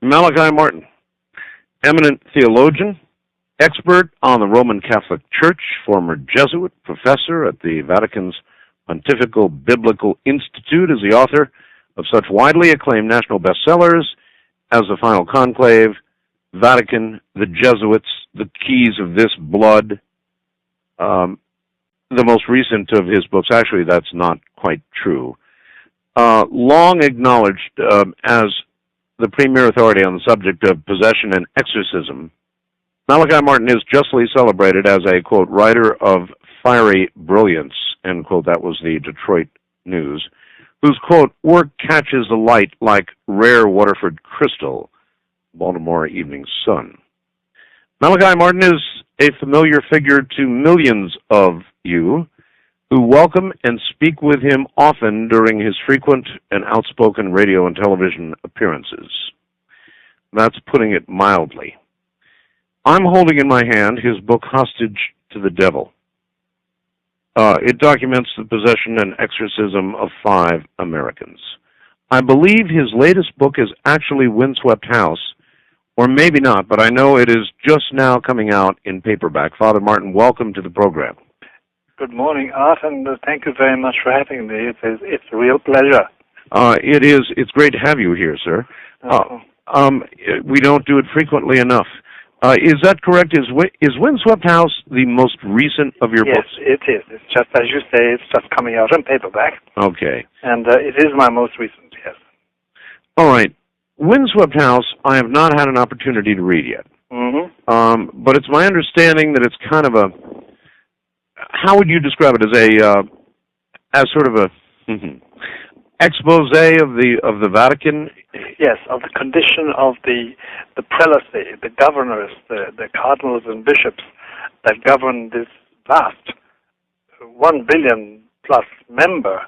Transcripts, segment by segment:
Malachi Martin, eminent theologian, expert on the Roman Catholic Church, former Jesuit, professor at the Vatican's Pontifical Biblical Institute, is the author of such widely acclaimed national bestsellers as The Final Conclave, Vatican, The Jesuits, The Keys of This Blood. The most recent of his books, actually that's not quite true, long acknowledged as the premier authority on the subject of possession and exorcism, Malachi Martin is justly celebrated as a, quote, writer of fiery brilliance, end quote, that was the Detroit News, whose, quote, work catches the light like rare Waterford crystal, Baltimore Evening Sun. Malachi Martin is a familiar figure to millions of you who welcome and speak with him often during his frequent and outspoken radio and television appearances. That's putting it mildly. I'm holding in my hand his book, Hostage to the Devil. It documents the possession and exorcism of 5 Americans. I believe his latest book is actually Windswept House, or maybe not, but I know it is just now coming out in paperback. Father Martin, welcome to the program. Good morning, Art, and thank you very much for having me. It's a real pleasure. It is. It's great to have you here, sir. We don't do it frequently enough. Is that correct? Is Windswept House the most recent of your books? Yes, it is. It's just, as you say, it's just coming out in paperback. Okay. And it is my most recent, yes. All right. Windswept House, I have not had an opportunity to read yet. Mm-hmm. But it's my understanding that it's kind of a, how would you describe it, as sort of a expose of the Vatican? Yes, of the condition of the prelacy, the governors, the cardinals and bishops that govern this vast 1 billion plus member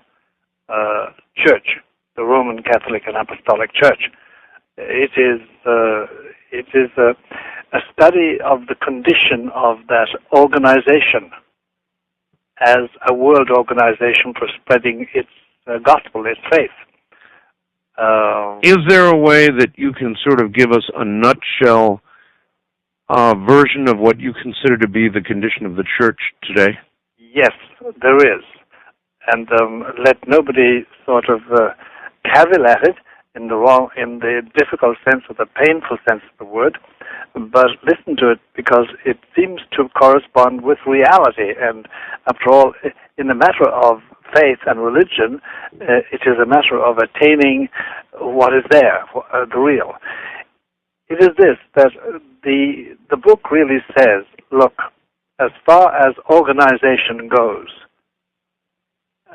church, the Roman Catholic and Apostolic Church. It is a study of the condition of that organization as a world organization for spreading its gospel, its faith. Is there a way that you can sort of give us a nutshell version of what you consider to be the condition of the church today? Yes, there is. And let nobody sort of cavil at it in the difficult sense or the painful sense of the word, but listen to it because it seems to correspond with reality. And after all, in the matter of faith and religion, it is a matter of attaining what is there, the real. It is this, that the book really says, look, as far as organization goes,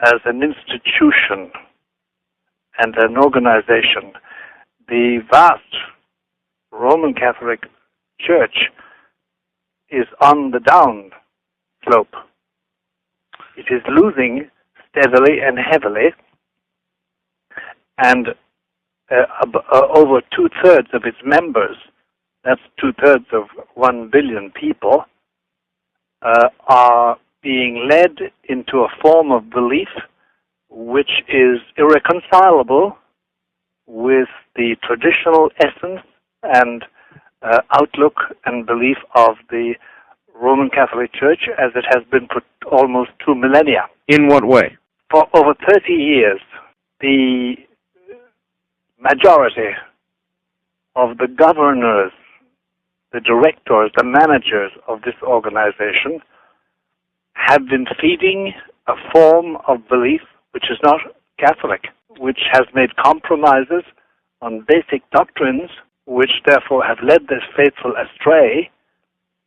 as an institution and an organization, the vast Roman Catholic Church is on the down slope. It is losing steadily and heavily, and over 2/3 of its members, that's 2/3 of 1 billion people, are being led into a form of belief which is irreconcilable with the traditional essence and outlook and belief of the Roman Catholic Church as it has been for almost 2 millennia. In what way? For over 30 years, the majority of the governors, the directors, the managers of this organization have been feeding a form of belief which is not Catholic, which has made compromises on basic doctrines, which therefore have led the faithful astray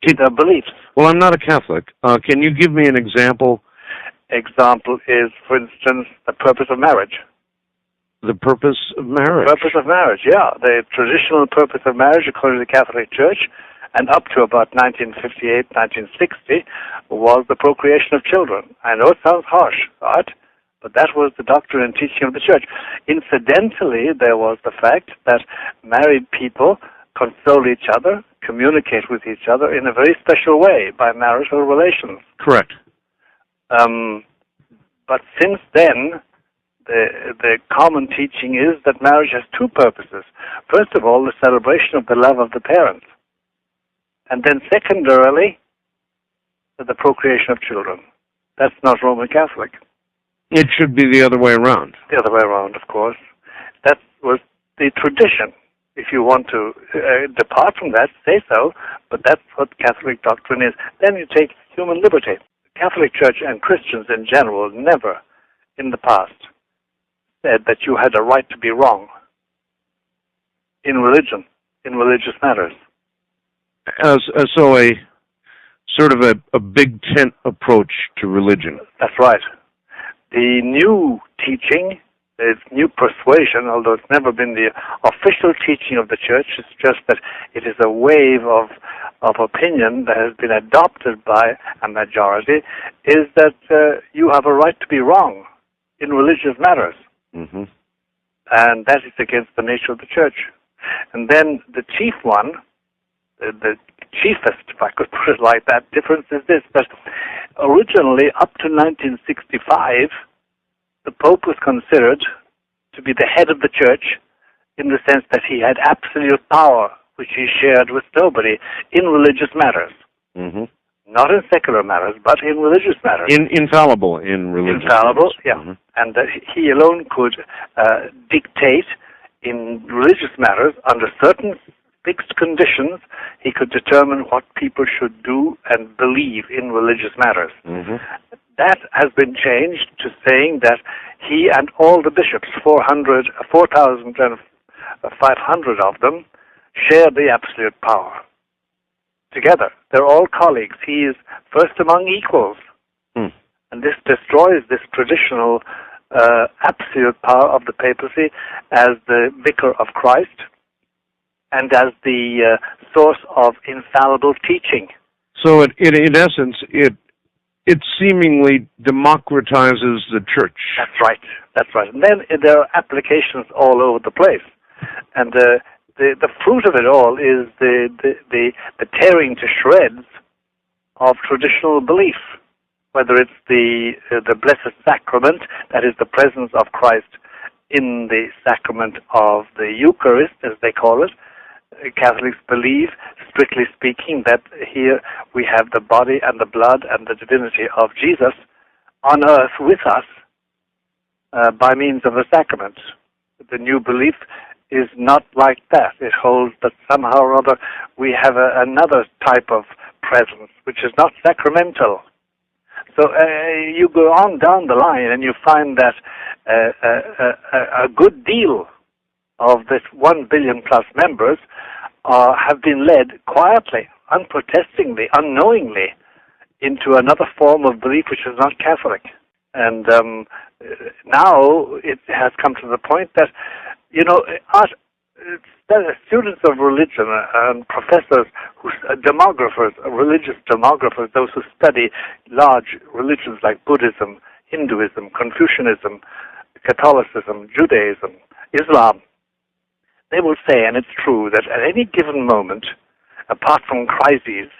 in their beliefs. Well, I'm not a Catholic. Can you give me an example? Example is, for instance, the purpose of marriage. The purpose of marriage? The purpose of marriage, yeah. The traditional purpose of marriage, according to the Catholic Church, and up to about 1958, 1960, was the procreation of children. I know it sounds harsh, right? But that was the doctrine and teaching of the Church. Incidentally, there was the fact that married people console each other, communicate with each other in a very special way by marital relations. Correct. But since then, the common teaching is that marriage has two purposes. First of all, the celebration of the love of the parents. And then secondarily, the procreation of children. That's not Roman Catholic. It should be the other way around. The other way around, of course. That was the tradition. If you want to depart from that, say so, but that's what Catholic doctrine is. Then you take human liberty. The Catholic Church and Christians in general never, in the past, said that you had a right to be wrong in religion, in religious matters. So a sort of a big tent approach to religion. That's right. The new teaching, the new persuasion, although it's never been the official teaching of the Church, it's just that it is a wave of opinion that has been adopted by a majority, is that you have a right to be wrong in religious matters. Mm-hmm. And that is against the nature of the Church. And then the chief one, the chiefest, if I could put it like that, difference is this, that originally, up to 1965, the Pope was considered to be the head of the Church in the sense that he had absolute power, which he shared with nobody, in religious matters. Mm-hmm. Not in secular matters, but in religious matters. Infallible in religious Infallible, matters. yeah. Mm-hmm. And he alone could dictate in religious matters under certain fixed conditions. He could determine what people should do and believe in religious matters. Mm-hmm. That has been changed to saying that he and all the bishops, 4,500 of them, share the absolute power. Together. They're all colleagues. He is first among equals. Mm. And this destroys this traditional absolute power of the papacy as the vicar of Christ and as the source of infallible teaching. So in essence, it seemingly democratizes the Church. That's right. That's right. And then there are applications all over the place. And the fruit of it all is the tearing to shreds of traditional belief, whether it's the Blessed Sacrament, that is the presence of Christ in the sacrament of the Eucharist, as they call it. Catholics believe, strictly speaking, that here we have the body and the blood and the divinity of Jesus on earth with us by means of a sacrament. The new belief is not like that. It holds that somehow or other we have another type of presence, which is not sacramental. So you go on down the line and you find that a good deal of this 1 billion plus members have been led quietly, unprotestingly, unknowingly into another form of belief which is not Catholic. And now it has come to the point that, students of religion and professors, demographers, religious demographers, those who study large religions like Buddhism, Hinduism, Confucianism, Catholicism, Judaism, Islam, they will say, and it's true, that at any given moment, apart from crises,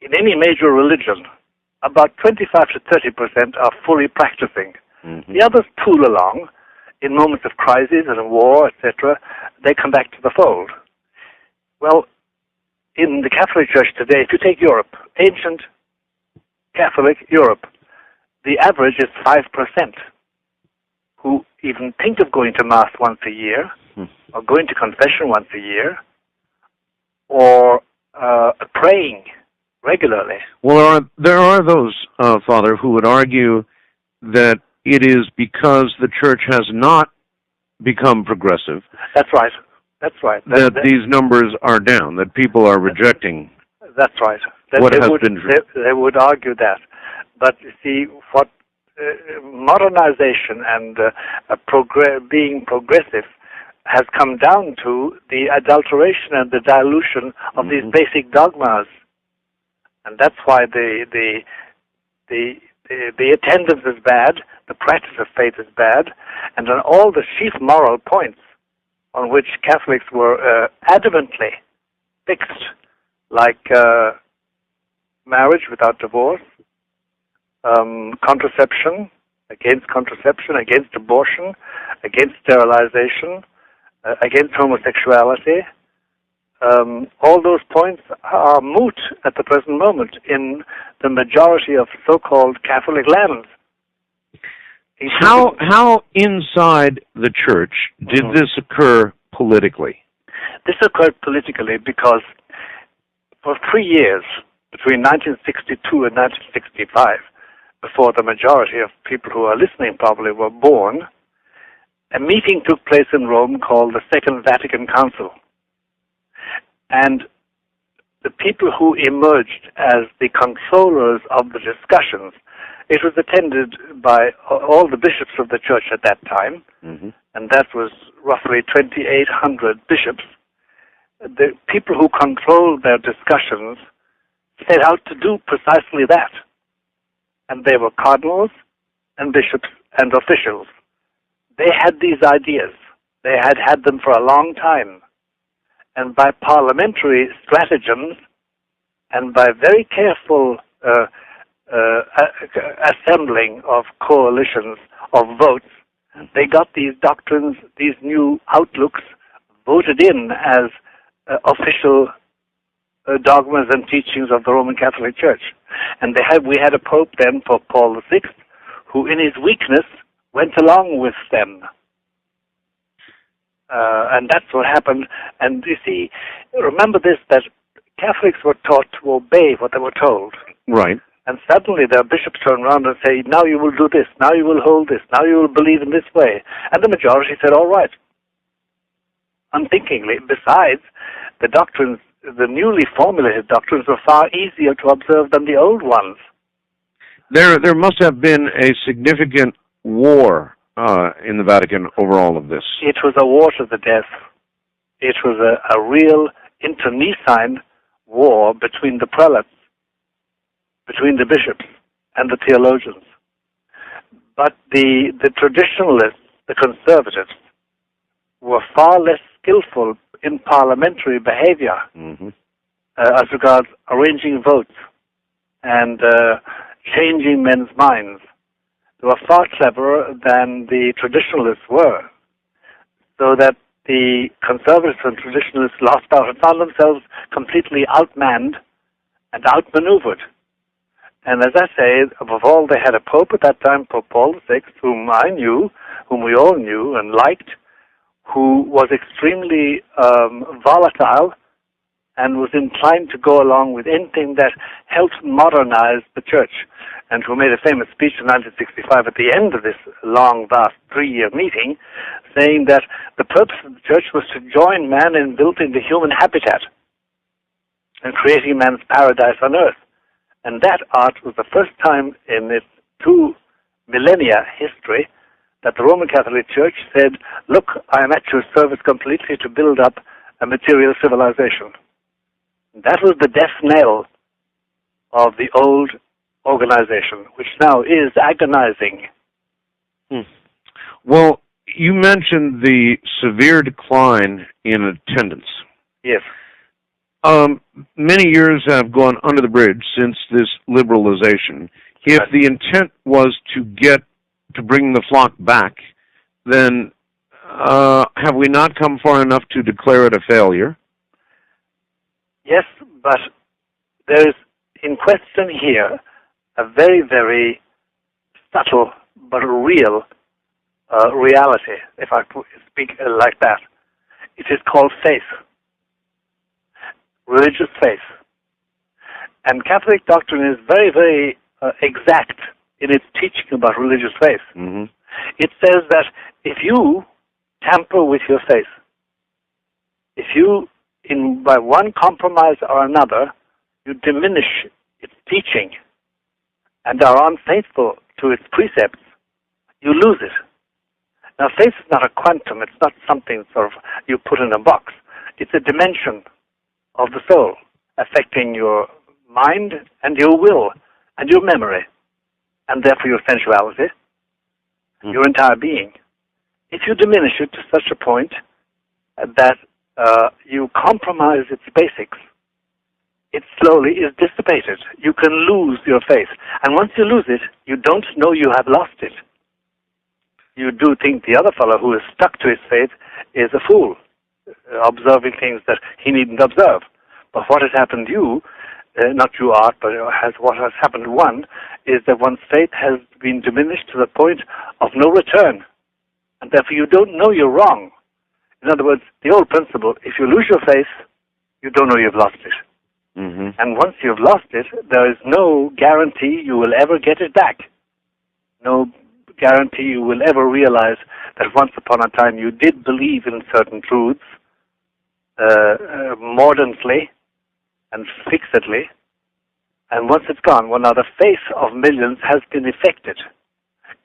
in any major religion, about 25 to 30% are fully practicing. Mm-hmm. The others tool along. In moments of crisis and war, etc., they come back to the fold. Well, in the Catholic Church today, if you take Europe, ancient Catholic Europe, the average is 5% who even think of going to Mass once a year, or going to confession once a year, or praying regularly. Well, there are those, Father, who would argue that it is because the Church has not become progressive. That's right. That's right. That these numbers are down, that people are rejecting. That's right. They would argue that. But you see, what modernization and being progressive has come down to the adulteration and the dilution of these basic dogmas. And that's why the attendance is bad, the practice of faith is bad, and on all the chief moral points on which Catholics were adamantly fixed, like marriage without divorce, contraception, against contraception, against abortion, against sterilization, against homosexuality. All those points are moot at the present moment in the majority of so-called Catholic lands. How inside the church did this occur politically? This occurred politically because for 3 years, between 1962 and 1965, before the majority of people who are listening probably were born, a meeting took place in Rome called the Second Vatican Council. And the people who emerged as the controllers of the discussions, it was attended by all the bishops of the church at that time, and that was roughly 2,800 bishops. The people who controlled their discussions set out to do precisely that. And they were cardinals and bishops and officials. They had these ideas. They had had them for a long time. And by parliamentary stratagems and by very careful assembling of coalitions of votes, they got these doctrines, these new outlooks, voted in as official dogmas and teachings of the Roman Catholic Church. And we had a pope then, Pope Paul VI, who in his weakness went along with them. And that's what happened. And you see, remember this, that Catholics were taught to obey what they were told. Right. And suddenly their bishops turn around and say, now you will do this, now you will hold this, now you will believe in this way. And the majority said, all right. Unthinkingly. Besides, the doctrines, the newly formulated doctrines were far easier to observe than the old ones. There must have been a significant war in the Vatican over all of this. It was a war to the death. It was a real internecine war between the prelates, between the bishops and the theologians. But the traditionalists, the conservatives, were far less skillful in parliamentary behavior as regards arranging votes and changing men's minds. They were far cleverer than the traditionalists were, so that the conservatives and traditionalists lost out and found themselves completely outmanned and outmaneuvered. And as I say, above all, they had a pope at that time, Pope Paul VI, whom I knew, whom we all knew and liked, who was extremely volatile and was inclined to go along with anything that helped modernize the church, and who made a famous speech in 1965 at the end of this long, vast 3-year meeting, saying that the purpose of the church was to join man in building the human habitat and creating man's paradise on earth. And that art was the first time in its 2 millennia history that the Roman Catholic Church said, look, I am at your service completely to build up a material civilization. That was the death knell of the old organization, which now is agonizing. Well, you mentioned the severe decline in attendance. Yes. Many years have gone under the bridge since this liberalization. If the intent was to bring the flock back, then have we not come far enough to declare it a failure? Yes, but there is in question here a very, very subtle but real reality, if I speak like that. It is called faith. Religious faith. And Catholic doctrine is very, very exact in its teaching about religious faith. It says that if you tamper with your faith, if you, by one compromise or another, you diminish its teaching and are unfaithful to its precepts, you lose it. Now, faith is not a quantum. It's not something sort of you put in a box. It's a dimension of the soul, affecting your mind and your will and your memory, and therefore your sensuality, your entire being. If you diminish it to such a point that you compromise its basics, it slowly is dissipated. You can lose your faith. And once you lose it, you don't know you have lost it. you do think the other fellow who is stuck to his faith is a fool, observing things that he needn't observe. But what has happened to you, not you, Art, but what has happened to one, is that one's faith has been diminished to the point of no return. And therefore you don't know you're wrong. In other words, the old principle, if you lose your faith, you don't know you've lost it. Mm-hmm. And once you've lost it, there is no guarantee you will ever get it back. No guarantee you will ever realize that once upon a time you did believe in certain truths mordantly and fixedly, and once it's gone, well, now the faith of millions has been affected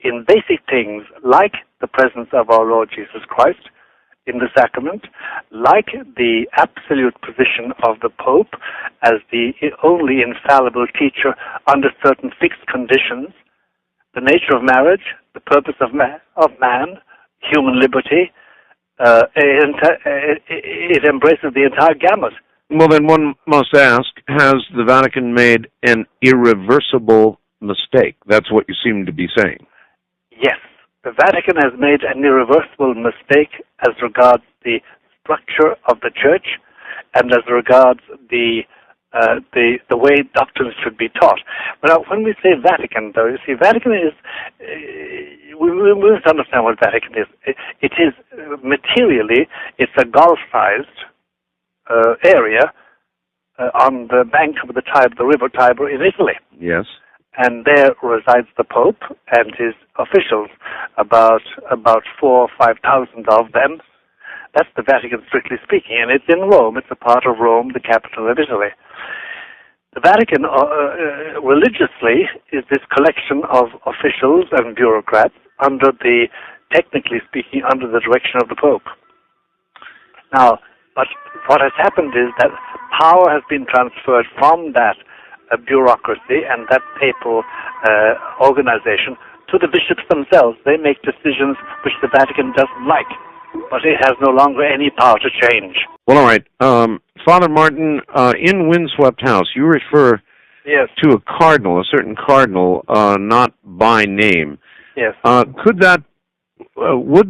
in basic things like the presence of our Lord Jesus Christ in the sacrament, like the absolute position of the Pope as the only infallible teacher under certain fixed conditions, the nature of marriage, the purpose of man, human liberty. It embraces the entire gamut. Well, then one must ask, has the Vatican made an irreversible mistake? That's what you seem to be saying. Yes. The Vatican has made an irreversible mistake as regards the structure of the Church and as regards the way doctrines should be taught. But when we say Vatican, though, you see, Vatican is, we must understand what Vatican is. It is materially, it's a golf-sized area on the bank of the river Tiber in Italy. Yes. And there resides the Pope and his officials, about 4,000 or 5,000 of them. That's the Vatican, strictly speaking, and it's in Rome. It's a part of Rome, the capital of Italy. The Vatican, religiously, is this collection of officials and bureaucrats technically speaking, under the direction of the Pope. Now, but what has happened is that power has been transferred from that bureaucracy and that papal organization to the bishops themselves. They make decisions which the Vatican doesn't like, but it has no longer any power to change. Well, all right. Father Martin, in Windswept House, you refer to a cardinal, a certain cardinal, not by name. Yes. Would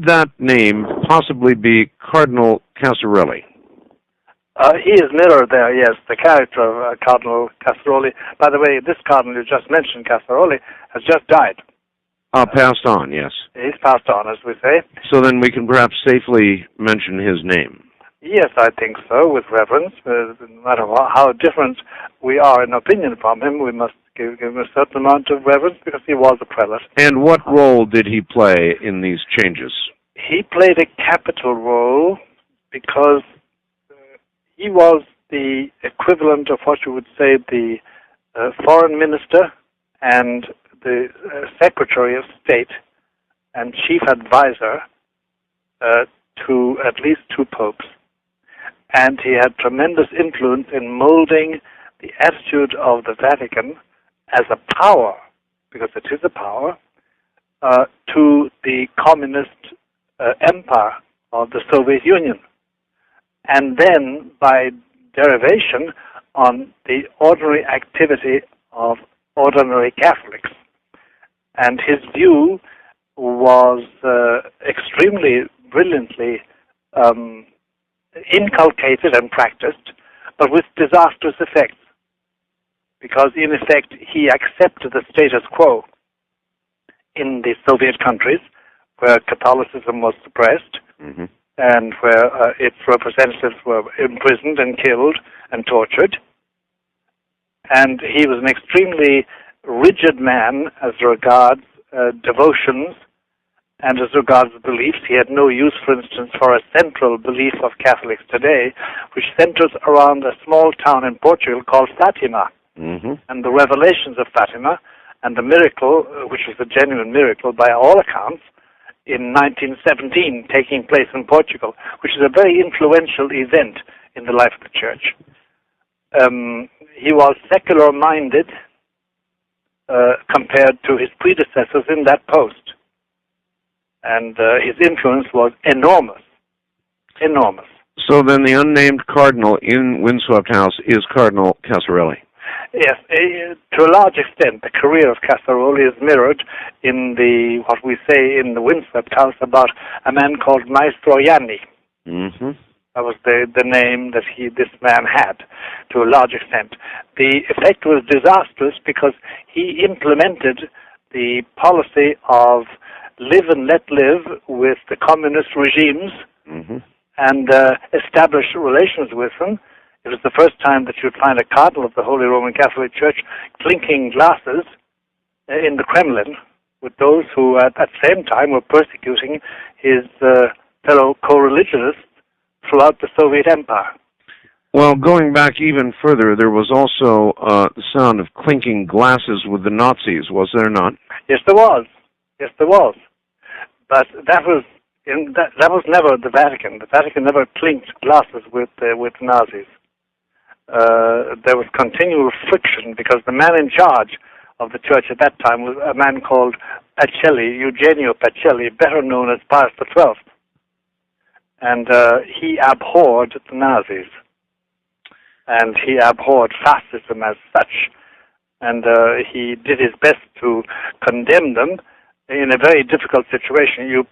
that name possibly be Cardinal Casarelli? He is mirrored there, yes, the character of Cardinal Casarelli. By the way, this cardinal you just mentioned, Casarelli, has just died. Passed on, yes. He's passed on, as we say. So then we can perhaps safely mention his name. Yes, I think so, with reverence. No matter how different we are in opinion from him, we must give him a certain amount of reverence because he was a prelate. And what role did he play in these changes? He played a capital role because he was the equivalent of what you would say the foreign minister and the Secretary of State and chief advisor to at least two popes. And he had tremendous influence in molding the attitude of the Vatican as a power, because it is a power, to the communist empire of the Soviet Union. And then, by derivation, on the ordinary activity of ordinary Catholics. And his view was extremely brilliantly inculcated and practiced, but with disastrous effects. Because, in effect, he accepted the status quo in the Soviet countries, where Catholicism was suppressed, and where its representatives were imprisoned and killed and tortured. And he was an extremely rigid man as regards devotions and as regards beliefs. He had no use, for instance, for a central belief of Catholics today, which centers around a small town in Portugal called Fatima. And the revelations of Fatima and the miracle, which was a genuine miracle by all accounts, in 1917 taking place in Portugal, which is a very influential event in the life of the Church. He was secular-minded compared to his predecessors in that post. And his influence was enormous. Enormous. So then the unnamed cardinal in Windswept House is Cardinal Casarelli. Yes, to a large extent, the career of Casaroli is mirrored in what we say in the Windswept House about a man called Maestro Yanni. Mm-hmm. That was the name that this man had, to a large extent. The effect was disastrous because he implemented the policy of live and let live with the communist regimes, Mm-hmm. and establish relations with them. It was the first time that you'd find a cardinal of the Holy Roman Catholic Church clinking glasses in the Kremlin with those who at the same time were persecuting his fellow co-religionists throughout the Soviet Empire. Well, going back even further, there was also the sound of clinking glasses with the Nazis, was there not? Yes, there was. Yes, there was. But that was never the Vatican. The Vatican never clinked glasses with Nazis. There was continual friction because the man in charge of the church at that time was a man called Pacelli, Eugenio Pacelli, better known as Pius XII. And he abhorred the Nazis. And he abhorred fascism as such. And he did his best to condemn them in a very difficult situation.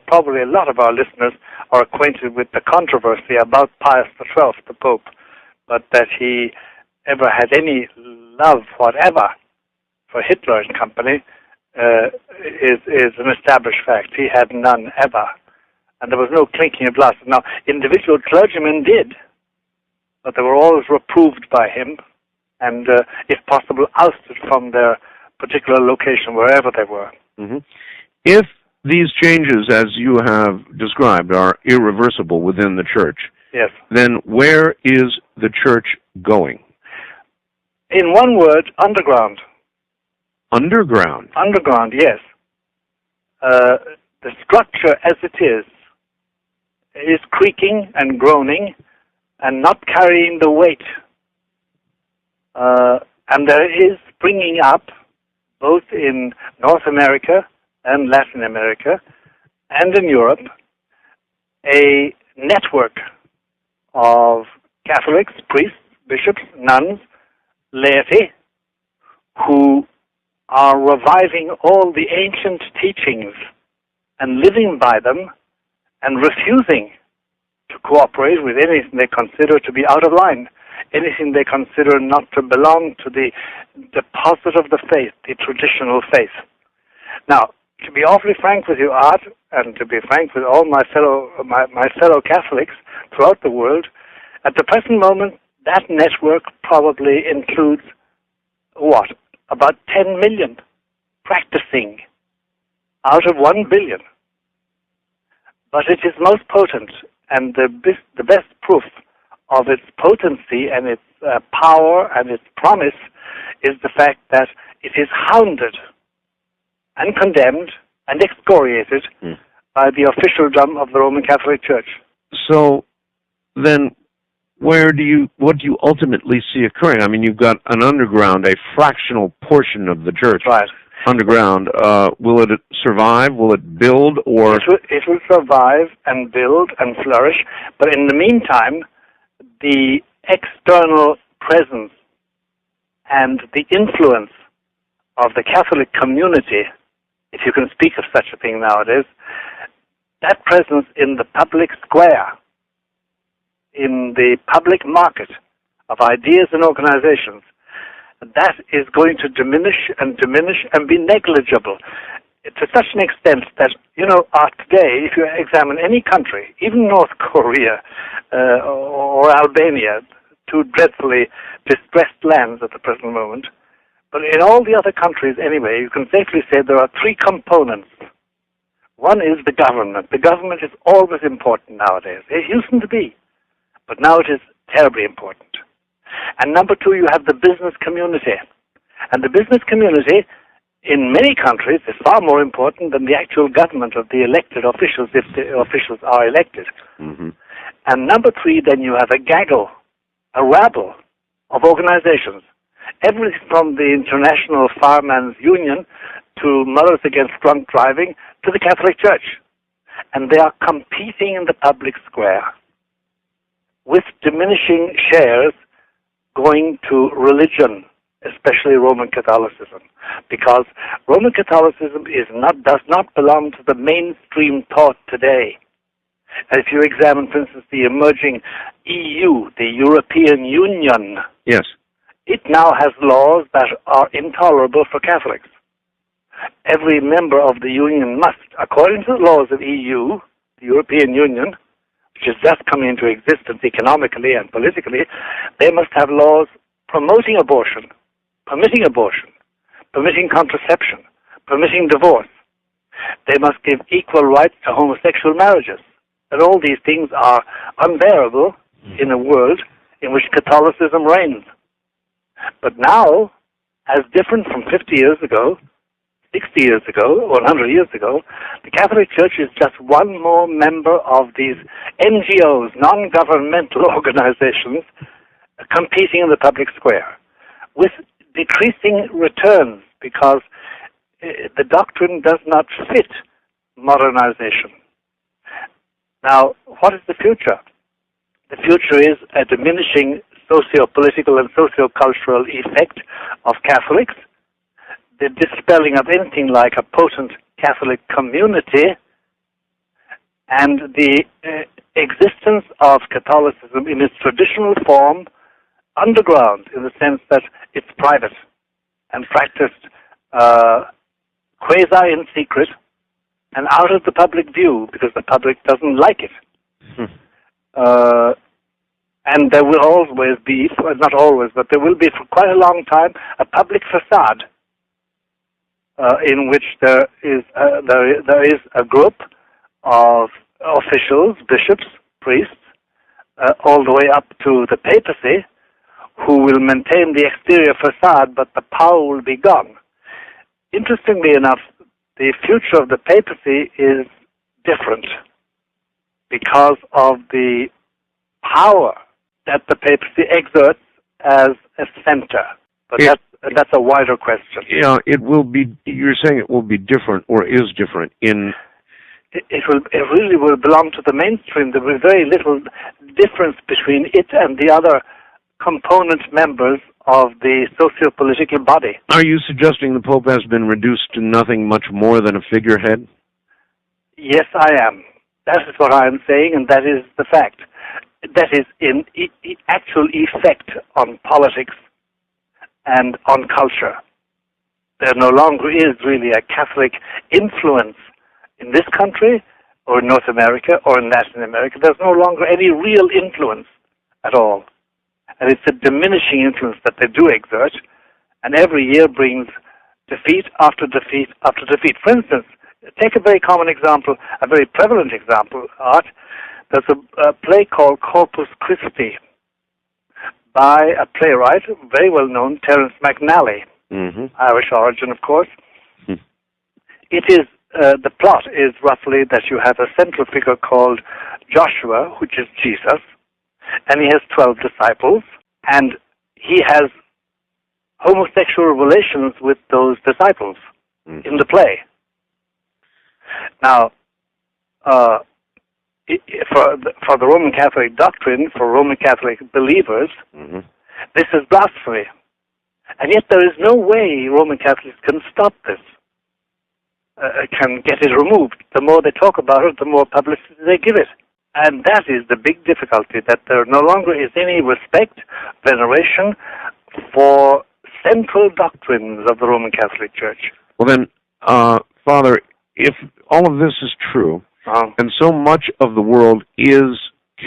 Probably a lot of our listeners are acquainted with the controversy about Pius XII, the Pope, but that he ever had any love whatever for Hitler and company is an established fact. He had none ever. And there was no clinking of glasses. Now, individual clergymen did, but they were always reproved by him and, if possible, ousted from their particular location, wherever they were. Mm-hmm. If these changes, as you have described, are irreversible within the church, yes, then where is the church going? In one word, underground. Underground? Underground, yes. The structure as it is creaking and groaning and not carrying the weight. And there is springing up, both in North America and Latin America and in Europe, a network of Catholics, priests, bishops, nuns, laity, who are reviving all the ancient teachings and living by them and refusing to cooperate with anything they consider to be out of line, anything they consider not to belong to the deposit of the faith, the traditional faith. Now, to be awfully frank with you, Art, and to be frank with all my fellow Catholics throughout the world, at the present moment, that network probably includes, about 10 million practicing out of 1 billion. But it is most potent, and the best proof of its potency and its power and its promise is the fact that it is hounded and condemned and excoriated by the officialdom of the Roman Catholic Church. So then what do you ultimately see occurring? I mean, you've got an underground, a fractional portion of the church. Right. Underground. Will it survive? Will it build? Or it will survive and build and flourish. But in the meantime, the external presence and the influence of the Catholic community, if you can speak of such a thing nowadays, that presence in the public square, in the public market of ideas and organizations, that is going to diminish and be negligible to such an extent that, today, if you examine any country, even North Korea or Albania, two dreadfully distressed lands at the present moment, but in all the other countries anyway, you can safely say there are three components. One is the government. The government is always important nowadays. It used to be, but now it is terribly important. And number two, you have the business community. And the business community in many countries is far more important than the actual government of the elected officials, if the officials are elected. Mm-hmm. And number three, then you have a gaggle, a rabble of organizations. Everything from the International Firemen's Union to Mothers Against Drunk Driving to the Catholic Church. And they are competing in the public square with diminishing shares going to religion especially Roman Catholicism, because Roman Catholicism does not belong to the mainstream thought today. And if you examine, for instance, the emerging EU, the European Union, Yes. it now has laws that are intolerable for Catholics. Every member of the Union must, according to the laws of EU, the European Union, which is just coming into existence economically and politically, they must have laws promoting abortion, permitting contraception, permitting divorce. They must give equal rights to homosexual marriages. And all these things are unbearable in a world in which Catholicism reigns. But now, as different from 50 years ago, 60 years ago, or 100 years ago, the Catholic Church is just one more member of these NGOs, non-governmental organizations, competing in the public square, with decreasing returns because the doctrine does not fit modernization. Now, what is the future? The future is a diminishing socio-political and socio-cultural effect of Catholics, the dispelling of anything like a potent Catholic community, and the existence of Catholicism in its traditional form underground, in the sense that it's private and practiced quasi in secret and out of the public view because the public doesn't like it. And there will always be, not always, but there will be for quite a long time, a public facade in which there is a group of officials, bishops, priests, all the way up to the papacy, who will maintain the exterior facade, but the power will be gone. Interestingly enough, the future of the papacy is different because of the power that the papacy exerts as a center. But that's a wider question. Yeah, it will be. You're saying it will be different, or is different in. It really will belong to the mainstream. There will be very little difference between it and the other component members of the socio-political body. Are you suggesting the Pope has been reduced to nothing much more than a figurehead? Yes, I am. That is what I am saying, and that is the fact. That is in actual effect on politics and on culture. There no longer is really a Catholic influence in this country, or in North America, or in Latin America. There's no longer any real influence at all. And it's a diminishing influence that they do exert, and every year brings defeat after defeat after defeat. For instance, take a very common example, a very prevalent example, Art. There's a play called Corpus Christi by a playwright, very well known, Terence McNally, Irish origin, of course. It is the plot is roughly that you have a central figure called Joshua, which is Jesus, and he has 12 disciples, and he has homosexual relations with those disciples in the play. Now, for the Roman Catholic doctrine, for Roman Catholic believers, this is blasphemy. And yet there is no way Roman Catholics can stop this, can get it removed. The more they talk about it, the more publicity they give it. And that is the big difficulty, that there no longer is any respect, veneration for central doctrines of the Roman Catholic Church. Well then, Father, if all of this is true, and so much of the world is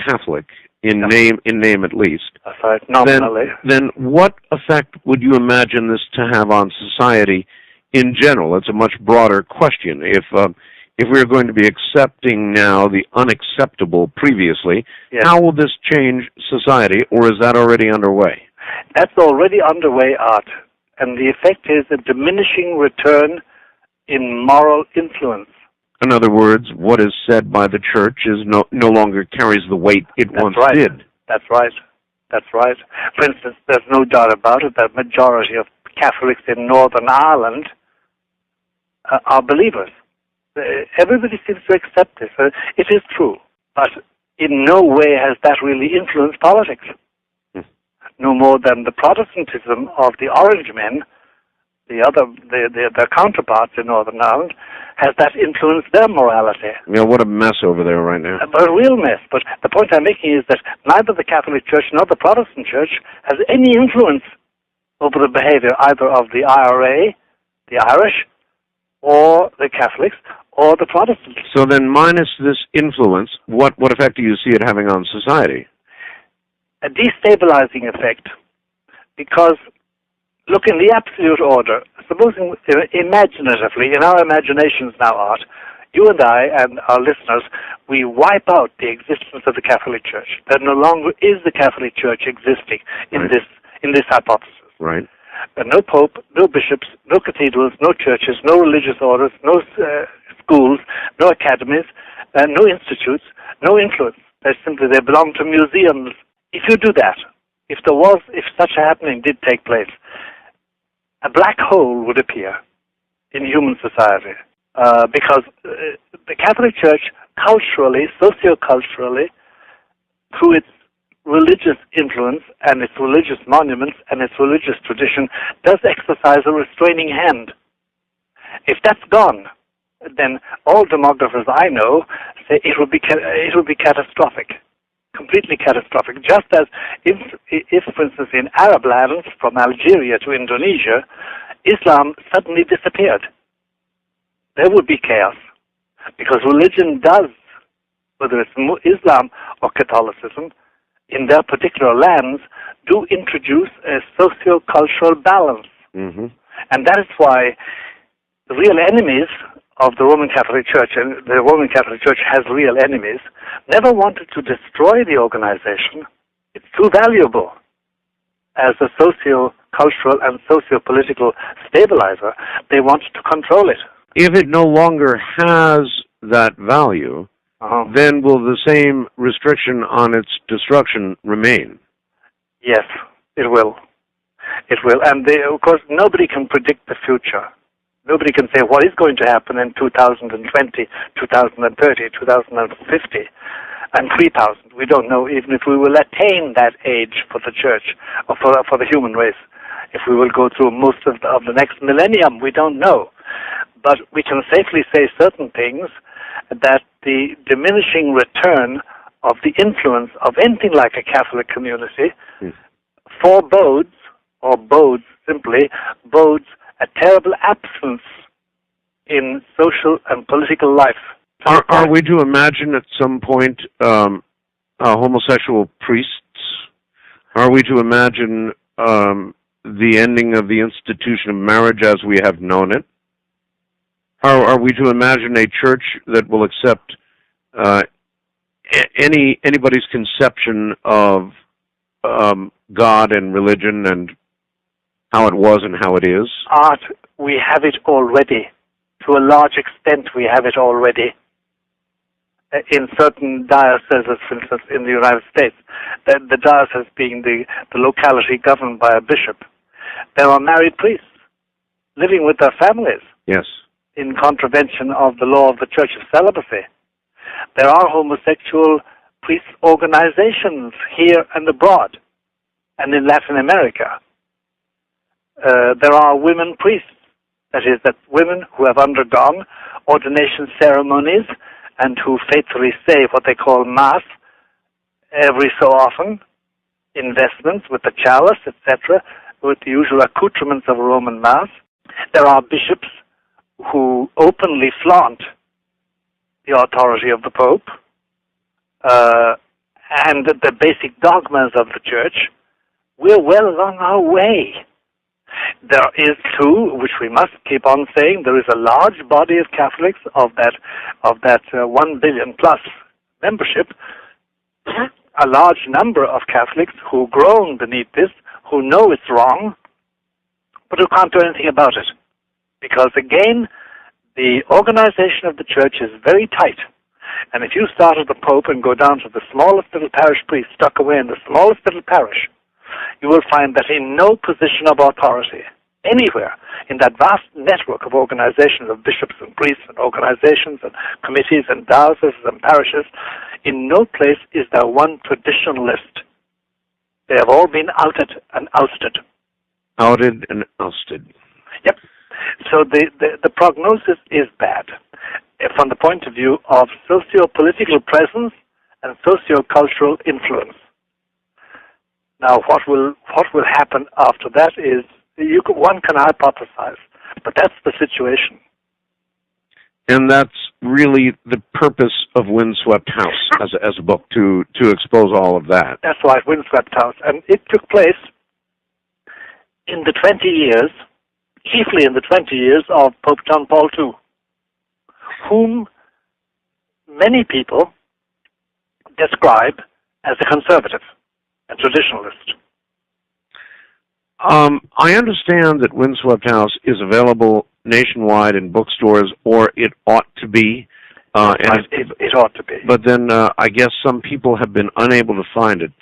Catholic, in name at least, that's right, nominally, then what effect would you imagine this to have on society in general? It's a much broader question. If we're going to be accepting now the unacceptable previously, how will this change society, or is that already underway? That's already underway, Art. And the effect is a diminishing return in moral influence. In other words, what is said by the Church is no longer carries the weight it once did. That's right. That's right. For instance, there's no doubt about it that the majority of Catholics in Northern Ireland are believers. Everybody seems to accept this. It is true, but in no way has that really influenced politics. no more than the Protestantism of the Orange men, their counterparts in Northern Ireland, has that influenced their morality. Yeah, what a mess over there right now. A real mess. But the point I'm making is that neither the Catholic Church nor the Protestant Church has any influence over the behavior either of the IRA, the Irish, or the Catholics, or the Protestants. So then, minus this influence, what effect do you see it having on society? A destabilizing effect, because, look, in the absolute order, supposing imaginatively, in our imaginations now, Art, you and I and our listeners, we wipe out the existence of the Catholic Church. There no longer is the Catholic Church existing in this hypothesis. Right. No pope, no bishops, no cathedrals, no churches, no religious orders, no schools, no academies, no institutes, no influence. They belong to museums. If you do that, if such a happening did take place, a black hole would appear in human society because the Catholic Church, culturally, socio-culturally, through its religious influence and its religious monuments and its religious tradition, does exercise a restraining hand. If that's gone, then all demographers I know say it would be catastrophic, completely catastrophic. Just as if, for instance, in Arab lands, from Algeria to Indonesia, Islam suddenly disappeared, there would be chaos, because religion does, whether it's Islam or Catholicism, in their particular lands, do introduce a socio-cultural balance. Mm-hmm. And that is why the real enemies of the Roman Catholic Church, and the Roman Catholic Church has real enemies, never wanted to destroy the organization. It's too valuable as a socio-cultural and socio-political stabilizer. They want to control it. If it no longer has that value, then will the same restriction on its destruction remain? Yes, it will. It will. And of course, nobody can predict the future. Nobody can say what is going to happen in 2020, 2030, 2050, and 3000. We don't know even if we will attain that age for the church or for the human race. If we will go through most of the next millennium, we don't know. But we can safely say certain things, that the diminishing return of the influence of anything like a Catholic community bodes a terrible absence in social and political life. Are we to imagine at some point homosexual priests? Are we to imagine the ending of the institution of marriage as we have known it? Are we to imagine a church that will accept anybody's conception of God and religion and how it was and how it is? Art, we have it already. To a large extent, we have it already. In certain dioceses, for instance, in the United States, the diocese being the locality governed by a bishop, there are married priests living with their families. Yes. In contravention of the law of the Church of Celibacy. There are homosexual priest organizations here and abroad, and in Latin America. There are women priests, that is, that women who have undergone ordination ceremonies and who faithfully say what they call Mass every so often, investments with the chalice, etc., with the usual accoutrements of a Roman Mass. There are bishops who openly flaunt the authority of the Pope and the basic dogmas of the Church. We're well along our way. There is, too, which we must keep on saying, there is a large body of Catholics of that 1 billion plus membership, a large number of Catholics who groan beneath this, who know it's wrong, but who can't do anything about it. Because, again, the organization of the Church is very tight. And if you start at the Pope and go down to the smallest little parish priest stuck away in the smallest little parish, you will find that in no position of authority, anywhere, in that vast network of organizations of bishops and priests and organizations and committees and dioceses and parishes, in no place is there one traditionalist They have all been outed and ousted. Outed and ousted. Yep. So the prognosis is bad from the point of view of socio-political presence and socio-cultural influence. Now, what will happen after that is one can hypothesize, but that's the situation. And that's really the purpose of Windswept House as a book, to expose all of that. That's right, Windswept House. And it took place in the 20 years, chiefly in the 20 years of Pope John Paul II, whom many people describe as a conservative, a traditionalist. I understand that Windswept House is available nationwide in bookstores, or it ought to be. It ought to be. But then I guess some people have been unable to find it.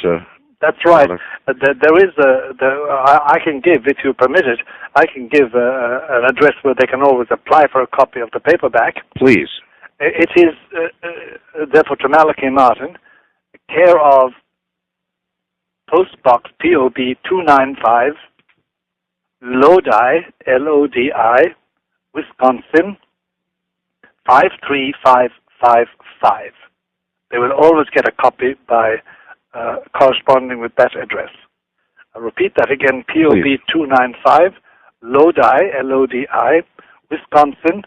That's right. There is I can give, if you permit it, I can give an address where they can always apply for a copy of the paperback. Please. It is, therefore, to Malachi Martin, care of Post Box POB 295, Lodi, Lodi, Wisconsin, 53555. They will always get a copy by corresponding with that address. I'll repeat that again, POB 295, Lodi, Lodi, Wisconsin,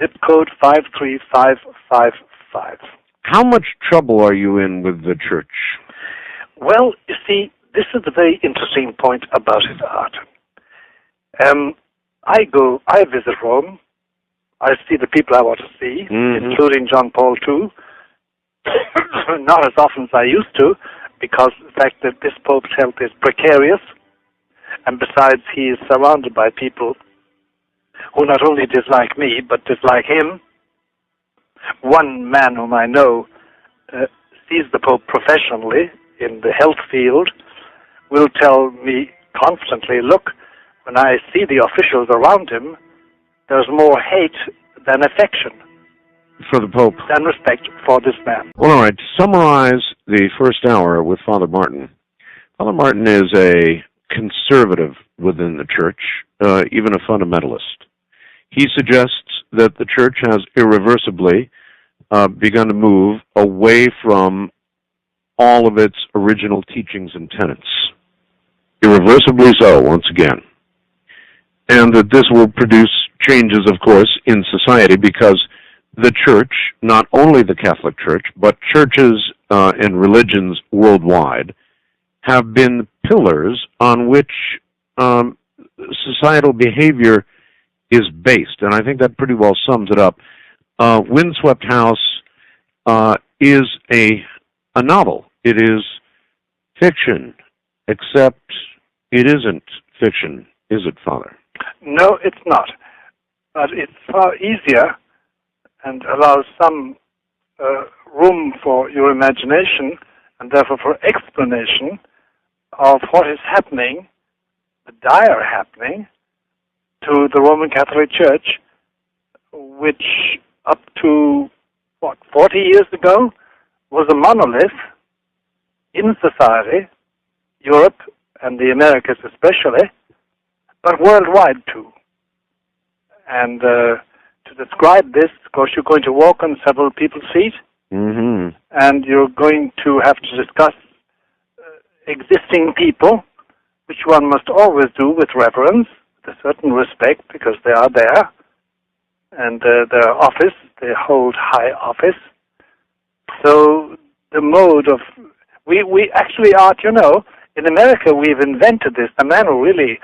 zip code 53555. How much trouble are you in with the church? Well, you see, this is the very interesting point about it, Art. I visit Rome. I see the people I want to see, including John Paul II. Not as often as I used to, because the fact that this Pope's health is precarious, and besides he is surrounded by people who not only dislike me, but dislike him. One man whom I know sees the Pope professionally in the health field will tell me constantly, look, when I see the officials around him, there's more hate than affection. For the Pope. Than respect for this man. Well, all right. To summarize the first hour with Father Martin. Father Martin is a conservative within the church, even a fundamentalist. He suggests that the church has irreversibly begun to move away from all of its original teachings and tenets. Irreversibly so, once again. And that this will produce changes, of course, in society, because the church, not only the Catholic Church, but churches and religions worldwide, have been pillars on which societal behavior is based. And I think that pretty well sums it up. Windswept House is a novel. It is fiction, except it isn't fiction, is it, Father? No, it's not. But it's far easier and allows some room for your imagination and therefore for explanation of what is happening, the dire happening, to the Roman Catholic Church, which up to, 40 years ago, was a monolith in society, Europe and the Americas especially, but worldwide too. And to describe this, of course, you're going to walk on several people's feet, and you're going to have to discuss existing people, which one must always do with reverence, with a certain respect, because they are there, and their office, they hold high office. So the mode of, we actually are, in America we've invented this. The man who really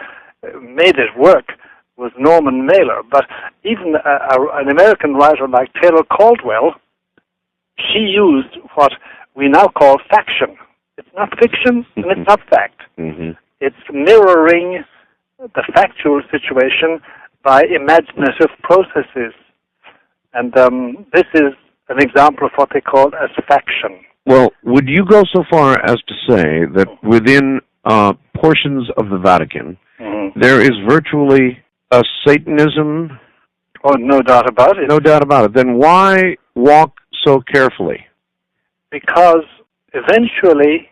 made it work was Norman Mailer, but even an American writer like Taylor Caldwell, she used what we now call faction. It's not fiction and it's not fact. It's mirroring the factual situation by imaginative processes. And this is an example of what they call as faction. Well, would you go so far as to say that within portions of the Vatican, there is virtually a Satanism? Oh, no doubt about it. No doubt about it. Then why walk so carefully? Because eventually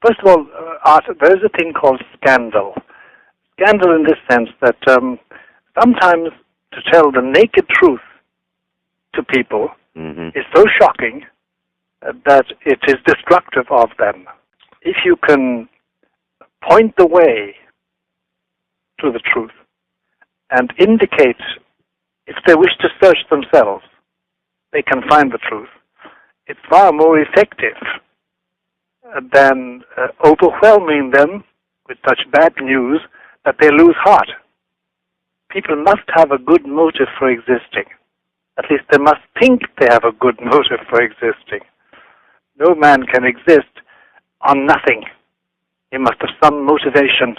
First of all, Art, there is a thing called scandal. Scandal in this sense that sometimes to tell the naked truth to people is so shocking that it is destructive of them. If you can point the way to the truth and indicate, if they wish to search themselves, they can find the truth, it's far more effective than overwhelming them with such bad news that they lose heart. People must have a good motive for existing. At least they must think they have a good motive for existing. No man can exist on nothing. He must have some motivation.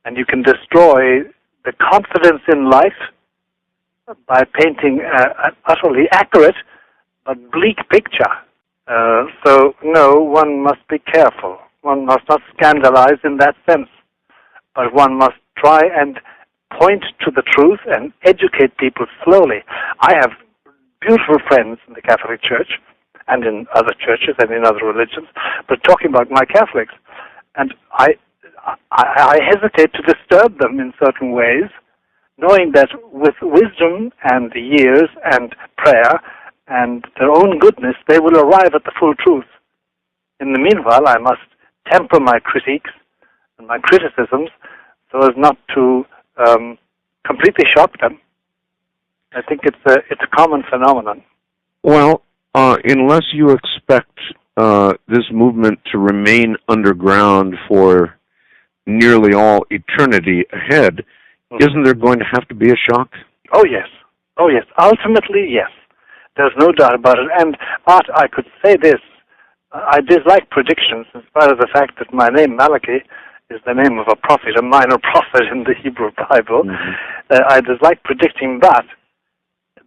And you can destroy the confidence in life by painting an utterly accurate but bleak picture. So, no, one must be careful. One must not scandalize in that sense. But one must try and point to the truth and educate people slowly. I have beautiful friends in the Catholic Church and in other churches and in other religions, but talking about my Catholics, and I hesitate to disturb them in certain ways, knowing that with wisdom and years and prayer and their own goodness, they will arrive at the full truth. In the meanwhile, I must temper my critiques and my criticisms so as not to completely shock them. I think it's a common phenomenon. Well, unless you expect this movement to remain underground for nearly all eternity ahead, isn't there going to have to be a shock? Oh, yes. Oh, yes. Ultimately, yes. There's no doubt about it. And, Art, I could say this. I dislike predictions, in spite of the fact that my name, Malachi, is the name of a prophet, a minor prophet in the Hebrew Bible. I dislike predicting that.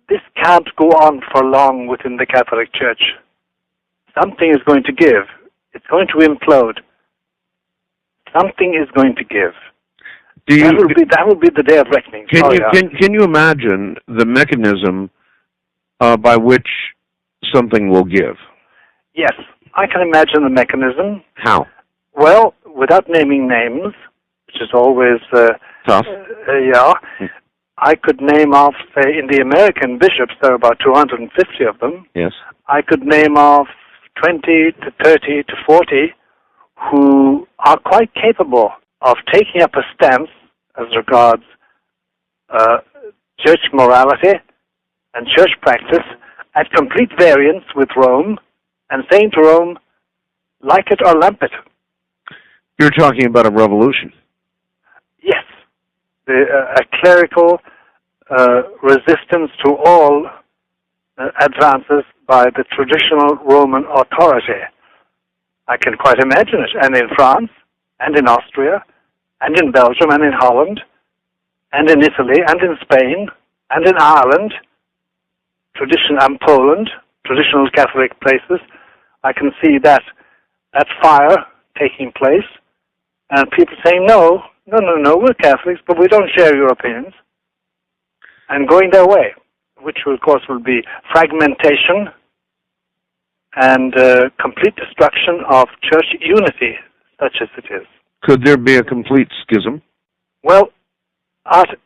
This can't go on for long within the Catholic Church. Something is going to give. It's going to implode. Something is going to give. That will be the day of reckoning. Can you imagine the mechanism by which something will give? Yes, I can imagine the mechanism. How? Well, without naming names, which is always tough. I could name off, say, in the American bishops, there are about 250 of them. Yes. I could name off 20 to 30 to 40 who are quite capable of taking up a stance as regards church morality and church practice at complete variance with Rome and saying to Rome, like it or lump it. You're talking about a revolution. Yes. A clerical resistance to all advances by the traditional Roman authority. I can quite imagine it. And in France, and in Austria, and in Belgium, and in Holland, and in Italy, and in Spain, and in Ireland, and Poland, traditional Catholic places, I can see that fire taking place, and people saying, no, we're Catholics, but we don't share your opinions, and going their way, which, of course, will be fragmentation and complete destruction of church unity, such as it is. Could there be a complete schism? Well, Art,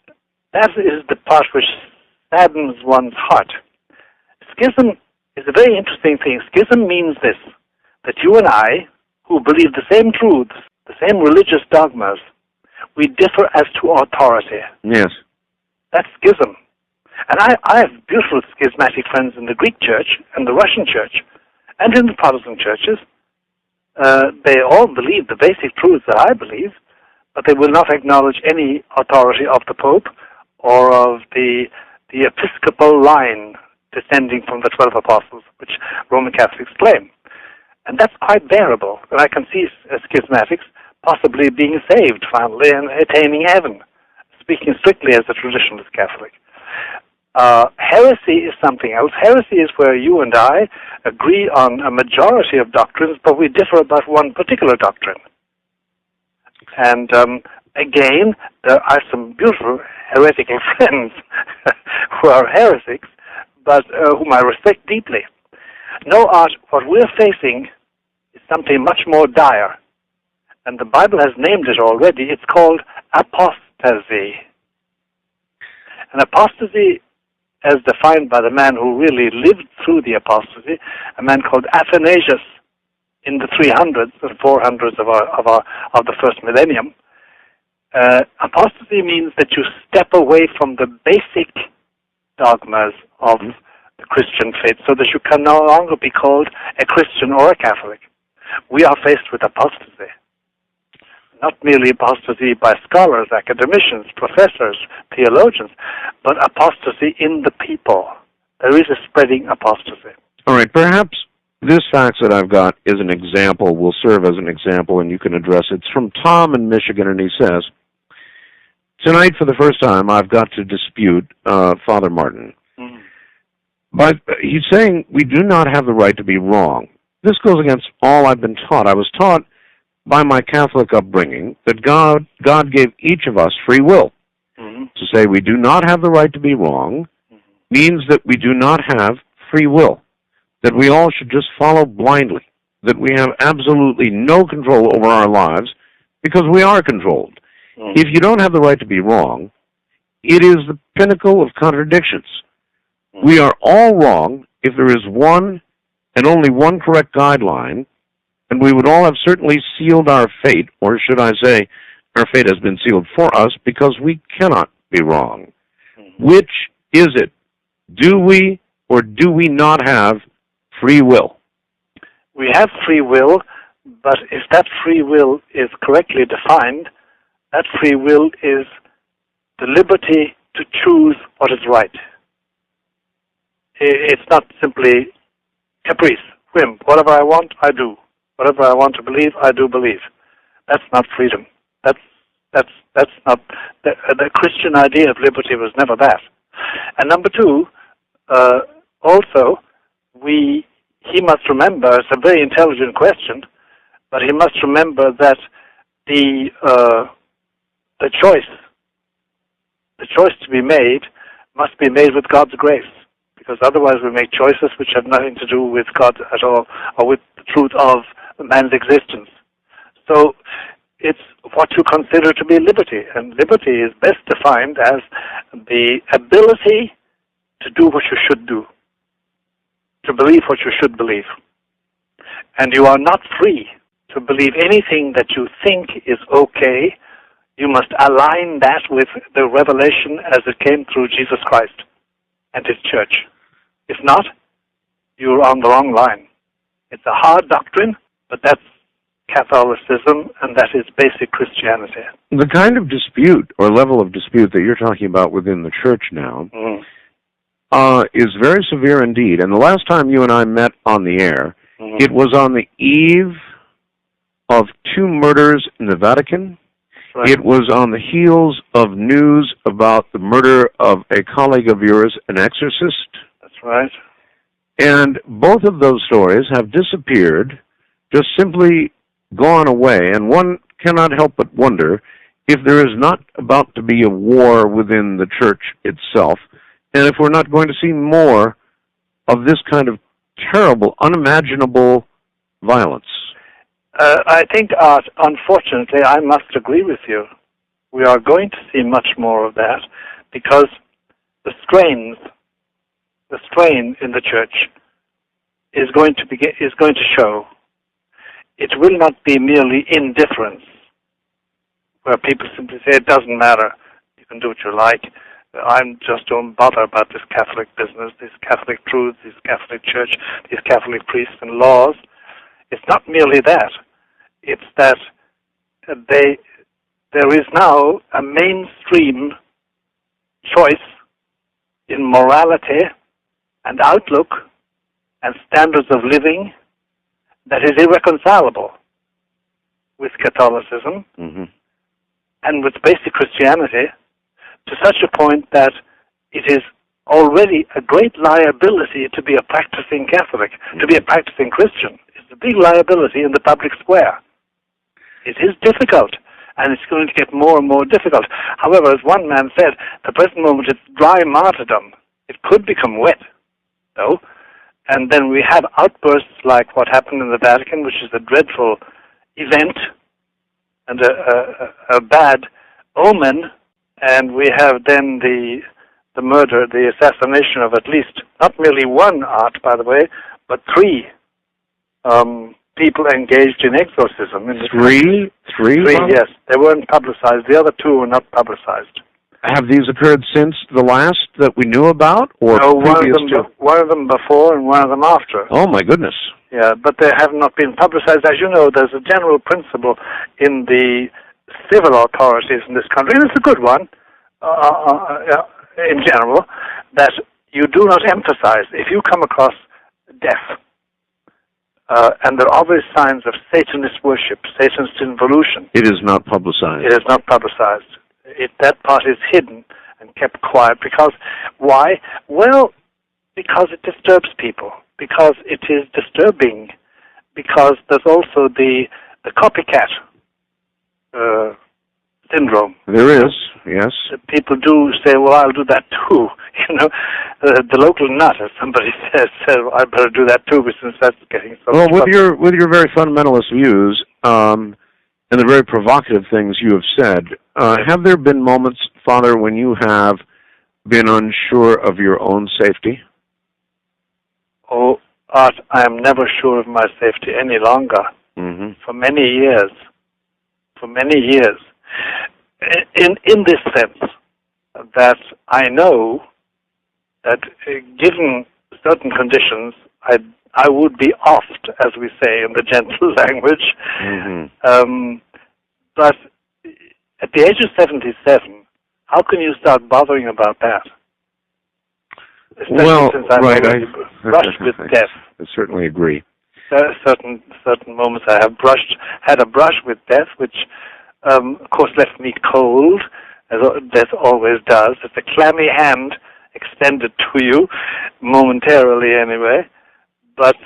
that is the part which saddens one's heart. Schism is a very interesting thing. Schism means this, that you and I, who believe the same truths, the same religious dogmas, we differ as to authority. Yes. That's schism. And I have beautiful schismatic friends in the Greek church and the Russian church and in the Protestant churches. They all believe the basic truths that I believe, but they will not acknowledge any authority of the Pope or of the episcopal line descending from the 12 apostles, which Roman Catholics claim. And that's quite bearable. And I can see schismatics possibly being saved finally and attaining heaven, speaking strictly as a traditionalist Catholic. Heresy is something else. Heresy is where you and I agree on a majority of doctrines, but we differ about one particular doctrine. And again, there are some beautiful heretical friends who are heretics, but whom I respect deeply. No, Art, what we're facing is something much more dire. and the Bible has named it already. It's called apostasy. And apostasy, as defined by the man who really lived through the apostasy, a man called Athanasius in the 300s and 400s of the first millennium. Apostasy means that you step away from the basic dogmas of the Christian faith so that you can no longer be called a Christian or a Catholic. We are faced with apostasy. Not merely apostasy by scholars, academicians, professors, theologians, but apostasy in the people. There is a spreading apostasy. All right, perhaps this fax that I've got is an example, will serve as an example, and you can address it. It's from Tom in Michigan, and he says, tonight, for the first time, I've got to dispute Father Martin. But he's saying we do not have the right to be wrong. This goes against all I've been taught. I was taught by my Catholic upbringing that God gave each of us free will. To say we do not have the right to be wrong means that we do not have free will, that we all should just follow blindly, that we have absolutely no control over our lives because we are controlled. If you don't have the right to be wrong, it is the pinnacle of contradictions. We are all wrong if there is one and only one correct guideline, and we would all have certainly sealed our fate, or should I say, our fate has been sealed for us because we cannot be wrong. Which is it? Do we or do we not have free will? We have free will, but if that free will is correctly defined, that free will is the liberty to choose what is right. It's not simply caprice, whim. Whatever I want, I do. Whatever I want to believe, I do believe. That's not freedom. That's not the Christian idea of liberty was never that. And number two, also, he must remember, it's a very intelligent question, but he must remember that the choice to be made must be made with God's grace, because otherwise we make choices which have nothing to do with God at all, or with the truth of man's existence. So it's what you consider to be liberty, and liberty is best defined as the ability to do what you should do, to believe what you should believe. And you are not free to believe anything that you think is okay. You must align that with the revelation as it came through Jesus Christ and His church. If not, you're on the wrong line. It's a hard doctrine, but that's Catholicism, and that is basic Christianity. The kind of dispute or level of dispute that you're talking about within the church now is very severe indeed. And the last time you and I met on the air, it was on the eve of 2 murders in the Vatican. Right. It was on the heels of news about the murder of a colleague of yours, an exorcist. That's right. And both of those stories have disappeared, just simply gone away, and one cannot help but wonder if there is not about to be a war within the church itself, and if we're not going to see more of this kind of terrible, unimaginable violence. I think, Art, unfortunately, I must agree with you. We are going to see much more of that because the strain in the church is going to show. It will not be merely indifference, where people simply say, it doesn't matter, you can do what you like. I'm just don't bother about this Catholic business, this Catholic truth, this Catholic church, these Catholic priests and laws. It's not merely that. It's that there is now a mainstream choice in morality and outlook and standards of living that is irreconcilable with Catholicism and with basic Christianity, to such a point that it is already a great liability to be a practicing Catholic, to be a practicing Christian. It's a big liability in the public square. It is difficult, and it's going to get more and more difficult. However, as one man said, the present moment is dry martyrdom. It could become wet, though. And then we have outbursts like what happened in the Vatican, which is a dreadful event, and a bad omen, and we have then the murder, the assassination of at least, not merely one art, by the way, but three people engaged in exorcism. In Three? Three, yes. They weren't publicized. The other two were not publicized. Have these occurred since the last that we knew about, or no, previous to? One of them before and one of them after. Oh, my goodness. Yeah, but they have not been publicized. As you know, there's a general principle in the civil authorities in this country, and it's a good one, in general, that you do not emphasize. If you come across death, and there are obvious signs of Satanist worship, Satanist involution. It is not publicized. It is not publicized. That part is hidden and kept quiet. Because, why? Well, because it disturbs people. Because it is disturbing. Because there's also the copycat syndrome. There is, yes. People do say, well, I'll do that too. You know, the local nut, as somebody says, I better do that too, since that's getting so well, much with your very fundamentalist views, and the very provocative things you have said, have there been moments, Father, when you have been unsure of your own safety? Oh, Art, I am never sure of my safety any longer. Mm-hmm. For many years. For many years. In this sense, that I know that given certain conditions, I would be offed, as we say in the gentle language. Mm-hmm. But at the age of 77, how can you start bothering about that? Especially since I've already brushed with death. I certainly agree. Certain moments I have had a brush with death, which of course left me cold, as death always does. It's a clammy hand extended to you, momentarily anyway. But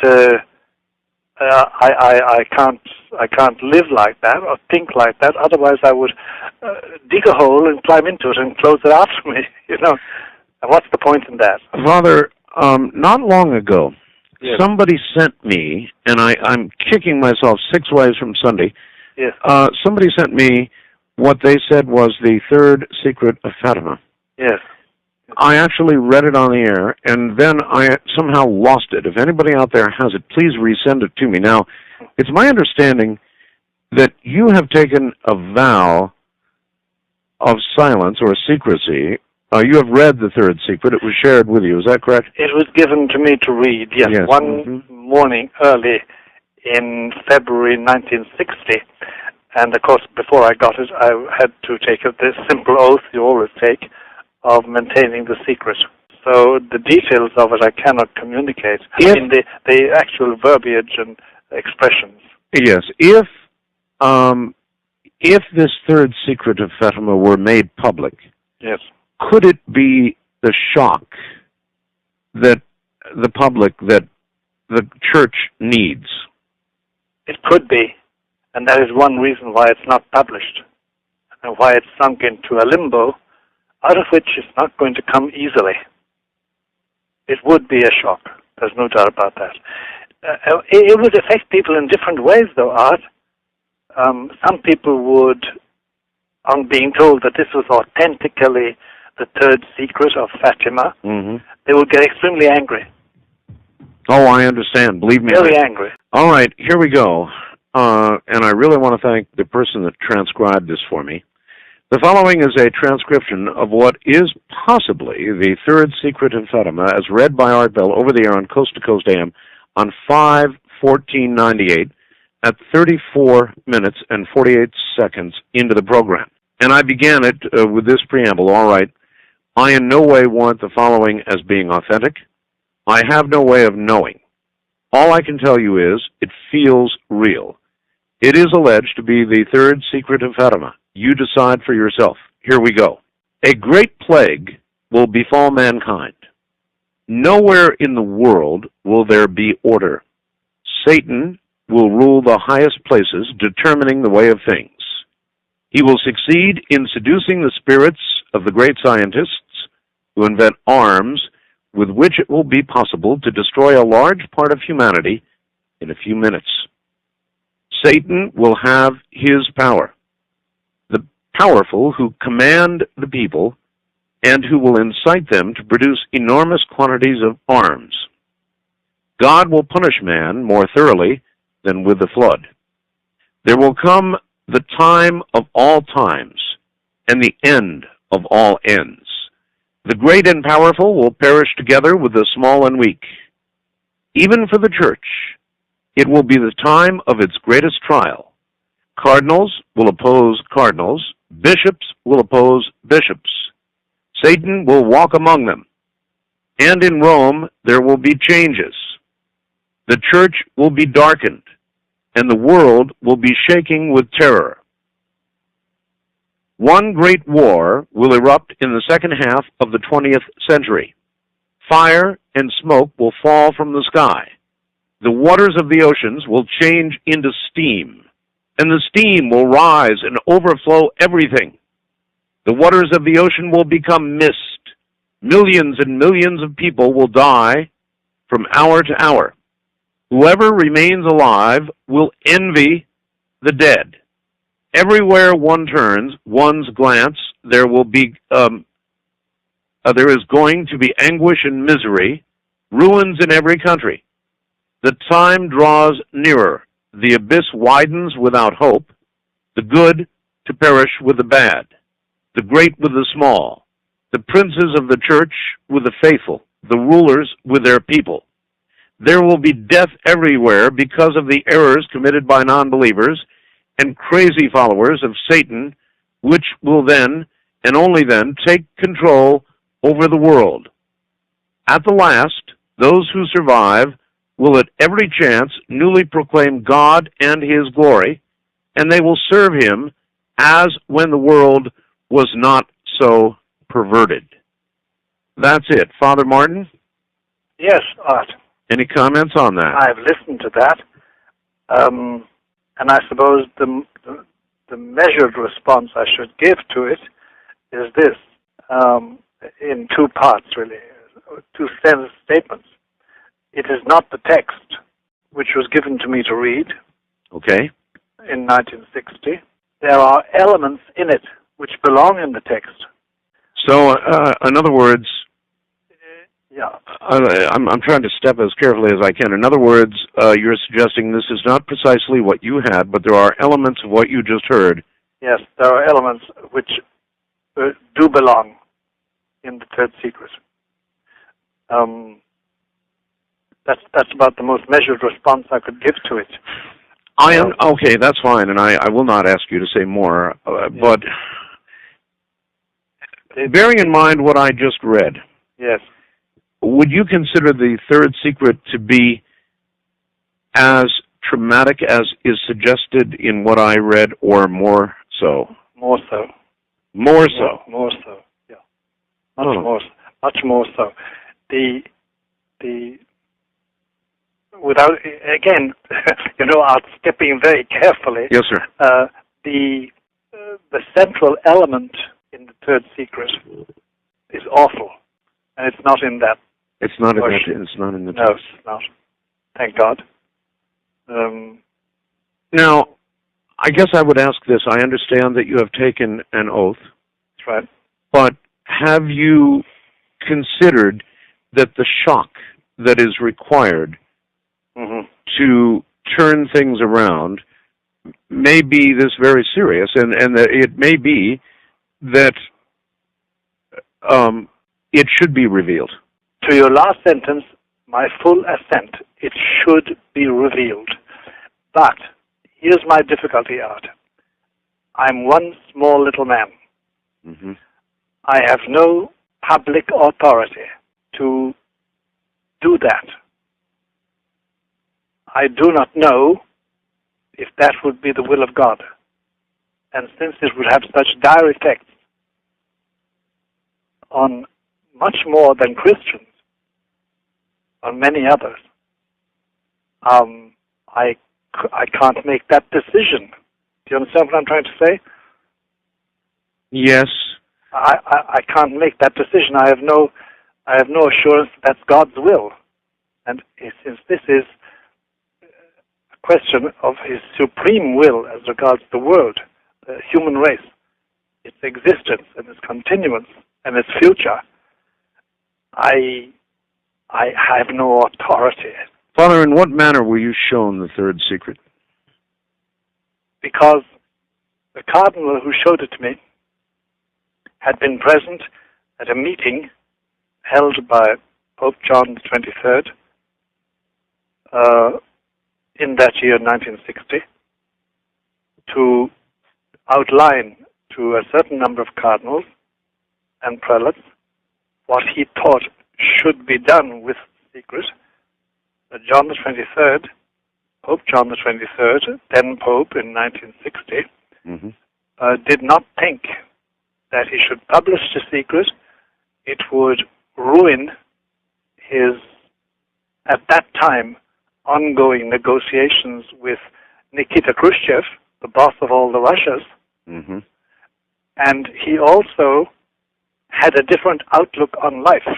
I can't live like that or think like that. Otherwise, I would dig a hole and climb into it and close it after me. You know, and what's the point in that? Father, not long ago, yes. Somebody sent me, and I'm kicking myself 6 ways from Sunday. Yes. Somebody sent me what they said was the third secret of Fatima. Yes. I actually read it on the air, and then I somehow lost it. If anybody out there has it, please resend it to me. Now, it's my understanding that you have taken a vow of silence or secrecy. You have read the third secret. It was shared with you. Is that correct? It was given to me to read, yes. One morning early in February 1960. And, of course, before I got it, I had to take this simple oath you always take of maintaining the secret. So the details of it I cannot communicate. I mean, the actual verbiage and expressions. Yes. If this third secret of Fatima were made public, yes, could it be the shock that the public, that the church needs? It could be. And that is one reason why it's not published and why it's sunk into a limbo out of which it's not going to come easily. It would be a shock. There's no doubt about that. It would affect people in different ways, though, Art. Some people would, on being told that this was authentically the third secret of Fatima, they would get extremely angry. Oh, I understand. Believe me. Very angry. All right, here we go. And I really want to thank the person that transcribed this for me. The following is a transcription of what is possibly the third secret of Fatima, as read by Art Bell over the air on Coast to Coast AM on 5/14/98 at 34 minutes and 48 seconds into the program. And I began it with this preamble. All right, I in no way warrant the following as being authentic. I have no way of knowing. All I can tell you is it feels real. It is alleged to be the third secret of Fatima. You decide for yourself. Here we go. A great plague will befall mankind. Nowhere in the world will there be order. Satan will rule the highest places, determining the way of things. He will succeed in seducing the spirits of the great scientists who invent arms with which it will be possible to destroy a large part of humanity in a few minutes. Satan will have his power. powerful who command the people and who will incite them to produce enormous quantities of arms. God will punish man more thoroughly than with the flood. There will come the time of all times and the end of all ends. The great and powerful will perish together with the small and weak. Even for the church, it will be the time of its greatest trial. Cardinals will oppose cardinals. Bishops will oppose bishops. Satan will walk among them. And in Rome, there will be changes. The church will be darkened, and the world will be shaking with terror. One great war will erupt in the second half of the 20th century. Fire and smoke will fall from the sky. The waters of the oceans will change into steam, and the steam will rise and overflow everything. The waters of the ocean will become mist. Millions and millions of people will die from hour to hour. Whoever remains alive will envy the dead. Everywhere one turns one's glance, there is going to be anguish and misery, ruins in every country. The time draws nearer. The abyss widens without hope, the good to perish with the bad, the great with the small, the princes of the church with the faithful, the rulers with their people. There will be death everywhere because of the errors committed by non-believers and crazy followers of Satan, which will then, and only then, take control over the world. At the last, those who survive will at every chance newly proclaim God and His glory, and they will serve Him as when the world was not so perverted. That's it. Father Martin? Yes, Art. Any comments on that? I've listened to that, and I suppose the measured response I should give to it is this, in two parts, really, two statements. It is not the text which was given to me to read. Okay. In 1960. There are elements in it which belong in the text. So, in other words, yeah, I'm trying to step as carefully as I can. In other words, you're suggesting this is not precisely what you had, but there are elements of what you just heard. Yes, there are elements which do belong in the third secret. That's about the most measured response I could give to it. Okay, that's fine, and I will not ask you to say more, but bearing in mind what I just read, yes, would you consider the third secret to be as traumatic as is suggested in what I read, or more so? More so. More so? More so, yeah. Much more so. The without, again, I'm skipping very carefully. Yes, sir. The central element in the third secret is awful, and it's not in that. It's not in that. It's not in the text. No, it's not. Thank God. Now, I guess I would ask this. I understand that you have taken an oath. That's right. But have you considered that the shock that is required to turn things around may be this very serious, and that it may be that it should be revealed? To your last sentence, my full assent. It should be revealed. But here's my difficulty, Art. I'm one small little man. Mm-hmm. I have no public authority to do that. I do not know if that would be the will of God. And since it would have such dire effects on much more than Christians, on many others, I can't make that decision. Do you understand what I'm trying to say? Yes. I can't make that decision. I have no assurance that that's God's will. And since this is a question of His supreme will as regards the world, the human race, its existence and its continuance and its future, I have no authority. Father, in what manner were you shown the third secret? Because the cardinal who showed it to me had been present at a meeting held by Pope John the 23rd in that year, 1960, to outline to a certain number of cardinals and prelates what he thought should be done with the secret. John the 23rd, Pope John the 23rd, then Pope in 1960, did not think that he should publish the secret. It would ruin his, at that time, ongoing negotiations with Nikita Khrushchev, the boss of all the Russias. And he also had a different outlook on life,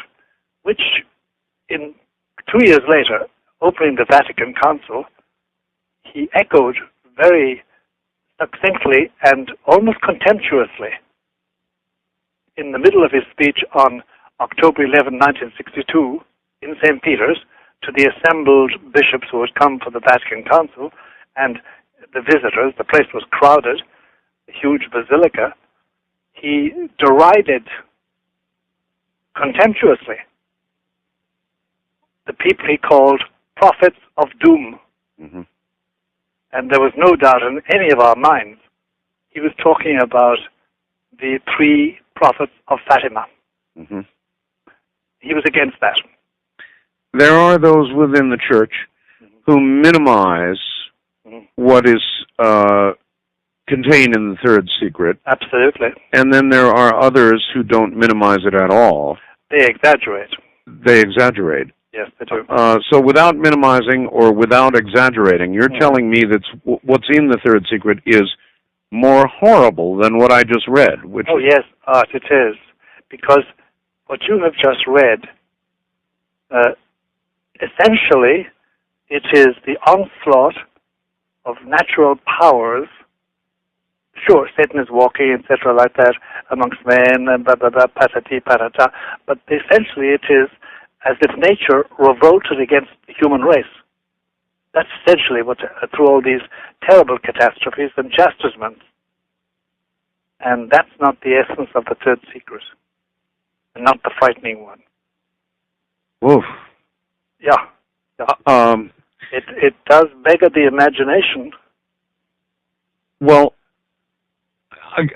which in 2 years later, opening the Vatican Council, he echoed very succinctly and almost contemptuously in the middle of his speech on October 11, 1962, in St. Peter's, to the assembled bishops who had come for the Vatican Council and the visitors. The place was crowded, a huge basilica. He derided contemptuously the people he called prophets of doom. And there was no doubt in any of our minds he was talking about the 3 prophets of Fatima. He was against that. There are those within the church who minimize what is contained in the third secret. Absolutely. And then there are others who don't minimize it at all. They exaggerate. They exaggerate. Yes, they do. So without minimizing or without exaggerating, you're telling me that what's in the third secret is more horrible than what I just read. Which yes, Art, it is. Because what you have just read, essentially, it is the onslaught of natural powers. Sure, Satan is walking, etc., like that, amongst men, and blah, blah, blah, patati, patata. But essentially it is as if nature revolted against the human race. That's essentially what, through all these terrible catastrophes and chastisements. And that's not the essence of the third secret, and not the frightening one. Oof. Yeah. It does beggar the imagination. Well,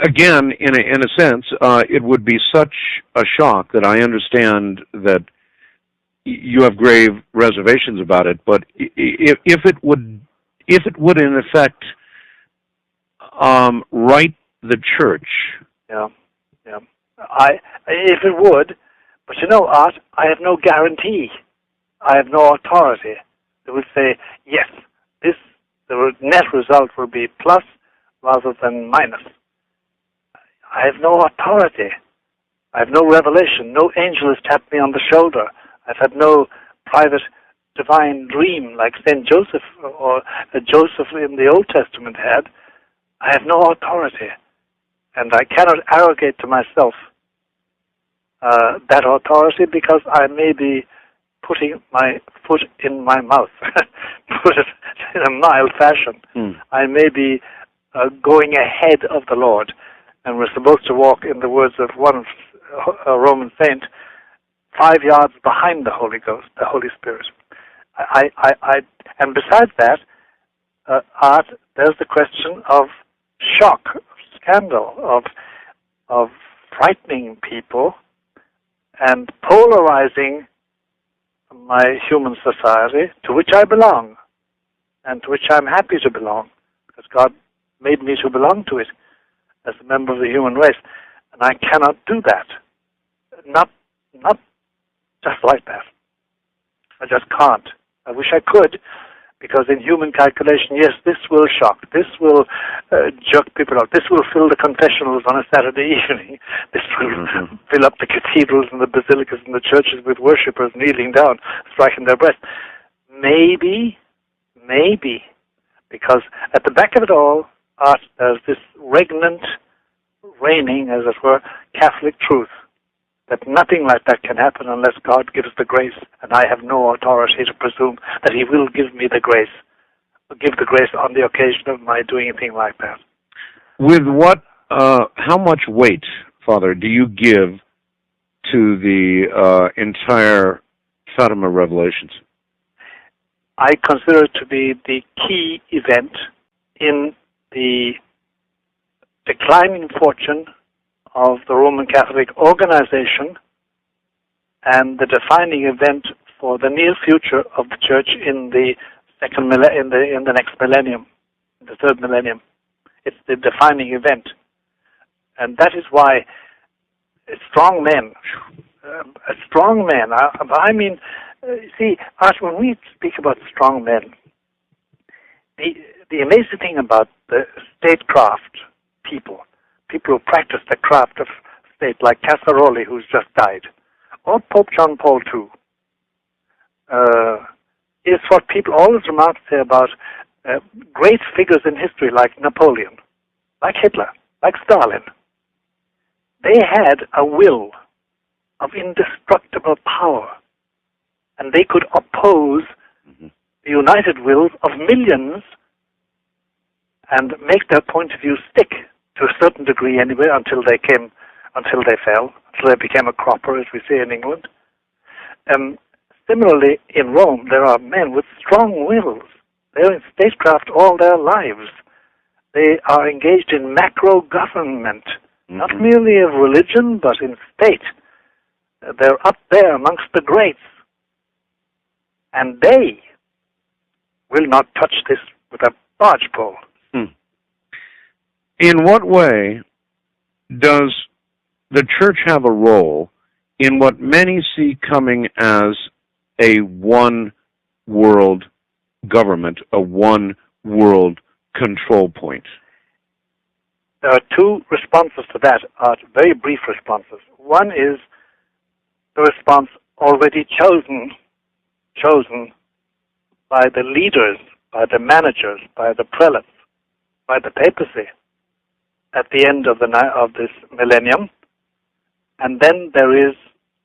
again, in a sense, it would be such a shock that I understand that you have grave reservations about it. But if it would in effect right the church. Yeah. If it would, but you know, Art, I have no guarantee. I have no authority. They would say, yes, the net result will be plus rather than minus. I have no authority. I have no revelation. No angel has tapped me on the shoulder. I've had no private divine dream like St. Joseph or Joseph in the Old Testament had. I have no authority. And I cannot arrogate to myself that authority, because I may be putting my foot in my mouth, put it in a mild fashion. I may be going ahead of the Lord, and we're supposed to walk, in the words of one Roman saint, 5 yards behind the Holy Ghost, the Holy Spirit. And besides that, Art, there's the question of shock, of scandal, of frightening people and polarizing my human society, to which I belong, and to which I'm happy to belong, because God made me to belong to it as a member of the human race. And I cannot do that. Not just like that. I just can't. I wish I could, because in human calculation, yes, this will shock. This will jerk people out. This will fill the confessionals on a Saturday evening. This will fill up the cathedrals and the basilicas and the churches with worshippers kneeling down, striking their breasts. Maybe, because at the back of it all, Art, there's this regnant, reigning, as it were, Catholic truth, that nothing like that can happen unless God gives the grace, and I have no authority to presume that he will give me the grace, or give the grace on the occasion of my doing anything like that. With what, how much weight, Father, do you give to the entire Fatima revelations? I consider it to be the key event in the declining fortune of the Roman Catholic organization and the defining event for the near future of the Church in the in the next millennium, the third millennium. It's the defining event, and that is why strong men. I mean, see, when we speak about strong men, the amazing thing about the statecraft people who practice the craft of state, like Casaroli, who's just died, or Pope John Paul II, is what people always remark to say about great figures in history like Napoleon, like Hitler, like Stalin. They had a will of indestructible power, and they could oppose the united wills of millions and make their point of view stick to a certain degree anyway until they fell, until they became a cropper, as we say in England. Similarly, in Rome, there are men with strong wills. They're in statecraft all their lives. They are engaged in macro government, not merely of religion, but in state. They're up there amongst the greats. And they will not touch this with a barge pole. In what way does the Church have a role in what many see coming as a one-world government, a one-world control point? There are two responses to that, very brief responses. One is the response already chosen by the leaders, by the managers, by the prelates, by the papacy at the end of this millennium. And then there is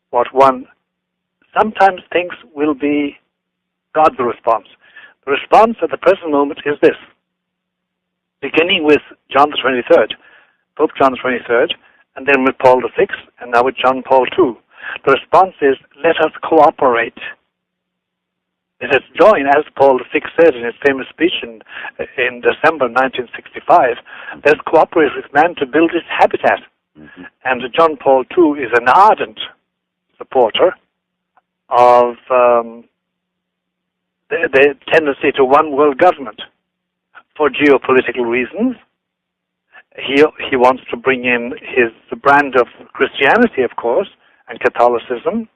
what one sometimes thinks will be God's response. The response at the present moment is this, beginning with John the 23rd, Pope John the 23rd, and then with Paul VI, and now with John Paul II. The response is, let us cooperate. Let us join, as Paul VI said in his famous speech in December 1965, let's cooperate with man to build his habitat. And John Paul II is an ardent supporter of the tendency to one world government. For geopolitical reasons, he wants to bring in his brand of Christianity, of course, and Catholicism,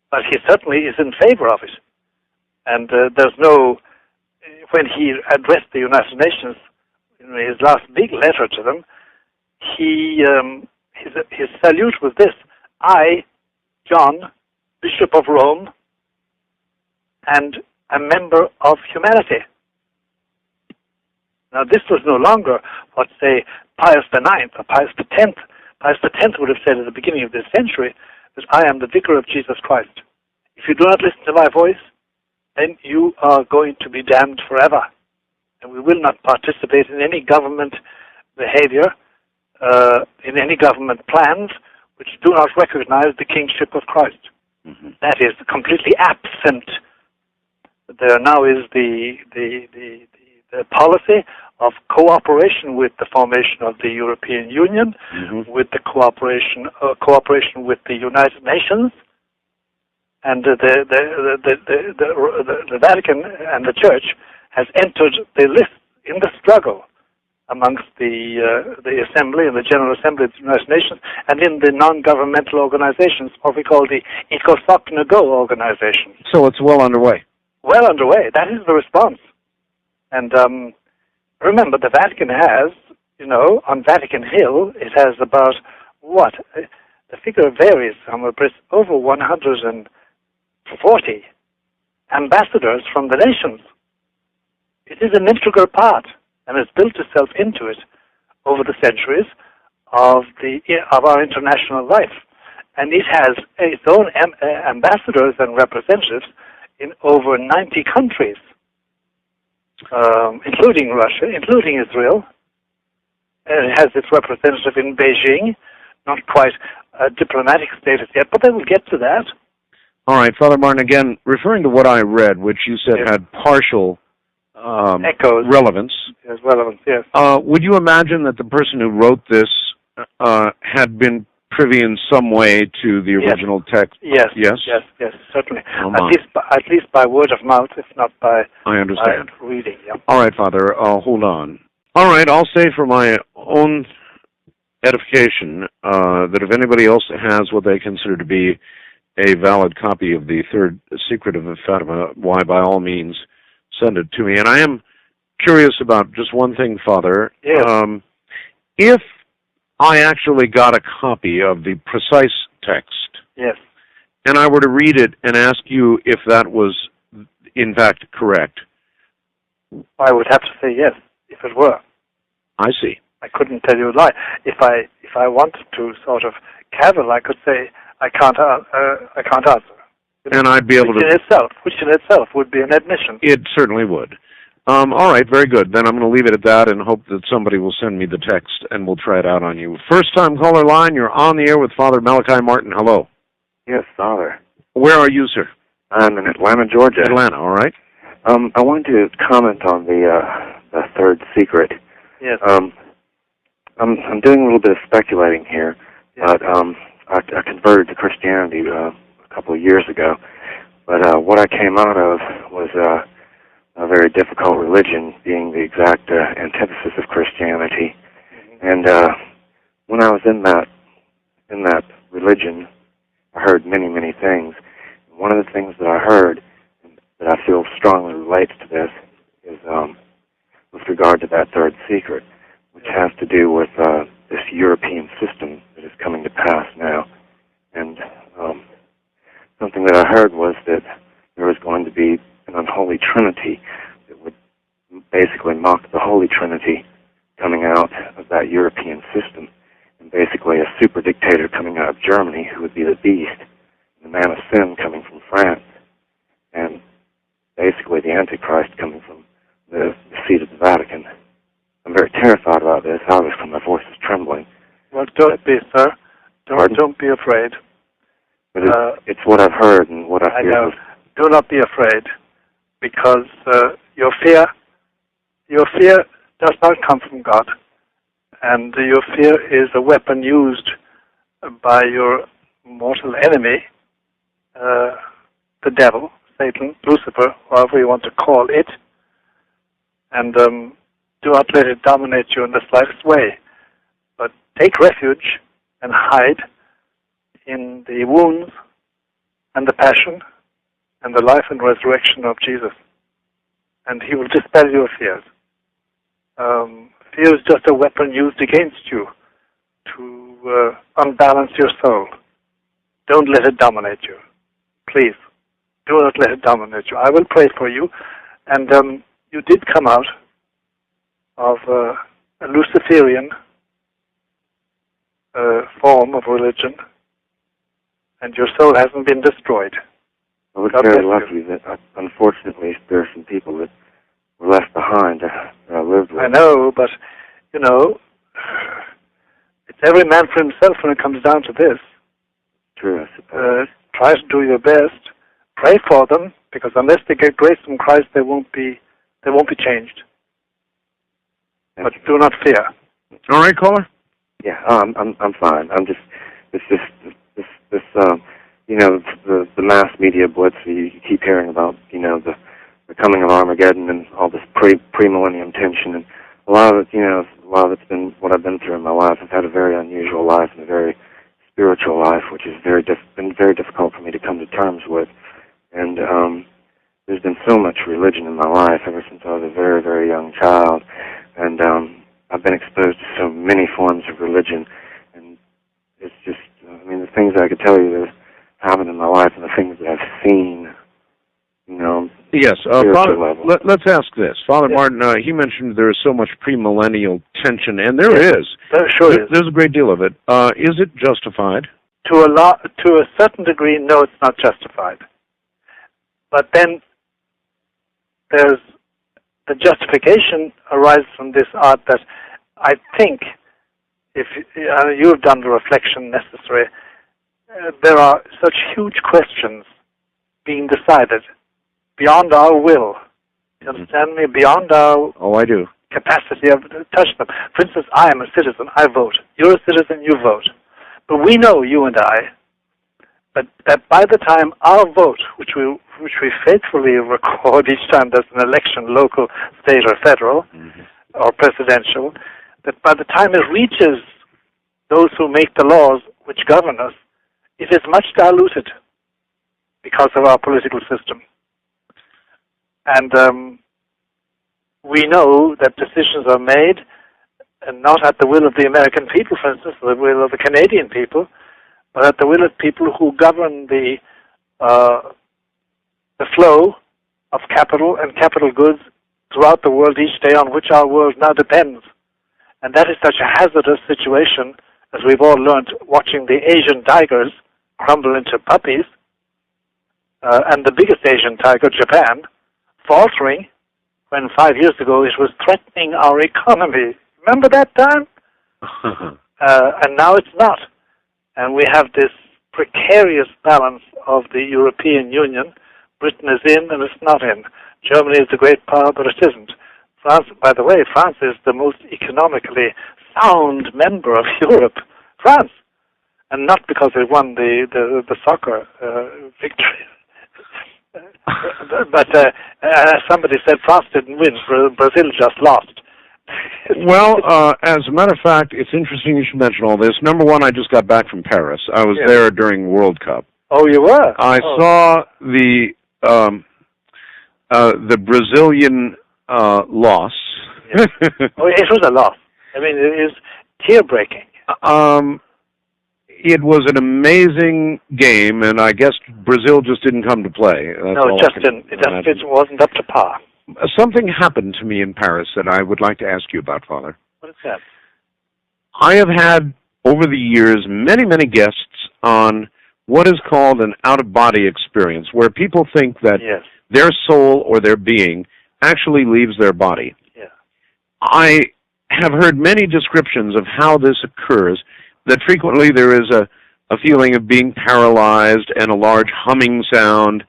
but he certainly is in favor of it. And when he addressed the United Nations in his last big letter to them, his salute was this: I, John, Bishop of Rome, and a member of humanity. Now, this was no longer what, say, Pius IX or Pius X. Pius X would have said at the beginning of this century that I am the vicar of Jesus Christ. If you do not listen to my voice, then you are going to be damned forever. And we will not participate in any government behavior, in any government plans which do not recognize the kingship of Christ. That is completely absent. There now is the policy of cooperation with the formation of the European Union, with the cooperation with the United Nations, and the Vatican and the Church has entered the list in the struggle amongst the Assembly and the General Assembly of the United Nations, and in the non-governmental organizations, what we call the ECOSOC NGO organization. So it's well underway. Well underway. That is the response. And remember, the Vatican has, on Vatican Hill, it has about, the figure varies, over 140 ambassadors from the nations. It is an integral part, and has built itself into it over the centuries of our international life. And it has its own ambassadors and representatives in over 90 countries, including Russia, including Israel. And it has its representative in Beijing, not quite a diplomatic status yet, but they will get to that. All right, Father Martin, again, referring to what I read, which you said had partial echoes. Relevance. Yes, relevance, yes. Would you imagine that the person who wrote this had been privy in some way to the original text? Yes, certainly. At least by word of mouth, if not by, I understand. By reading. Yeah. All right, Father, hold on. All right, I'll say for my own edification that if anybody else has what they consider to be a valid copy of the Third Secret of Fatima, why, by all means, send it to me. And I am curious about just one thing, Father. Yes. If I actually got a copy of the precise text, yes, and I were to read it and ask you if that was, in fact, correct, I would have to say yes, if it were. I see. I couldn't tell you a lie. If I wanted to sort of cavil, I could say I can't answer. And I'd be able which in itself would be an admission. It certainly would. All right, very good. Then I'm going to leave it at that and hope that somebody will send me the text and we'll try it out on you. First-time caller line, you're on the air with Father Malachi Martin. Hello. Yes, Father. Where are you, sir? I'm in Atlanta, Georgia. Atlanta, all right. I wanted to comment on the Third Secret. Yes. I'm doing a little bit of speculating here, yes. but I converted to Christianity a couple of years ago. But what I came out of was a very difficult religion, being the exact antithesis of Christianity. And when I was in that religion, I heard many, many things. One of the things that I heard that I feel strongly relates to this is with regard to that Third Secret, which has to do with this European system that is coming to pass now. And something that I heard was that there was going to be an unholy trinity that would basically mock the Holy Trinity coming out of that European system, and basically a super dictator coming out of Germany who would be the beast, and the man of sin coming from France, and basically the Antichrist coming from the seat of the Vatican. I'm very terrified about this. Obviously, my voice is trembling. Well, don't be, sir. Don't be afraid. But it's what I've heard and what I I hear. know. Do not be afraid, because your fear does not come from God, and your fear is a weapon used by your mortal enemy, the devil, Satan, Lucifer, however you want to call it, and do not let it dominate you in the slightest way, but take refuge and hide in the wounds and the passion and the life and resurrection of Jesus, and he will dispel your fears. Fear is just a weapon used against you to unbalance your soul. Don't let it dominate you. Please, do not let it dominate you. I will pray for you. And you did come out of a Luciferian form of religion, and your soul hasn't been destroyed. I was very lucky that, unfortunately, there are some people that were left behind that I lived with. I know, but, it's every man for himself when it comes down to this. True, I suppose. Try to do your best. Pray for them, because unless they get grace from Christ, they won't be changed. But do not fear. All right, caller? Yeah, I'm fine. I'm just, it's just this the mass media blitz you keep hearing about, the coming of Armageddon and all this pre-millennium tension, and a lot of it's been what I've been through in my life. I've had a very unusual life and a very spiritual life, which has been very difficult for me to come to terms with. And there's been so much religion in my life ever since I was a very, very young child, and I've been exposed to so many forms of religion, and it's just, the things that I could tell you that happened in my life and the things that I've seen, Yes, Father, let's ask this. Father yes. Martin, he mentioned there is so much premillennial tension, and there is. There sure is. There's a great deal of it. Is it justified? To a certain degree, no, it's not justified. But then there's the justification arises from this art that I think, if you have done the reflection necessary, there are such huge questions being decided beyond our will. You understand me? Beyond our I do. capacity of to touch them. For instance, I am a citizen. I vote. You're a citizen. You vote. But we know, you and I, that by the time our vote, which we faithfully record each time there's an election, local, state, or federal, or presidential, that by the time it reaches those who make the laws which govern us, it is much diluted because of our political system. And we know that decisions are made, and not at the will of the American people, for instance, or the will of the Canadian people, but at the will of people who govern the flow of capital and capital goods throughout the world each day, on which our world now depends. And that is such a hazardous situation, as we've all learned watching the Asian tigers crumble into puppies, and the biggest Asian tiger, Japan, faltering when 5 years ago it was threatening our economy. Remember that time? And now it's not. And we have this precarious balance of the European Union. Britain is in and it's not in. Germany is a great power, but it isn't. France, by the way, France is the most economically sound member of Europe. France. And not because they won the soccer victory. But as somebody said, France didn't win. Brazil just lost. Well, as a matter of fact, it's interesting you should mention all this. Number one, I just got back from Paris. I was there during World Cup. Oh, you were? I saw the Brazilian loss. Yes. Oh, it was a loss. I mean, it is tear-breaking. It was an amazing game, and I guess Brazil just didn't come to play. No, it just didn't. It wasn't up to par. Something happened to me in Paris that I would like to ask you about, Father. What is that? I have had, over the years, many, many guests on what is called an out-of-body experience, where people think that their soul or their being actually leaves their body. Yeah. I have heard many descriptions of how this occurs, that frequently there is a feeling of being paralyzed and a large humming sound,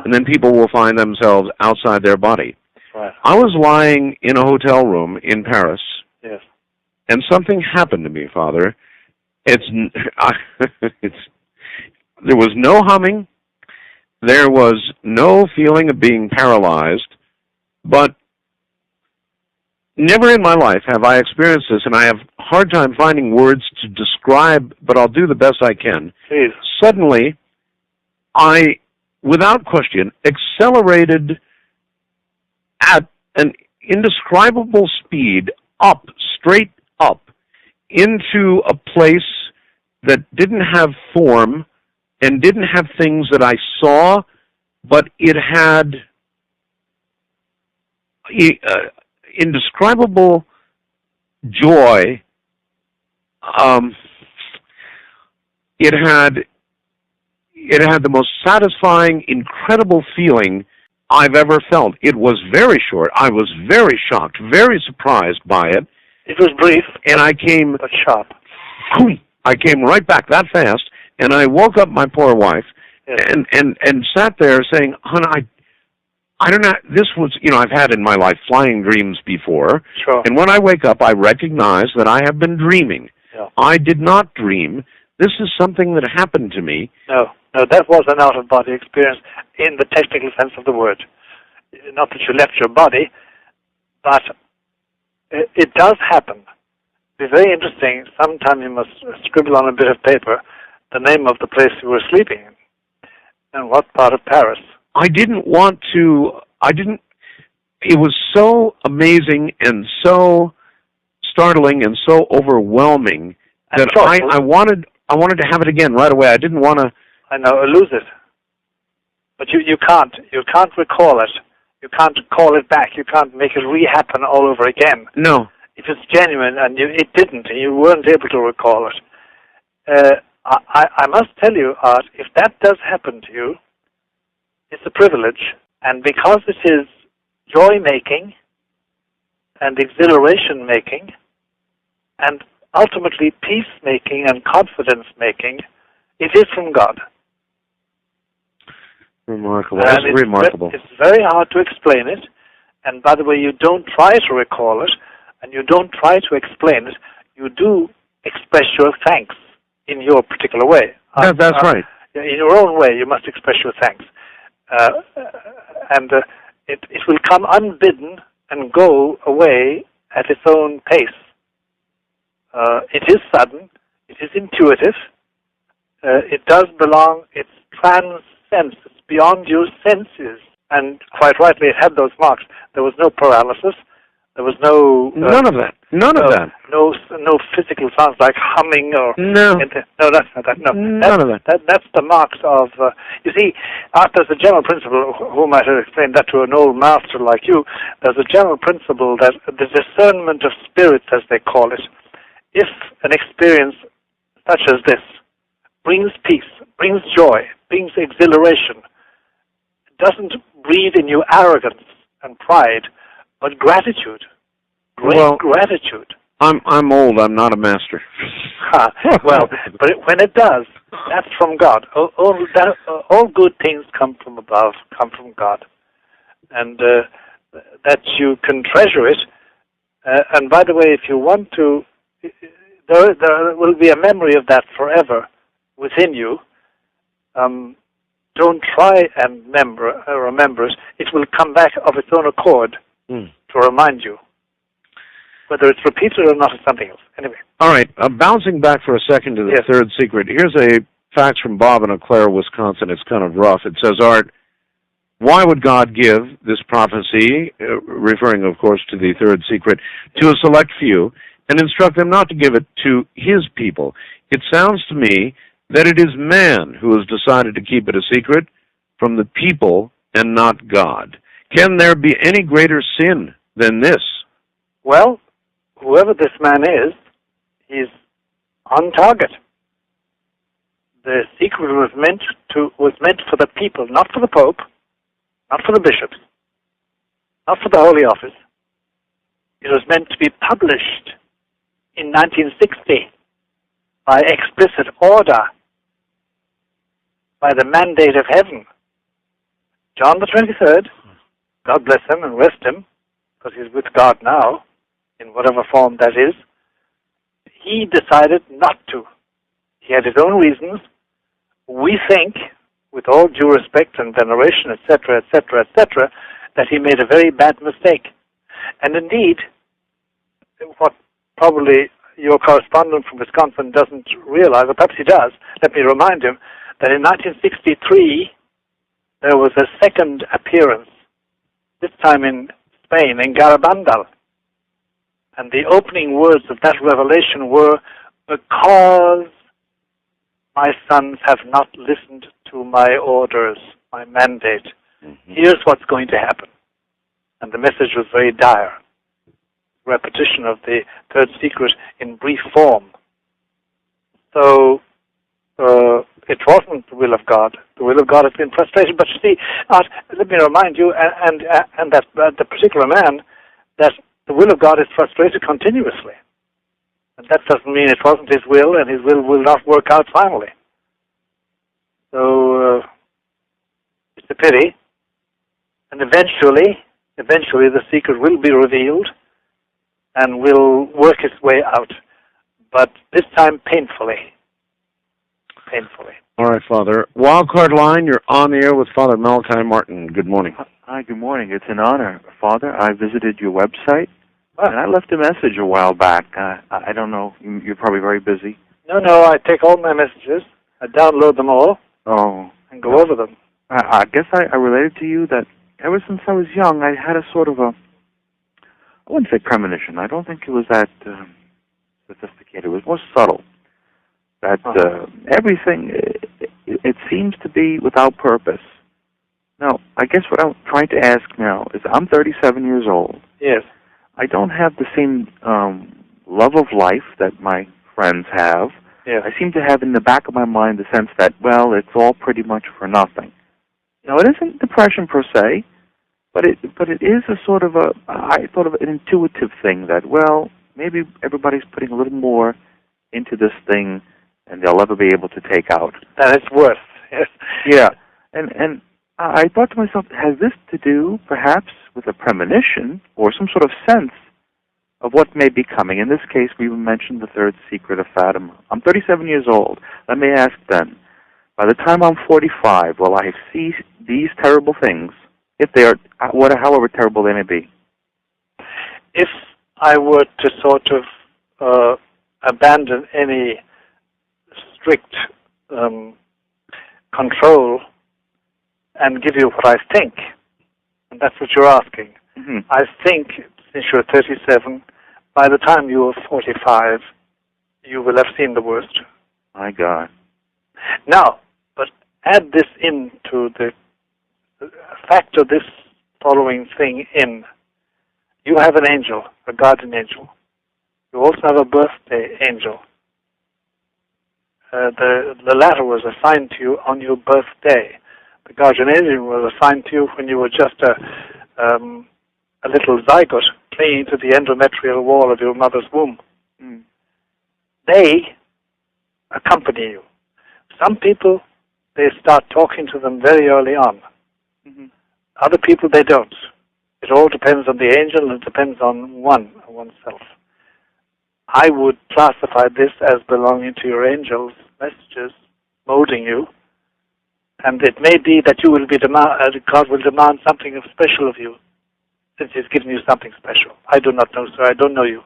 and then people will find themselves outside their body. Right. I was lying in a hotel room in Paris, and something happened to me, Father. There was no humming, there was no feeling of being paralyzed, but never in my life have I experienced this, and I have a hard time finding words to describe, but I'll do the best I can. Please. Suddenly, I, without question, accelerated at an indescribable speed, straight up, into a place that didn't have form and didn't have things that I saw, but it had indescribable joy. It had the most satisfying, incredible feeling I've ever felt. It was very short. I was very shocked, very surprised by it. It was brief, and I came but sharp. I came right back that fast, and I woke up my poor wife, and sat there saying, "Hon, I don't know, this was, I've had in my life flying dreams before. Sure. And when I wake up, I recognize that I have been dreaming. Yeah. I did not dream. This is something that happened to me." No, that was an out-of-body experience in the technical sense of the word. Not that you left your body, but it does happen. It's very interesting. Sometime you must scribble on a bit of paper the name of the place you were sleeping in and what part of Paris. I didn't want to, it was so amazing and so startling and so overwhelming that I wanted to have it again right away. I didn't want to. I know, lose it. But you can't recall it. You can't call it back. You can't make it re-happen all over again. No. if it's genuine and it didn't, and you weren't able to recall it, I must tell you, Art, if that does happen to you, it's a privilege, and because it is joy-making and exhilaration-making and ultimately peace-making and confidence-making, it is from God. Remarkable. That's remarkable. It's very hard to explain it, and by the way, you don't try to recall it, and you don't try to explain it. You do express your thanks in your particular way. That's right. In your own way, you must express your thanks. And it will come unbidden and go away at its own pace. It is sudden. It is intuitive. It does belong. It transcends. It's beyond your senses. And quite rightly, it had those marks. There was no paralysis. There was no... none of that. None of that. No physical sounds like humming or... No. No, that's not that. No. None of that. That's the marks of... you see, there's a general principle, who might have explained that to an old master like you, there's a general principle that the discernment of spirit, as they call it, if an experience such as this brings peace, brings joy, brings exhilaration, doesn't breed in you arrogance and pride, but gratitude, great gratitude. I'm old. I'm not a master. Well, but when it does, that's from God. All good things come from above, come from God, and that you can treasure it. And by the way, if you want to, there will be a memory of that forever within you. Don't try and remember it. It will come back of its own accord to remind you. Whether it's repeated or not is something else. Anyway. All right. Bouncing back for a second to the third secret. Here's a fax from Bob in Eau Claire, Wisconsin. It's kind of rough. It says, Art, why would God give this prophecy, referring, of course, to the third secret, to a select few and instruct them not to give it to his people? It sounds to me that it is man who has decided to keep it a secret from the people and not God. Can there be any greater sin than this? Well, whoever this man is, he's on target. The secret was meant for the people, not for the Pope, not for the bishops, not for the Holy Office. It was meant to be published in 1960 by explicit order, by the mandate of heaven. John the 23rd, God bless him and rest him, because he's with God now, in whatever form that is, he decided not to. He had his own reasons. We think, with all due respect and veneration, etc., etc., etc., that he made a very bad mistake. And indeed, what probably your correspondent from Wisconsin doesn't realize, or perhaps he does, let me remind him, that in 1963, there was a second appearance, this time in Spain, in Garabandal. And the opening words of that revelation were, because my sons have not listened to my orders, my mandate, here's what's going to happen. And the message was very dire. Repetition of the third secret in brief form. So, it wasn't the will of God. The will of God has been frustrated. But you see, let me remind you, and that the particular man, that the will of God is frustrated continuously. And that doesn't mean it wasn't his will, and his will not work out finally. So, it's a pity. And eventually the secret will be revealed and will work its way out. But this time painfully. All right, Father. Wildcard line, you're on the air with Father Malachi Martin. Good morning. Hi, good morning. It's an honor. Father, I visited your website, and I left a message a while back. I don't know. You're probably very busy. No, I take all my messages. I download them all. Oh. And go over them. I guess I related to you that ever since I was young, I had a sort of I wouldn't say premonition. I don't think it was that sophisticated. It was more subtle. That everything, it seems to be without purpose. Now, I guess what I'm trying to ask now is, I'm 37 years old. Yes. I don't have the same love of life that my friends have. Yeah. I seem to have in the back of my mind the sense that, well, it's all pretty much for nothing. Now, it isn't depression per se, but it is a sort of an intuitive thing that, well, maybe everybody's putting a little more into this thing and they'll never be able to take out. That it's worth. Yes. Yeah. And I thought to myself, has this to do perhaps with a premonition or some sort of sense of what may be coming? In this case, we mentioned the third secret of Fatima. I'm 37 years old. Let me ask then, by the time I'm 45, will I see these terrible things, if they are, however terrible they may be? If I were to sort of abandon any strict control and give you what I think, and that's what you're asking. Mm-hmm. I think, since you're 37, by the time you are 45, you will have seen the worst. My God. Now, but add this into the factor this following thing in. You have an angel, a guardian angel. You also have a birthday angel. The latter was assigned to you on your birthday. The guardian angel was assigned to you when you were just a little zygote clinging to the endometrial wall of your mother's womb. Mm. They accompany you. Some people, they start talking to them very early on. Mm-hmm. Other people, they don't. It all depends on the angel, and it depends on oneself. I would classify this as belonging to your angel's messages, molding you, and it may be that you will be God will demand something special of you, since He's given you something special. I do not know, sir. I don't know you,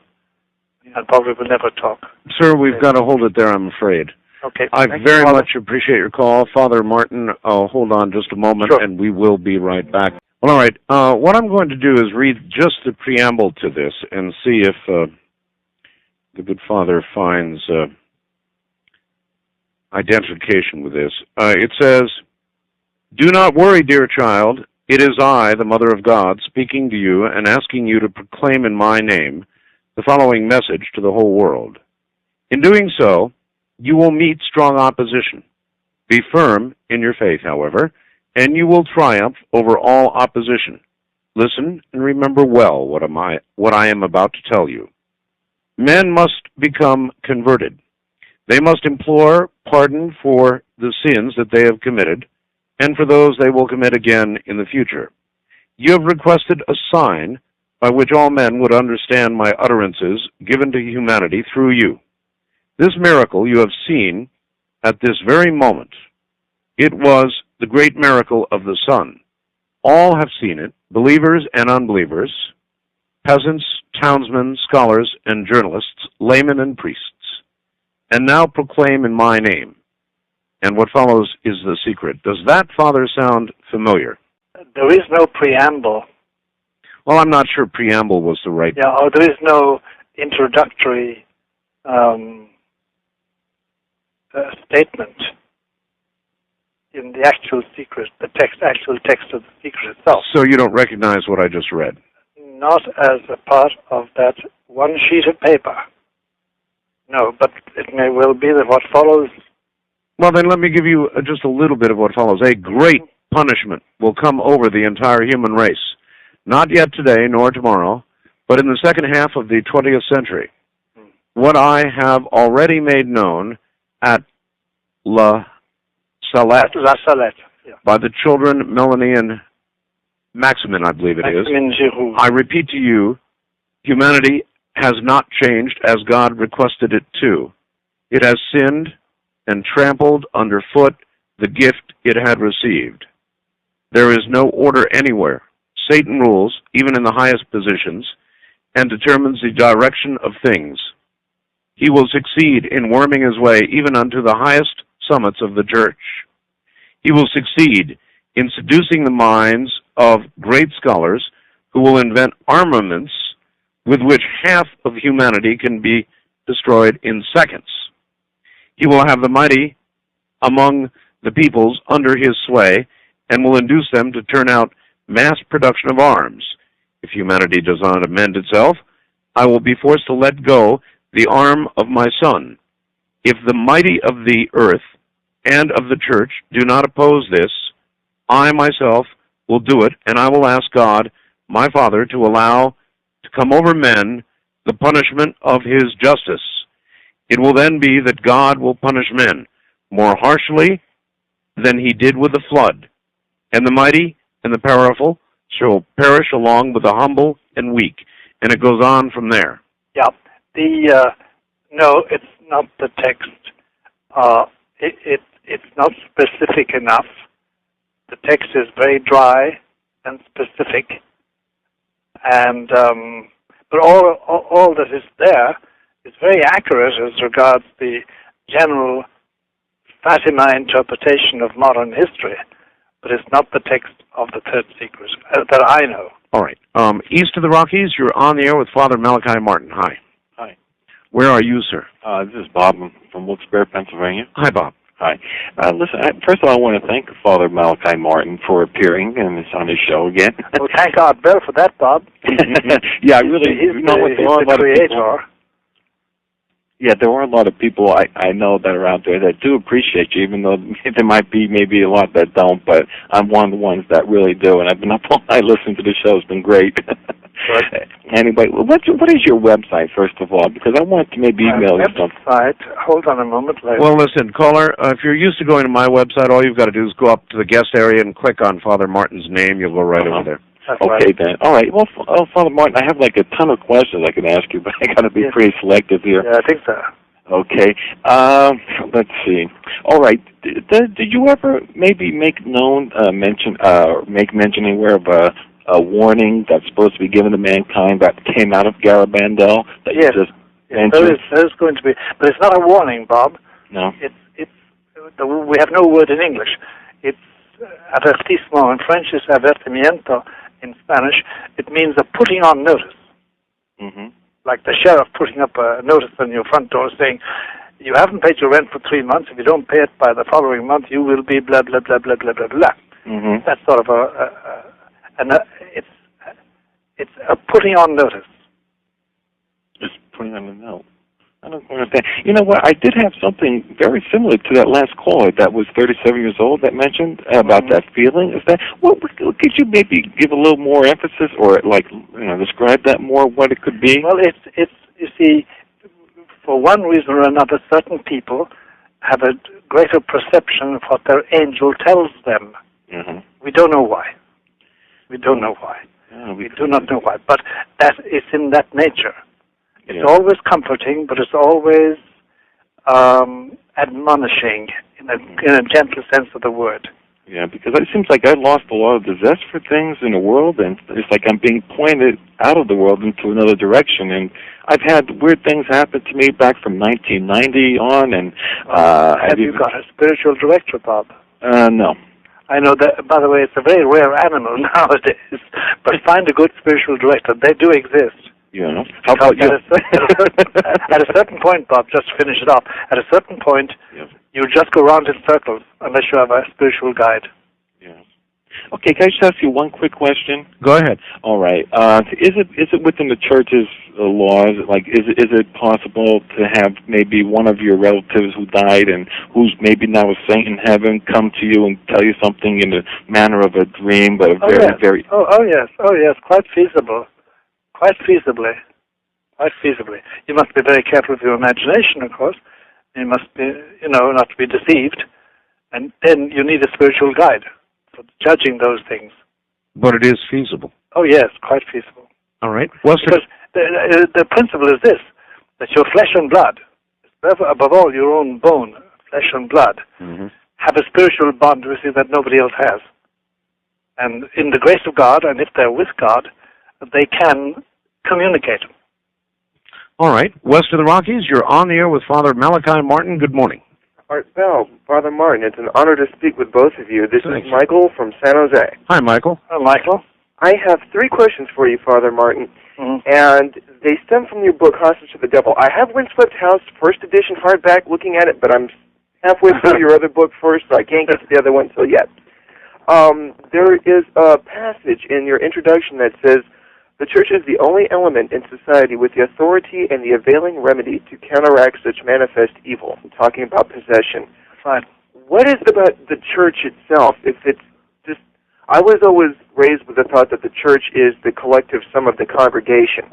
and probably will never talk. Sir, we've got to hold it there, I'm afraid. Okay. I Thank very you, much appreciate your call. Father Martin, hold on just a moment, Sure. and we will be right back. Well, all right. What I'm going to do is read just the preamble to this and see if the good Father finds identification with this. It says, "Do not worry, dear child. It is I, the Mother of God, speaking to you and asking you to proclaim in my name the following message to the whole world. In doing so, you will meet strong opposition. Be firm in your faith, however, and you will triumph over all opposition. Listen and remember well what I am about to tell you. Men must become converted. They must implore pardon for the sins that they have committed, and for those they will commit again in the future. You have requested a sign by which all men would understand my utterances given to humanity through you. This miracle you have seen at this very moment. It was the great miracle of the sun. All have seen it, believers and unbelievers, peasants, townsmen, scholars and journalists, laymen and priests. And now proclaim in my name." And what follows is the secret. Does that, Father, sound familiar? There is no preamble. Well, I'm not sure preamble was the right... Yeah, or there is no introductory statement in the actual secret, actual text of the secret itself. So you don't recognize what I just read? Not as a part of that one sheet of paper. No, but it may well be that what follows... Well, then let me give you just a little bit of what follows. A great punishment will come over the entire human race. Not yet today, nor tomorrow, but in the second half of the 20th century. What I have already made known at La Salette, yeah. by the children Melanie and Maximin, I believe it is. Maximin Giroux. I repeat to you, humanity has not changed as God requested it to. It has sinned and trampled underfoot the gift it had received. There is no order anywhere. Satan rules, even in the highest positions, and determines the direction of things. He will succeed in worming his way even unto the highest summits of the church. He will succeed in seducing the minds of great scholars who will invent armaments with which half of humanity can be destroyed in seconds. He will have the mighty among the peoples under his sway and will induce them to turn out mass production of arms. If humanity does not amend itself, I will be forced to let go the arm of my Son. If the mighty of the earth and of the church do not oppose this, I myself will do it, and I will ask God, my Father, to allow to come over men the punishment of his justice. It will then be that God will punish men more harshly than he did with the flood, and the mighty and the powerful shall perish along with the humble and weak. And it goes on from there. Yeah. No, it's not the text. It's not specific enough. The text is very dry and specific, and but all that is there is very accurate as regards the general Fatima interpretation of modern history, but it's not the text of the Third Secret that I know. All right. East of the Rockies, you're on the air with Father Malachi Martin. Hi. Hi. Where are you, sir? This is Bob from Wilkes-Barre, Pennsylvania. Hi, Bob. Hi. Listen, first of all, I want to thank Father Malachi Martin for appearing on his show again. Well, thank God, Bill, for that, Bob. Yeah, I really. He's the creator. Yeah, there are a lot of people I know that are out there that do appreciate you, even though there might be maybe a lot that don't, but I'm one of the ones that really do, and I've been up all night listening to the show. It's been great. Right. Anyway, what is your website, first of all? Because I want to maybe email you something. Website, hold on a moment. Well, listen, caller, if you're used to going to my website, all you've got to do is go up to the guest area and click on Father Martin's name. You'll go right over there. That's okay, right. then. All right. Well, Father Martin, I have like a ton of questions I can ask you, but I got to be pretty selective here. Yeah, I think so. Okay. Let's see. All right. Did you ever maybe make mention anywhere of a warning that's supposed to be given to mankind that came out of Garabandal? That yes. You just mentioned? There is going to be, but it's not a warning, Bob. No. We have no word in English. It's avertissement. In French, it's avertimiento. In Spanish, it means a putting on notice. Mm-hmm. Like the sheriff putting up a notice on your front door saying, you haven't paid your rent for 3 months. If you don't pay it by the following month, you will be blah, blah, blah, blah, blah, blah, blah. Mm-hmm. That's sort of it's a putting on notice. Just putting on a note. I don't understand. You know what? I did have something very similar to that last caller that was 37 years old that mentioned about that feeling. Is that could you maybe give a little more emphasis or describe that more? What it could be? Well, it's you see, for one reason or another, certain people have a greater perception of what their angel tells them. Mm-hmm. We don't know why. We don't know why. Oh, we do not know why. But that is in that nature. It's always comforting, but it's always admonishing in a gentle sense of the word. Yeah, because it seems like I lost a lot of the zest for things in the world, and it's like I'm being pointed out of the world into another direction. And I've had weird things happen to me back from 1990 on. And have you got a spiritual director, Bob? No. I know that. By the way, it's a very rare animal nowadays. But find a good spiritual director. They do exist. Yeah. How about you? At a certain point, Bob, just to finish it off, at a certain point, you just go round in circles unless you have a spiritual guide. Yeah. Okay, can I just ask you one quick question? Go ahead. All right. Is it within the church's laws? Like, is it possible to have maybe one of your relatives who died and who's maybe now a saint in heaven come to you and tell you something in the manner of a dream, but very Oh yes, quite feasible. Quite feasibly. You must be very careful with your imagination, of course. You must be, not to be deceived. And then you need a spiritual guide for judging those things. But it is feasible. Oh, yes, quite feasible. All right. Because the principle is this, that your flesh and blood, above all your own bone, flesh and blood, have a spiritual bond with you that nobody else has. And in the grace of God, and if they're with God, they can communicate. All right. West of the Rockies, you're on the air with Father Malachi Martin. Good morning. Art Bell, Father Martin, it's an honor to speak with both of you. This is Michael from San Jose. Hi, Michael. Hi, Michael. I have 3 questions for you, Father Martin, and they stem from your book, Hostage to the Devil. I have Windswept House, first edition hardback, looking at it, but I'm halfway through your other book first, so I can't get to the other one till yet. There is a passage in your introduction that says, The church is the only element in society with the authority and the availing remedy to counteract such manifest evil. I'm talking about possession. Right. What is it about the church itself? If it's just, I was always raised with the thought that the church is the collective sum of the congregation,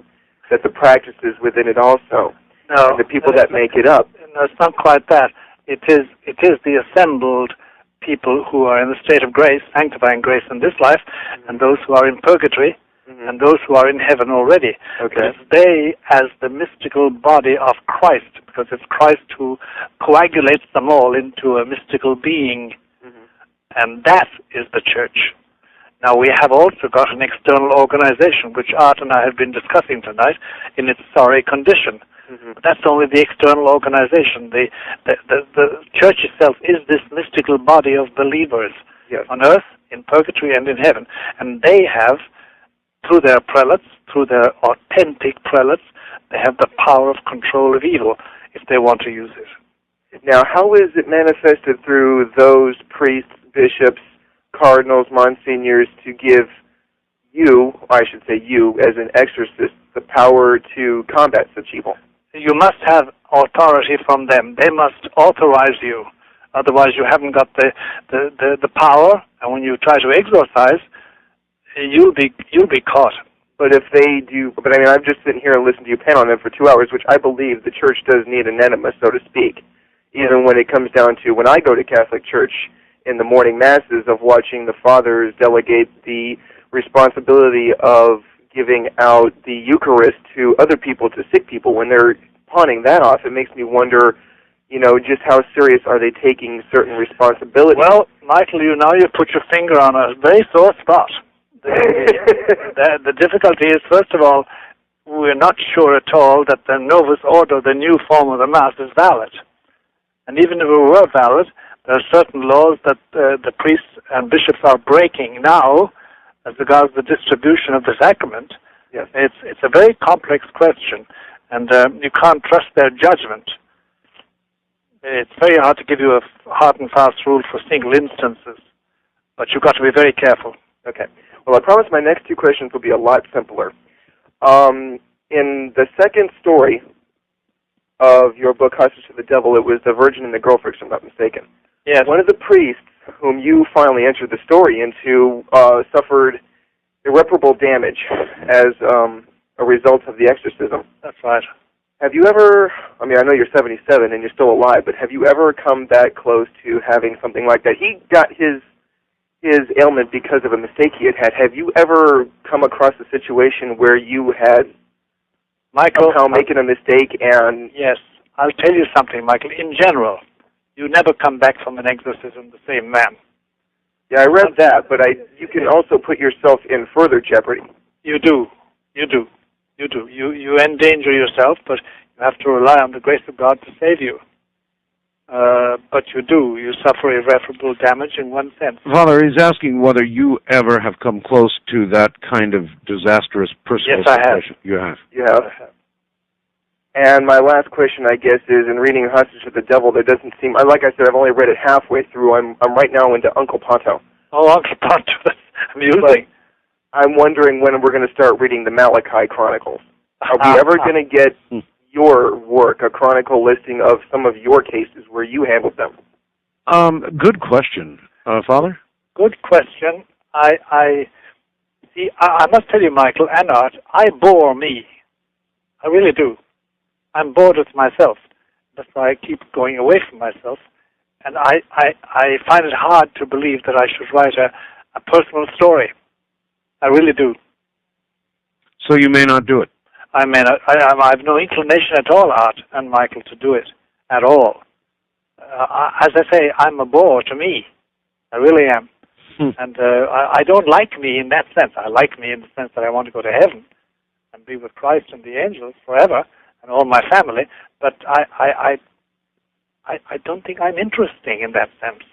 that the practices within it also, and the people that make it up. No, it's not quite that. It is the assembled people who are in the state of grace, sanctifying grace in this life, and those who are in purgatory, and those who are in heaven already. Okay. It's they as the mystical body of Christ, because it's Christ who coagulates them all into a mystical being, and that is the church. Now, we have also got an external organization, which Art and I have been discussing tonight, in its sorry condition. But that's only the external organization. The church itself is this mystical body of believers on earth, in purgatory, and in heaven. And they have, through their prelates, through their authentic prelates, they have the power of control of evil if they want to use it. Now, how is it manifested through those priests, bishops, cardinals, monsignors to give you, I should say you, as an exorcist, the power to combat such evil? You must have authority from them. They must authorize you. Otherwise, you haven't got the power. And when you try to exorcise, you'll be caught. But if they do, but I mean, I'm just sitting here and listening to you pan on them for 2 hours, which I believe the church does need an enema, so to speak. Even when it comes down to when I go to Catholic church in the morning masses of watching the fathers delegate the responsibility of giving out the Eucharist to other people, to sick people, when they're pawning that off, it makes me wonder, you know, just how serious are they taking certain responsibilities? Well, Michael, you put your finger on a very sore spot. The difficulty is, first of all, we're not sure at all that the Novus Ordo, the new form of the Mass, is valid. And even if it were valid, there are certain laws that the priests and bishops are breaking now as regards the distribution of the sacrament. Yes. It's a very complex question, and you can't trust their judgment. It's very hard to give you a hard and fast rule for single instances, but you've got to be very careful. Okay. Well, I promise my next two questions will be a lot simpler. In the second story of your book, Hostage to the Devil, it was the Virgin and the Girlfriend, if I'm not mistaken. Yes. One of the priests whom you finally entered the story into suffered irreparable damage as a result of the exorcism. That's right. Have you ever, I mean, I know you're 77 and you're still alive, but have you ever come that close to having something like that? He got his ailment because of a mistake he had had. Have you ever come across a situation where you had Michael, somehow making a mistake and... Yes. I'll tell you something, Michael. In general, you never come back from an exorcism the same man. Yeah, I read that, but you can also put yourself in further jeopardy. You do. You endanger yourself, but you have to rely on the grace of God to save you. But you do. You suffer irreparable damage in one sense. Father, he's asking whether you ever have come close to that kind of disastrous personal situation. Yes, I have. You have. You have? I have. And my last question, I guess, is in reading Hostage to the Devil, there doesn't seem, like I said, I've only read it halfway through. I'm right now into Uncle Ponto. Oh, Uncle Ponto. That's amusing. But I'm wondering when we're going to start reading the Malachi Chronicles. Are we ever going to get your work, a chronicle listing of some of your cases where you handled them? Good question. Father? Good question. I must tell you, Michael and Art, I bore me. I really do. I'm bored with myself. That's why I keep going away from myself. And I find it hard to believe that I should write a personal story. I really do. So you may not do it? I mean, I have no inclination at all, Art and Michael, to do it at all. As I say, I'm a bore to me. I really am. And I don't like me in that sense. I like me in the sense that I want to go to heaven and be with Christ and the angels forever and all my family. But I don't think I'm interesting in that sense.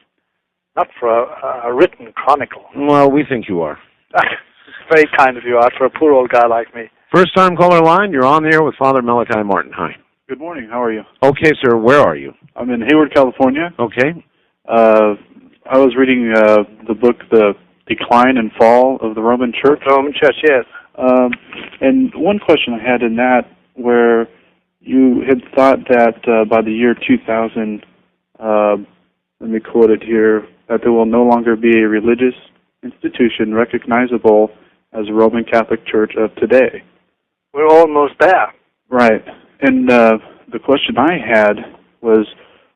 Not for a written chronicle. Well, we think you are. Very kind of you, Art, for a poor old guy like me. First-time caller line, you're on the air with Father Malachi Martin. Hi. Good morning. How are you? Okay, sir. Where are you? I'm in Hayward, California. Okay. I was reading the book, The Decline and Fall of the Roman Church. Roman Church, yes. And one question I had in that, where you had thought that by the year 2000, let me quote it here, that there will no longer be a religious institution recognizable as a Roman Catholic Church of today. We're almost there. Right. And the question I had was,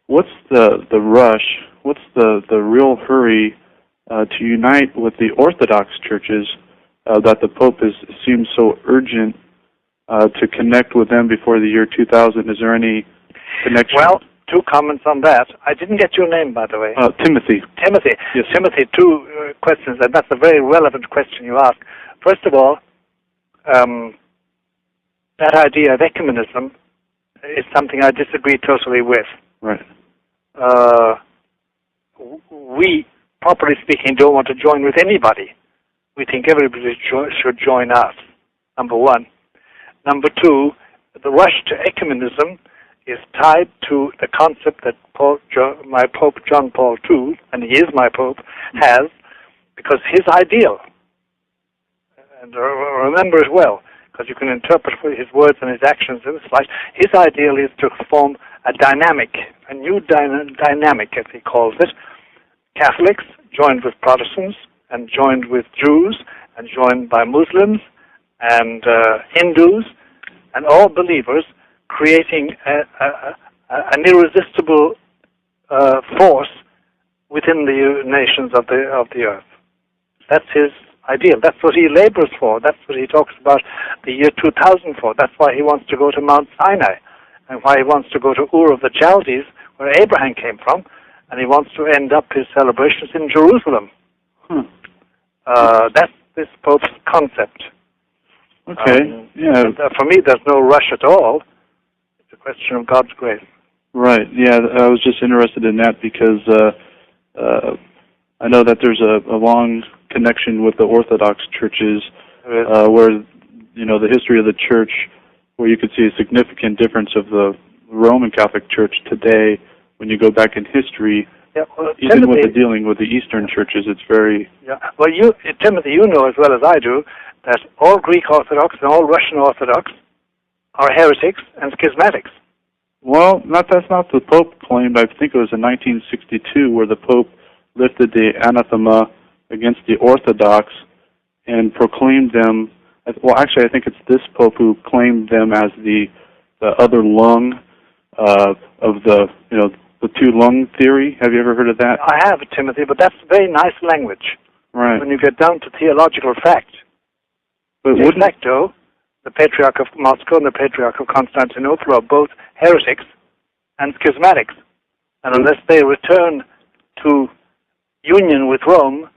what's the rush, what's the real hurry to unite with the Orthodox churches that the Pope seems so urgent to connect with them before the year 2000? Is there any connection? Well, two comments on that. I didn't get your name, by the way. Timothy. Timothy. Yes. Timothy, two questions, and that's a very relevant question you ask. First of all, that idea of ecumenism is something I disagree totally with. Right. We, properly speaking, don't want to join with anybody. We think everybody should join us, number one. Number two, the rush to ecumenism is tied to the concept that my Pope John Paul II, and he is my Pope, has, because his ideal, and remember it well, because you can interpret his words and his actions in this light, his ideal is to form a dynamic, a new dynamic, as he calls it. Catholics joined with Protestants, and joined with Jews, and joined by Muslims, and Hindus, and all believers, creating an irresistible force within the nations of the earth. That's his ideal. That's what he labors for. That's what he talks about the year 2000 for. That's why he wants to go to Mount Sinai, and why he wants to go to Ur of the Chaldees, where Abraham came from, and he wants to end up his celebrations in Jerusalem. That's this Pope's concept. Okay. Yeah. For me, there's no rush at all. It's a question of God's grace. Right. Yeah, I was just interested in that because I know that there's a long connection with the Orthodox churches, where the history of the church, where you could see a significant difference of the Roman Catholic Church today. When you go back in history, even Timothy, with the dealing with the Eastern churches, it's very... Yeah. Well, Timothy, you know as well as I do that all Greek Orthodox and all Russian Orthodox are heretics and schismatics. Well, that's not the Pope claimed. I think it was in 1962 where the Pope lifted the anathema against the Orthodox and proclaimed them... Well, actually, I think it's this Pope who claimed them as the other lung of the two lung theory. Have you ever heard of that? I have, Timothy, but that's very nice language. Right. When you get down to theological fact. But De facto, the Patriarch of Moscow and the Patriarch of Constantinople are both heretics and schismatics. And unless they return to union with Rome,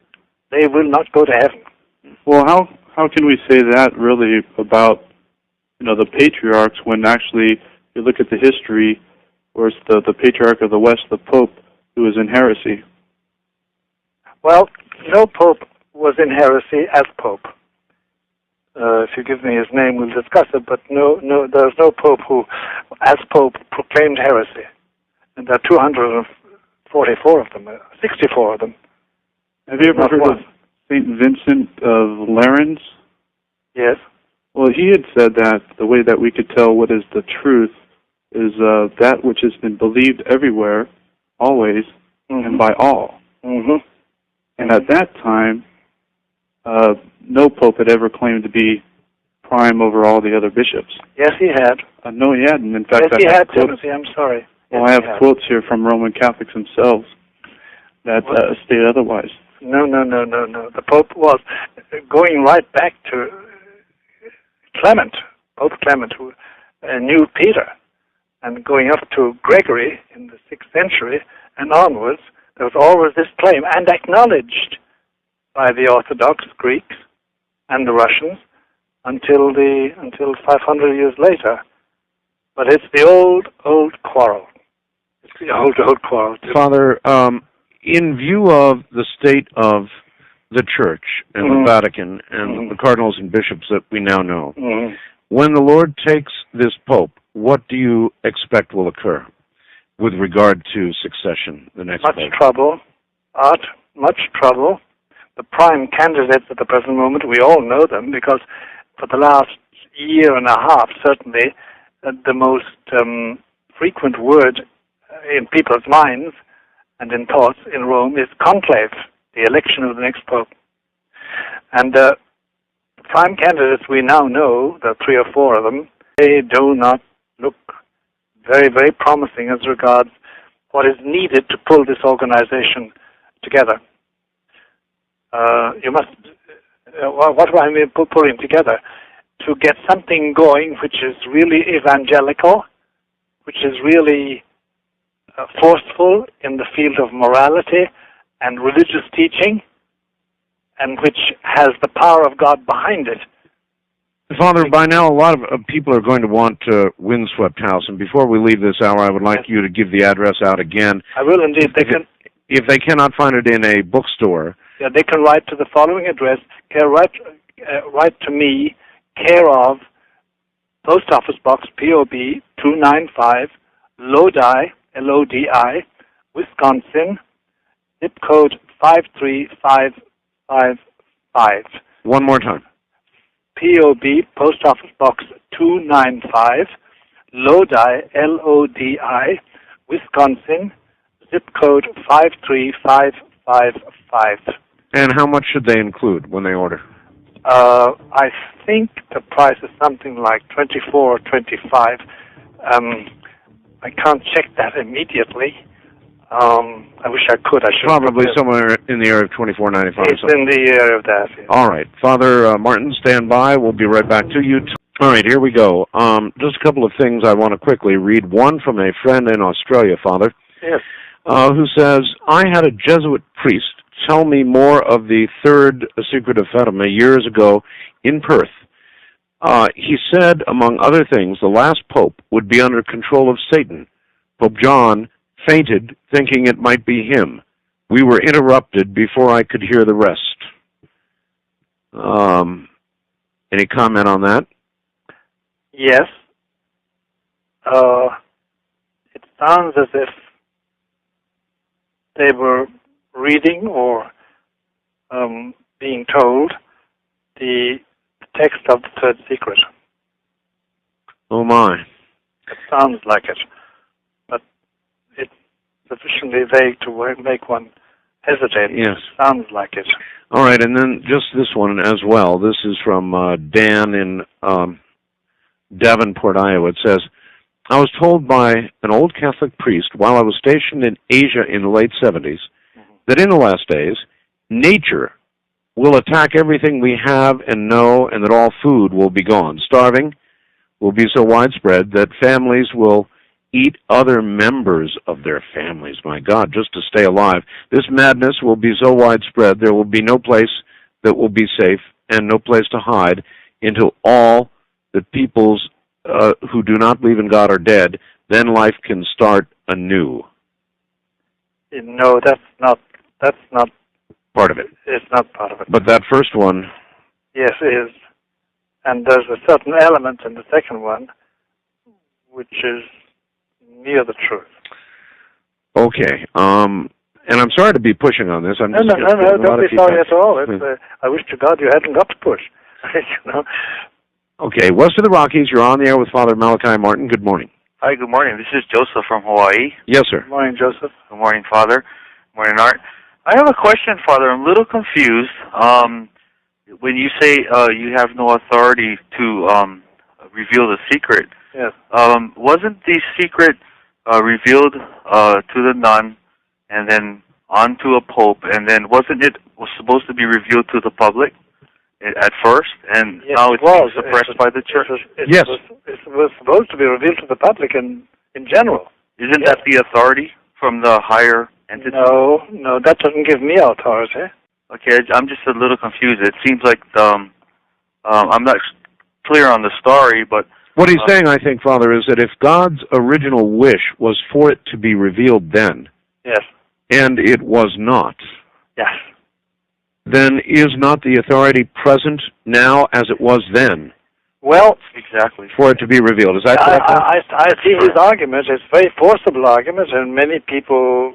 they will not go to heaven. Well, how can we say that really about the patriarchs when actually you look at the history where it's the Patriarch of the West, the Pope, who is in heresy? Well, no Pope was in heresy as Pope. If you give me his name, we'll discuss it, but there's no Pope who, as Pope, proclaimed heresy. And there are 244 of them, 64 of them. Have you ever heard of St. Vincent of Lerins? Yes. Well, he had said that the way that we could tell what is the truth is that which has been believed everywhere, always, and by all. Mm-hmm. And at that time, no Pope had ever claimed to be prime over all the other bishops. Yes, he had. No, he hadn't. In fact, yes, he had, Timothy. I'm sorry. Well, I have quotes here from Roman Catholics themselves that state otherwise. No. The Pope was going right back to Clement, Pope Clement, who knew Peter, and going up to Gregory in the 6th century and onwards. There was always this claim, and acknowledged by the Orthodox Greeks and the Russians until 500 years later. But it's the old quarrel. It's the old quarrel. Father, in view of the state of the Church and the Vatican and the cardinals and bishops that we now know, when the Lord takes this Pope, what do you expect will occur with regard to succession, the next Pope? Much trouble. The prime candidates at the present moment, we all know them because for the last year and a half, certainly, the most frequent word in people's minds and in thoughts in Rome is conclave, the election of the next pope. And the prime candidates we now know, there are 3 or 4 of them, they do not look very, very promising as regards what is needed to pull this organization together. What do I mean pulling together? To get something going which is really evangelical, which is really forceful in the field of morality and religious teaching, and which has the power of God behind it. Father, by now a lot of people are going to want Windswept House, and before we leave this hour, I would like you to give the address out again. I will indeed. If they cannot find it in a bookstore, yeah, they can write to the following address. Write to me, care of Post Office Box POB 295, Lodi, Lodi, Wisconsin, zip code 53555. One more time. POB, Post Office Box 295, Lodi, Lodi, Wisconsin, zip code 53555. And how much should they include when they order? I think the price is something like $24 or $25. I can't check that immediately. I wish I could. I should. Probably somewhere in the area of $24.95. It's in the area of that. Yes. All right, Father Martin, stand by. We'll be right back to you. All right, here we go. Just a couple of things I want to quickly read. One from a friend in Australia, Father, yes, who says, I had a Jesuit priest tell me more of the third secret of Fatima years ago in Perth. He said, among other things, the last pope would be under control of Satan. Pope John fainted, thinking it might be him. We were interrupted before I could hear the rest. Any comment on that? Yes. It sounds as if they were reading or being told the text of the third secret. Oh, my. It sounds like it, but it's sufficiently vague to make one hesitate. Yes. It sounds like it. All right, and then just this one as well. This is from Dan in Davenport, Iowa. It says, I was told by an old Catholic priest while I was stationed in Asia in the late 70s that in the last days, nature will attack everything we have and know, and that all food will be gone. Starving will be so widespread that families will eat other members of their families, my God, just to stay alive. This madness will be so widespread, there will be no place that will be safe and no place to hide until all the peoples who do not believe in God are dead. Then life can start anew. No, that's not part of it. It's not part of it. But that first one... Yes, it is. And there's a certain element in the second one which is near the truth. Okay. And I'm sorry to be pushing on this. No, don't be sorry at all. I wish to God you hadn't got to push. You know? Okay, west of the Rockies, you're on the air with Father Malachi Martin. Good morning. Hi, good morning. This is Joseph from Hawaii. Yes, sir. Good morning, Joseph. Good morning, Father. Good morning, Art. I have a question, Father. I'm a little confused. When you say you have no authority to reveal the secret, yes. Wasn't the secret revealed to the nun and then on to a pope, and then wasn't it supposed to be revealed to the public at first, and yes, now it's being suppressed by the church? Yes. It was supposed to be revealed to the public in general. Isn't that the authority from the higher entity? No, that doesn't give me authority. Okay, I'm just a little confused. It seems like I'm not clear on the story, but... What he's saying, I think, Father, is that if God's original wish was for it to be revealed then, yes, and it was not, yes, then is not the authority present now as it was then? Well, exactly. For it to be revealed. Is that correct? I see his argument. It's a very forcible argument, and many people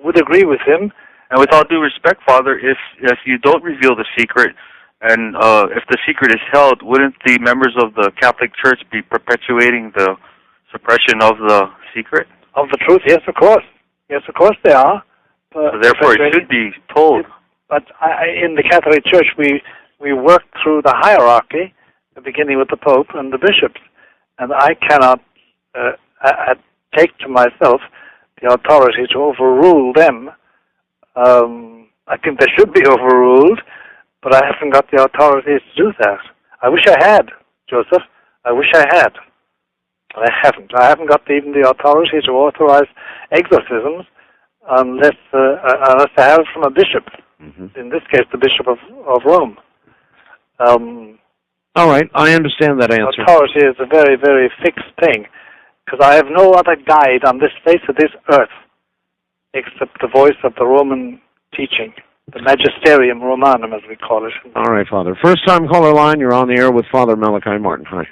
would agree with him. And with all due respect, Father, if you don't reveal the secret, And if the secret is held, wouldn't the members of the Catholic Church be perpetuating the suppression of the secret? Of the truth, yes, of course. Yes, of course they are. So therefore, it should be told. But in the Catholic Church, we work through the hierarchy, beginning with the Pope and the bishops. And I cannot take to myself the authority to overrule them. I think they should be overruled, but I haven't got the authority to do that. I wish I had, Joseph. I wish I had. I haven't. I haven't got even the authority to authorize exorcisms unless I have it from a bishop. Mm-hmm. In this case, the Bishop of Rome. All right, I understand that answer. Authority is a very, very fixed thing, because I have no other guide on this face of this earth except the voice of the Roman teaching, the Magisterium Romanum, as we call it. All right, Father. First-time caller line, you're on the air with Father Malachi Martin. Hi.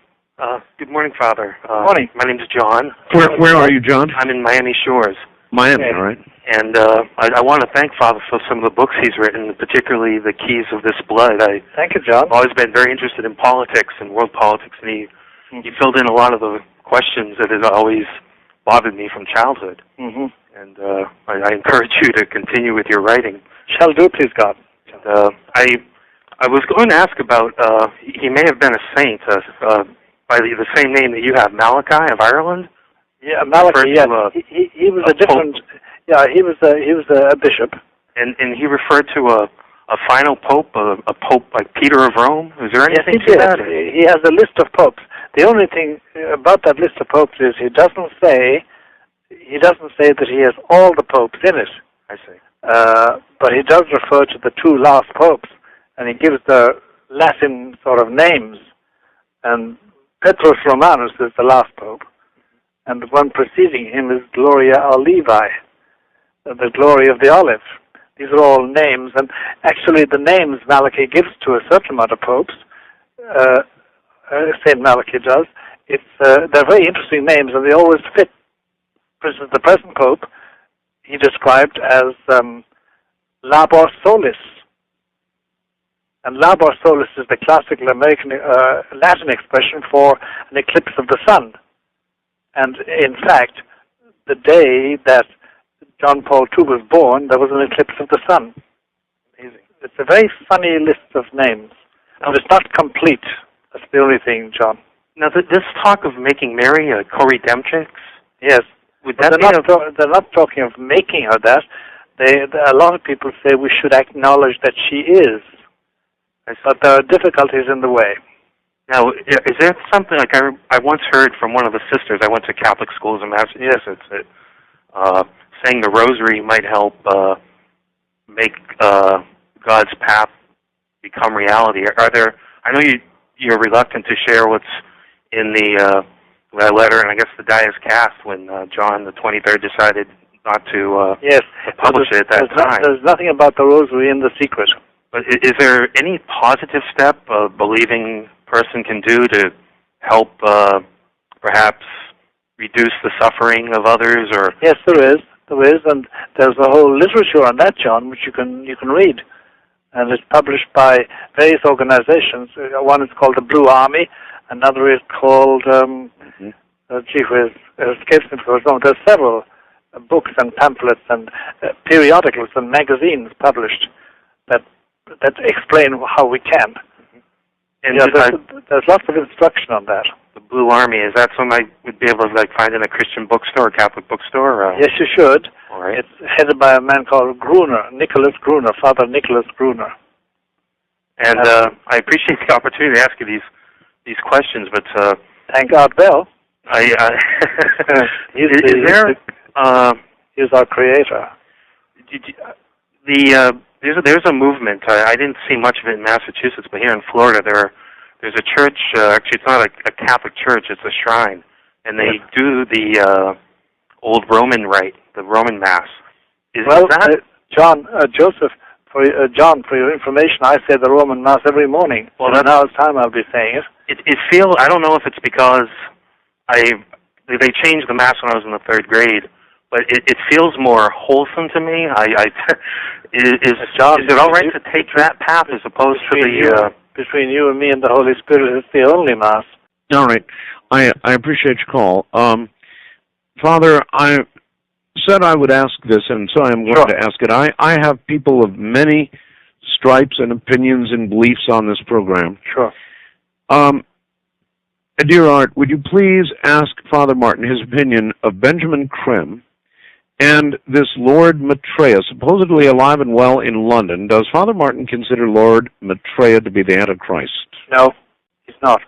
Good morning, Father. Good morning. My name's John. Where are you, John? I'm in Miami Shores. Miami, all right. And I want to thank Father for some of the books he's written, particularly The Keys of This Blood. Thank you, John. I've always been very interested in politics and world politics, and he filled in a lot of the questions that had always bothered me from childhood. Mm-hmm. And I encourage you to continue with your writing. Shall do, please, God. And, I was going to ask about, he may have been a saint by the same name that you have, Malachi of Ireland. Yeah, Malachi. Yeah, he was a different. Pope. Yeah, he was a bishop. And he referred to a final pope, a pope like Peter of Rome. Is there anything to that? He has a list of popes. The only thing about that list of popes is he doesn't say that he has all the popes in it. I see. But he does refer to the two last popes, and he gives the Latin sort of names. And Petrus Romanus is the last pope, and the one preceding him is Gloria Olivae, the glory of the olive. These are all names, and actually the names Malachi gives to a certain amount of popes, St. Malachi does, they're very interesting names, and they always fit. For instance, the present pope, he described as Labor Solis. And Labor Solis is the classical American Latin expression for an eclipse of the sun. And in fact, the day that John Paul II was born, there was an eclipse of the sun. Amazing. It's a very funny list of names. And it's not complete. That's the only thing, John. Now, this talk of making Mary a co-redemptrix? Yes. They're not talking of making her that. A lot of people say we should acknowledge that she is. But there are difficulties in the way. Now, is there something, like I once heard from one of the sisters, I went to Catholic schools in Massachusetts, that saying the rosary might help make God's path become reality. Are there, I know you're reluctant to share what's in the letter, and I guess the die is cast when John the 23rd decided not to publish it at that time. There's nothing about the rosary in the secret. But is there any positive step a believing person can do to help perhaps reduce the suffering of others? Or yes, there is, and there's a whole literature on that, John, which you can read, and it's published by various organizations. One is called the Blue Army, another is called escapes me for some. There's several books and pamphlets and periodicals and magazines published that explain how we can. And there's lots of instruction on that. The Blue Army, is that something I would be able to find in a Christian bookstore, a Catholic bookstore? Yes, you should. All right. It's headed by a man called Nicholas Gruner, Father Nicholas Gruner. And I appreciate the opportunity to ask you these questions, but thank God, Bell. He's our creator. There's a movement. I didn't see much of it in Massachusetts, but here in Florida, there's a church. Actually, it's not a Catholic church; it's a shrine, and they do the old Roman rite, the Roman Mass. John, Joseph, John, for your information, I say the Roman Mass every morning. Well, now it's time I'll be saying it. I don't know if it's because they changed the Mass when I was in the 3rd grade, but it feels more wholesome to me. Is it all right to take that path as opposed to the... Between you and me and the Holy Spirit, it's the only Mass. All right. I appreciate your call. Father, I said I would ask this, and so I'm going to ask it. I have people of many stripes and opinions and beliefs on this program. Sure. Dear Art, would you please ask Father Martin his opinion of Benjamin Krem and this Lord Maitreya, supposedly alive and well in London? Does Father Martin consider Lord Maitreya to be the Antichrist? No, he's not.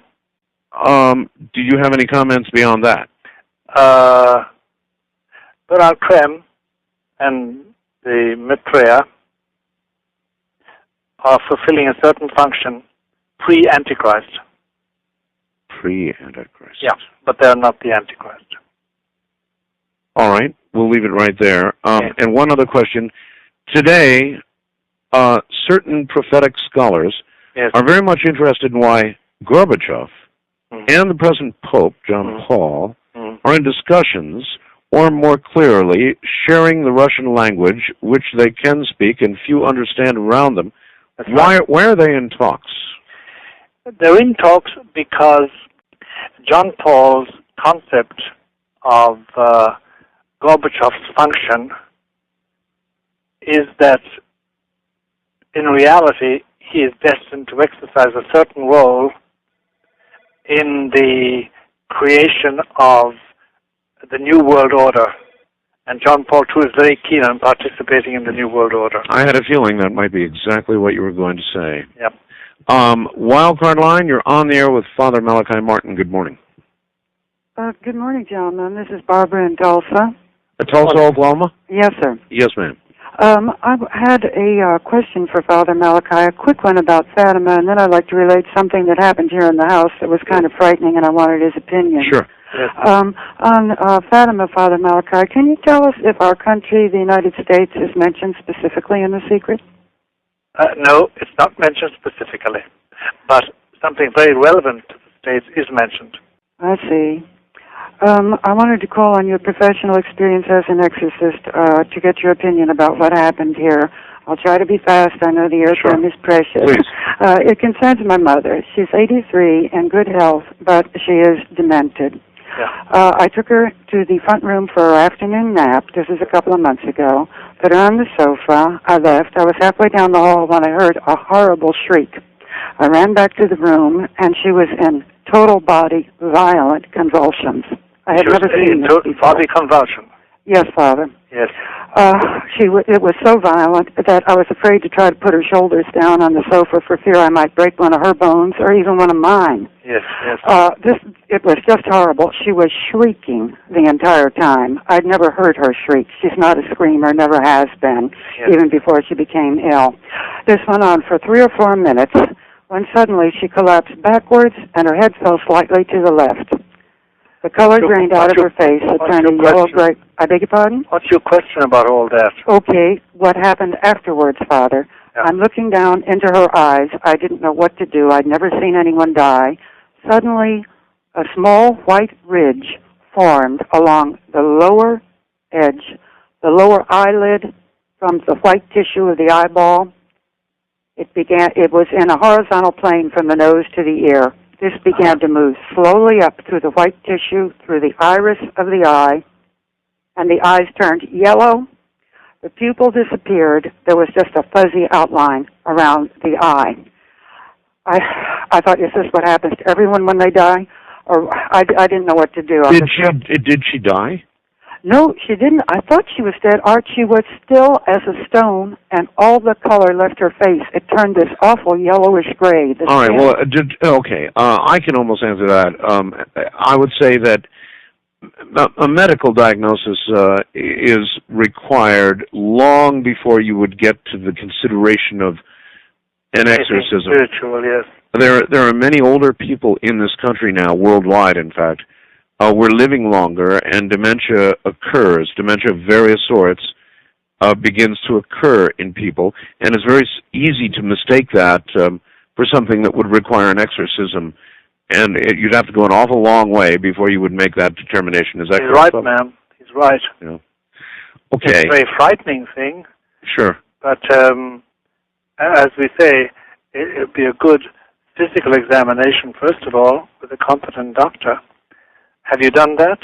Do you have any comments beyond that? Bernard Krem and the Maitreya are fulfilling a certain function pre-Antichrist. Pre-Antichrist. Yeah, but they're not the Antichrist. All right, we'll leave it right there. Okay. And one other question. Today, certain prophetic scholars are very much interested in why Gorbachev and the present Pope, John Paul, are in discussions, or more clearly, sharing the Russian language, which they can speak and few understand around them. Why are they in talks? They're in talks because John Paul's concept of Gorbachev's function is that in reality he is destined to exercise a certain role in the creation of the New World Order. And John Paul II is very keen on participating in the New World Order. I had a feeling that might be exactly what you were going to say. Yep. Wildcard line, you're on the air with Father Malachi Martin. Good morning. Good morning, gentlemen. This is Barbara in Tulsa. Tulsa, Oklahoma? Yes, sir. Yes, ma'am. I had a question for Father Malachi, a quick one about Fatima, and then I'd like to relate something that happened here in the house that was kind of frightening, and I wanted his opinion. Sure. On Fatima, Father Malachi, can you tell us if our country, the United States, is mentioned specifically in the secret? No, it's not mentioned specifically, but something very relevant to the States is mentioned. I see. I wanted to call on your professional experience as an exorcist to get your opinion about what happened here. I'll try to be fast. I know the airtime is precious. It concerns my mother. She's 83 and good health, but she is demented. Yeah. I took her to the front room for her afternoon nap. This is a couple of months ago. Put her on the sofa. I left. I was halfway down the hall when I heard a horrible shriek. I ran back to the room, and she was in total body violent convulsions. I had never seen this before. Body convulsion. Yes, Father. Yes. It was so violent that I was afraid to try to put her shoulders down on the sofa for fear I might break one of her bones or even one of mine. Yes, yes. It was just horrible. She was shrieking the entire time. I'd never heard her shriek. She's not a screamer, never has been, even before she became ill. This went on for 3 or 4 minutes when suddenly she collapsed backwards and her head fell slightly to the left. The color drained out of her face. It turned a yellow-gray. I beg your pardon? What's your question about all that? Okay, what happened afterwards, Father? Yeah. I'm looking down into her eyes. I didn't know what to do. I'd never seen anyone die. Suddenly, a small white ridge formed along the lower edge, the lower eyelid from the white tissue of the eyeball. It was in a horizontal plane from the nose to the ear. This began to move slowly up through the white tissue, through the iris of the eye, and the eyes turned yellow. The pupil disappeared. There was just a fuzzy outline around the eye. I thought, is this what happens to everyone when they die? Or I didn't know what to do. Did she die? No, she didn't. I thought she was dead. She was still as a stone, and all the color left her face. It turned this awful yellowish gray. All right, well, okay. I can almost answer that. I would say that a medical diagnosis is required long before you would get to the consideration of an exorcism. Spiritual, yes. There are many older people in this country now, worldwide, in fact. We're living longer, and dementia occurs. Dementia of various sorts begins to occur in people, and it's very easy to mistake that for something that would require an exorcism. And you'd have to go an awful long way before you would make that determination. Is that correct? He's right, ma'am. He's right. Yeah. Okay. It's a very frightening thing. Sure. But as we say, it would be a good physical examination, first of all, with a competent doctor. Have you done that?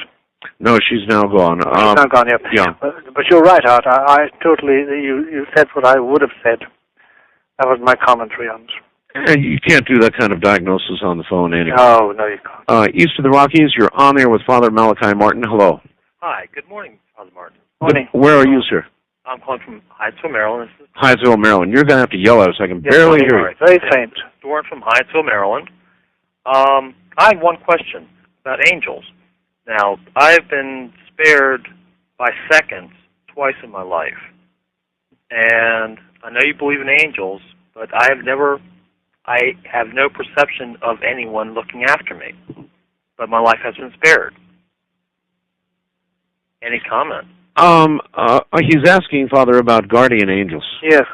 No, she's now gone. She's now gone, yeah. Yeah. But you're right, Art. I totally, you said what I would have said. That was my commentary on it. And you can't do that kind of diagnosis on the phone anyway. No, you can't. East of the Rockies, you're on there with Father Malachi Martin. Hello. Hi, good morning, Father Martin. Morning. Where are you, sir? I'm calling from Hyattsville, Maryland. Hyattsville, Maryland. You're going to have to yell at us. I can barely hear you. Very faint. Doran from Hyattsville, Maryland. I have one question about angels. Now, I've been spared by seconds twice in my life. And I know you believe in angels, but I have no perception of anyone looking after me. But my life has been spared. Any comment? He's asking, Father, about guardian angels. Yes.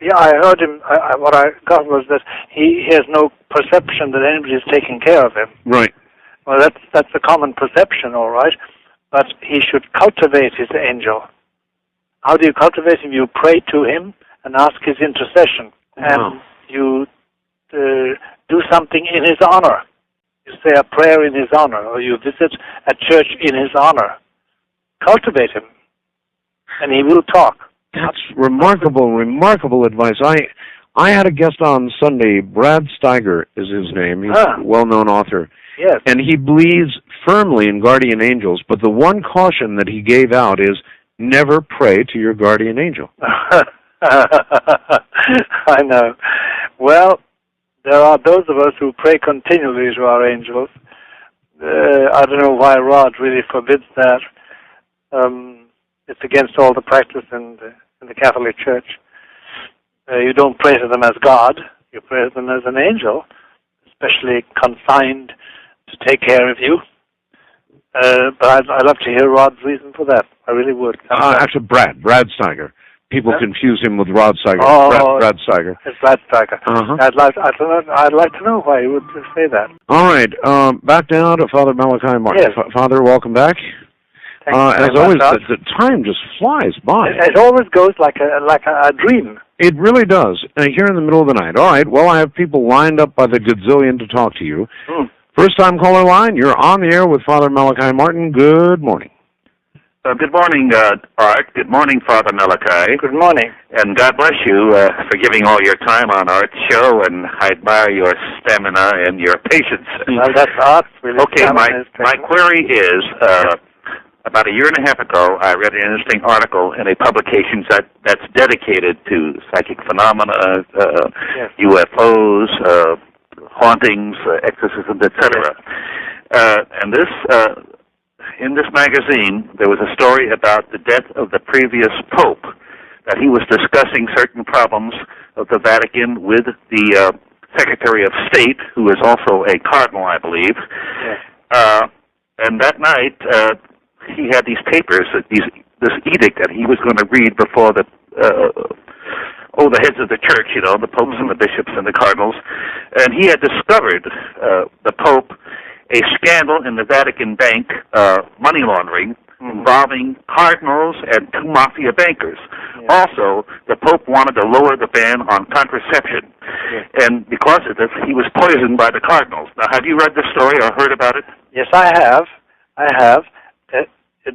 Yeah, I heard him. What I got was that he has no perception that anybody is taking care of him. Right. Well, that's a common perception, all right. But he should cultivate his angel. How do you cultivate him? You pray to him and ask his intercession. And you do something in his honor. You say a prayer in his honor, or you visit a church in his honor. Cultivate him, and he will talk. That's remarkable advice. I had a guest on Sunday. Brad Steiger is his name. He's a well-known author. Yes. And he believes firmly in guardian angels, but the one caution that he gave out is never pray to your guardian angel. I know. Well, there are those of us who pray continually to our angels. I don't know why Rod really forbids that. It's against all the practice in the Catholic Church. You don't pray to them as God. You pray to them as an angel, especially consigned to take care of you. But I'd love to hear Rod's reason for that. I really would. Actually, Brad Steiger. People confuse him with Rod Steiger. Brad Steiger. It's Brad Steiger. Uh-huh. I'd like to know why he would say that. All right. Back down to Father Malachi Martin. Yes. Father, welcome back. As always, the time just flies by. It always goes like a dream. It really does. Here in the middle of the night. All right. Well, I have people lined up by the gazillion to talk to you. First-time caller line. You're on the air with Father Malachi Martin. Good morning. Good morning, Art. Good morning, Father Malachi. Good morning. And God bless you for giving all your time on Art's show, and I admire your stamina and your patience. Well, that's Art. Really. Okay, my query is, about a year and a half ago, I read an interesting article in a publication that's dedicated to psychic phenomena, UFOs, hauntings, exorcisms, etc. And in this magazine, there was a story about the death of the previous Pope, that he was discussing certain problems of the Vatican with the Secretary of State, who is also a cardinal, I believe. And that night, he had these papers, this edict that he was going to read before the heads of the church, the popes and the bishops and the cardinals. And he had discovered, the Pope, a scandal in the Vatican bank, money laundering, involving cardinals and two mafia bankers. Also, the Pope wanted to lower the ban on contraception. And because of this, he was poisoned by the cardinals. Now, have you read the story or heard about it? Yes, I have.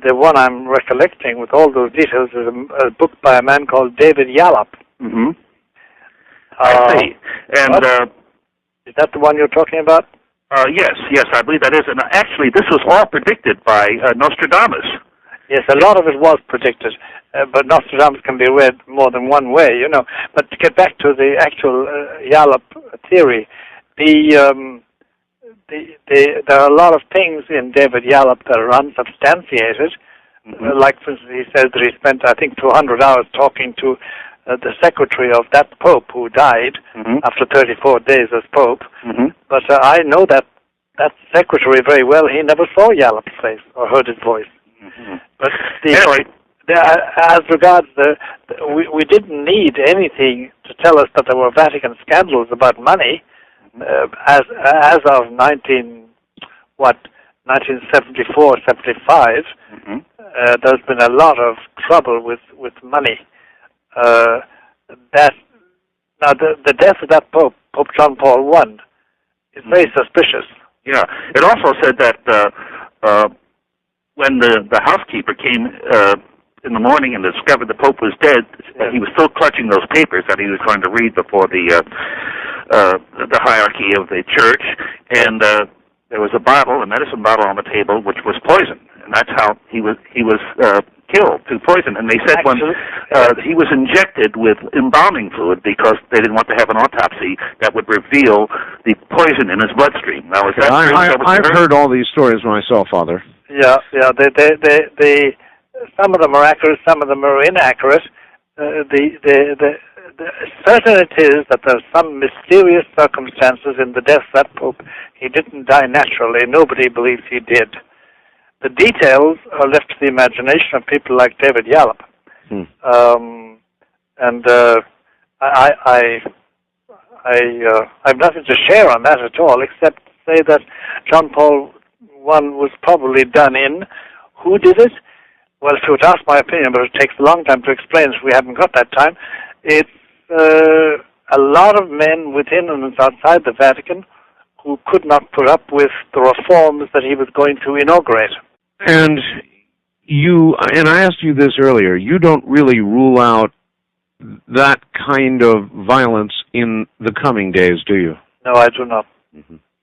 The one I'm recollecting with all those details is a book by a man called David Yallop. Mm-hmm. I see. And is that the one you're talking about? Yes, I believe that is. And actually, this was all predicted by Nostradamus. Yes, a lot of it was predicted, but Nostradamus can be read more than one way, But to get back to the actual Yallop theory, there are a lot of things in David Yallop that are unsubstantiated. Like, for instance, he says that he spent, I think, 200 hours talking to the secretary of that Pope who died after 34 days as Pope. But I know that secretary very well. He never saw Yallop's face or heard his voice. But anyway, as regards we didn't need anything to tell us that there were Vatican scandals about money. As of 1974, 75, there's been a lot of trouble with money. Now, the death of that Pope, Pope John Paul I, is very suspicious. Yeah. It also said that when the housekeeper came in the morning and discovered the Pope was dead, he was still clutching those papers that he was going to read before the hierarchy of the church, and there was a medicine bottle on the table, which was poison, and that's how he was killed through poison. And they said when he was injected with embalming fluid because they didn't want to have an autopsy that would reveal the poison in his bloodstream. Now, is that true? I've heard all these stories myself, Father. Yeah. They some of them are accurate, some of them are inaccurate. Certain it is that there's some mysterious circumstances in the death of that Pope. He didn't die naturally. Nobody believes he did. The details are left to the imagination of people like David Yallop. I've nothing to share on that at all, except to say that John Paul I was probably done in. Who did it? Well, if you would ask my opinion, but it takes a long time to explain if we haven't got that time, it's a lot of men within and outside the Vatican who could not put up with the reforms that he was going to inaugurate. And I asked you this earlier, you don't really rule out that kind of violence in the coming days, do you? No, I do not.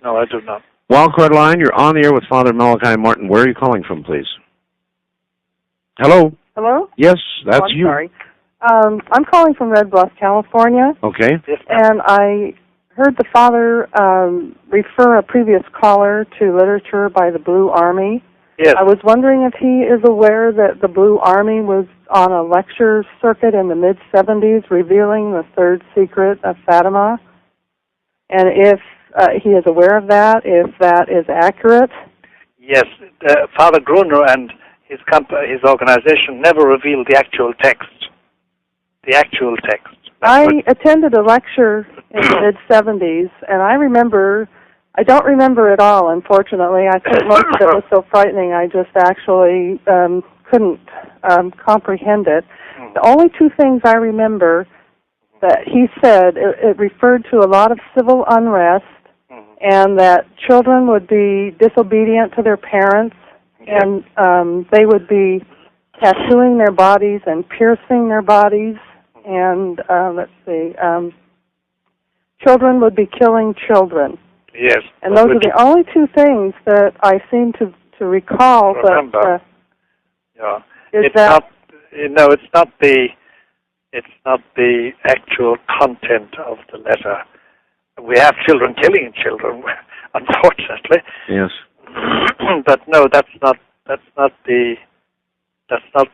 No, I do not. Wildcard line, you're on the air with Father Malachi Martin. Where are you calling from, please? Hello? Hello? Yes, that's I'm you. Sorry. I'm calling from Red Bluff, California. Okay. And I heard the Father refer a previous caller to literature by the Blue Army. Yes. I was wondering if he is aware that the Blue Army was on a lecture circuit in the mid-'70s revealing the third secret of Fatima, and if he is aware of that, if that is accurate. Yes. Father Gruner and his organization never revealed the actual text. The actual text. I attended a lecture in the mid-'70s, and I don't remember it all, unfortunately. I think most of it was so frightening I just actually couldn't comprehend it. The only two things I remember that he said, it referred to a lot of civil unrest, and that children would be disobedient to their parents, and they would be tattooing their bodies and piercing their bodies, and children would be killing children. Yes. And those are the only two things that I seem to recall. Remember. It's not the actual content of the letter. We have children killing children, unfortunately. Yes. But no, that's not the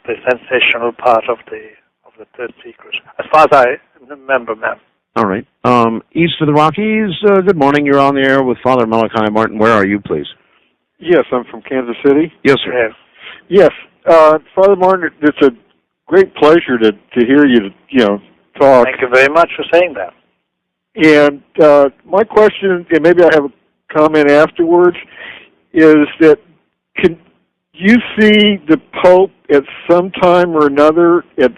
sensational part of the third secret, as far as I remember, ma'am. All right. East of the Rockies, good morning. You're on the air with Father Malachi Martin. Where are you, please? Yes, I'm from Kansas City. Yes, sir. Yes. Father Martin, it's a great pleasure to hear you, talk. Thank you very much for saying that. And my question, and maybe I have a comment afterwards, is that can you see the Pope at some time or another, at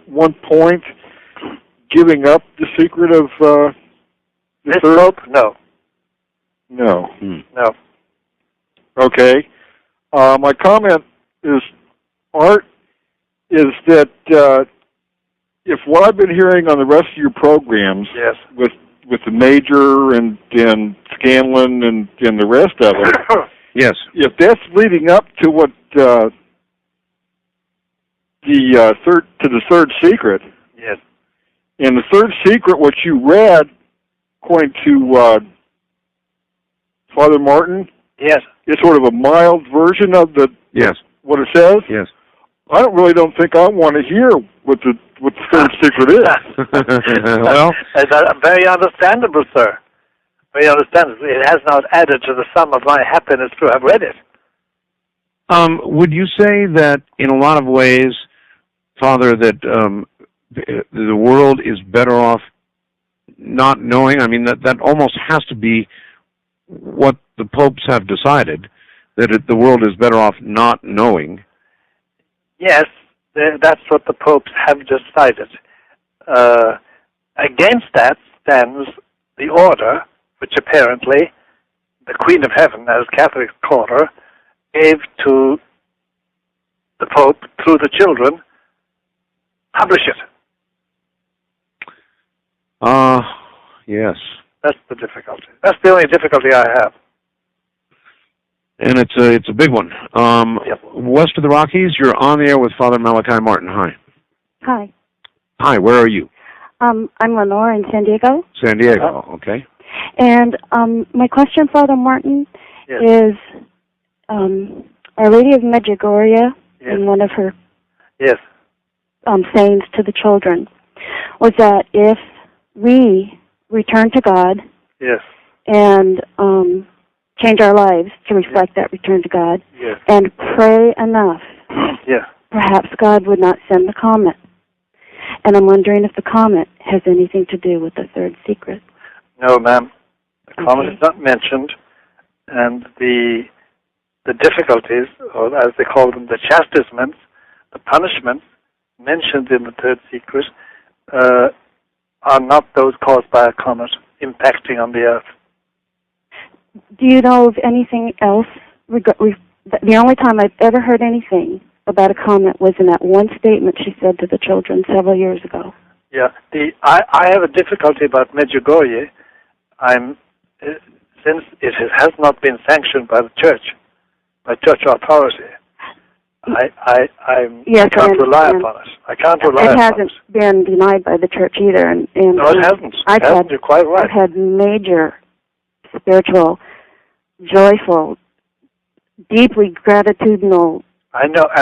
one point, giving up the secret of this Pope? No. No. No. Okay. My comment is, Art, is that if what I've been hearing on the rest of your programs, yes, with the Major and Scanlon and the rest of it, yes, if that's leading up to what the third secret, yes, and the third secret, what you read, according to Father Martin, yes, is sort of a mild version of what it says. Yes. I don't think I want to hear what the third secret is. Well, very understandable, sir. Very understandable. It has not added to the sum of my happiness to have read it. Would you say that in a lot of ways, Father, that the world is better off not knowing? I mean, that almost has to be what the popes have decided. that the world is better off not knowing. Yes, that's what the popes have decided. Against that stands the order, which apparently the Queen of Heaven, as Catholics call her, gave to the Pope through the children. Publish it. Yes. That's the difficulty. That's the only difficulty I have. And it's a big one. Yep. West of the Rockies, you're on the air with Father Malachi Martin. Hi. Hi. Hi, where are you? I'm Lenore in San Diego. San Diego, okay. And my question, Father Martin, Yes. is Our Lady of Medjugorje, in one of her Yes. sayings to the children, was that if we return to God Yes. and change our lives to reflect that return to God, Yes. and pray enough, Yes. perhaps God would not send the comet. And I'm wondering if the comet has anything to do with the third secret. No, ma'am. The comet is not mentioned, and the difficulties, or as they call them, the chastisements, the punishments mentioned in the third secret, are not those caused by a comet impacting on the Earth. Do you know of anything else? The only time I've ever heard anything about a comet was in that one statement she said to the children several years ago. Yeah, I have a difficulty about Medjugorje. Since it has not been sanctioned by the church, by church authority, I can't rely upon it. I can't rely upon it. It hasn't been denied by the church either. And no, it hasn't. You're quite right. I've had major spiritual, joyful, deeply gratitudinal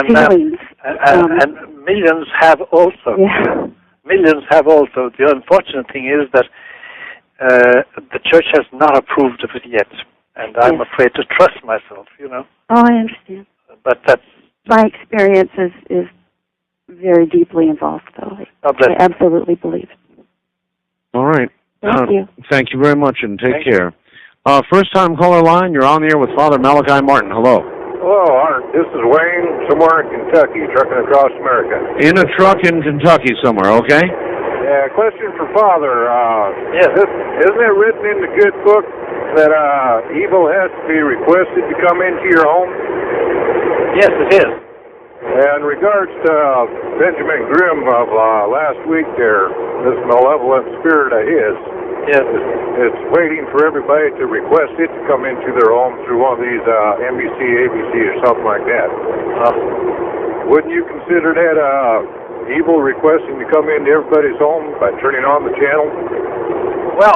feelings. And millions have also. Yeah. Millions have also. The unfortunate thing is that the church has not approved of it yet, and I'm afraid to trust myself, Oh, I understand. But that's... My experience is very deeply involved, though. I absolutely believe it. All right. Thank you. Thank you very much, and take care. First-time caller line, you're on the air with Father Malachi Martin. Hello. Hello, this is Wayne, somewhere in Kentucky, trucking across America. In a truck in Kentucky somewhere, okay? Yeah, question for Father. Yes. Isn't it written in the good book that evil has to be requested to come into your home? Yes, it is. In regards to Benjamin Grimm of last week there, this malevolent spirit of his, it's waiting for everybody to request it to come into their home through one of these NBC, ABC, or something like that. Wouldn't you consider that evil requesting to come into everybody's home by turning on the channel? Well,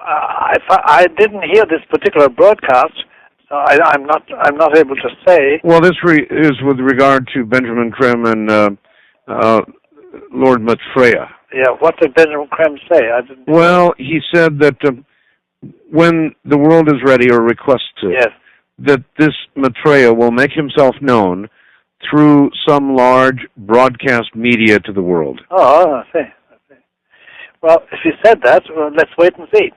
I didn't hear this particular broadcast, so I'm not able to say. Well, this is with regard to Benjamin Grimm and Lord Maitreya. Yeah, what did Benjamin Grimm say? Well, he said that when the world is ready or requests it, that this Maitreya will make himself known through some large broadcast media to the world. Oh, I see. Well, if he said that, let's wait and see.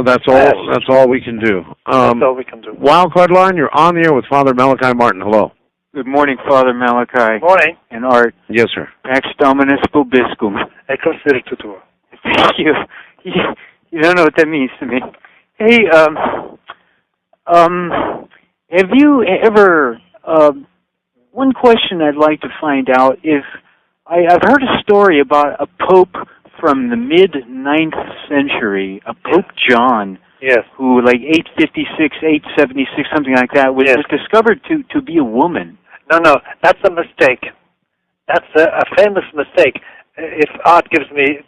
That's all. That's all we can do. That's all we can do. Wildcard line, you're on the air with Father Malachi Martin. Hello. Good morning, Father Malachi. Morning. And Art. Yes, sir. Pax Dominus Vobiscum. I consider it to. Thank you. You don't know what that means to me. Hey, have you ever? One question I'd like to find out is, I've heard a story about a pope from the mid-9th century, a Pope John, who, like 856, 876, something like that, was discovered to be a woman. No, that's a mistake. That's a famous mistake. If Art gives me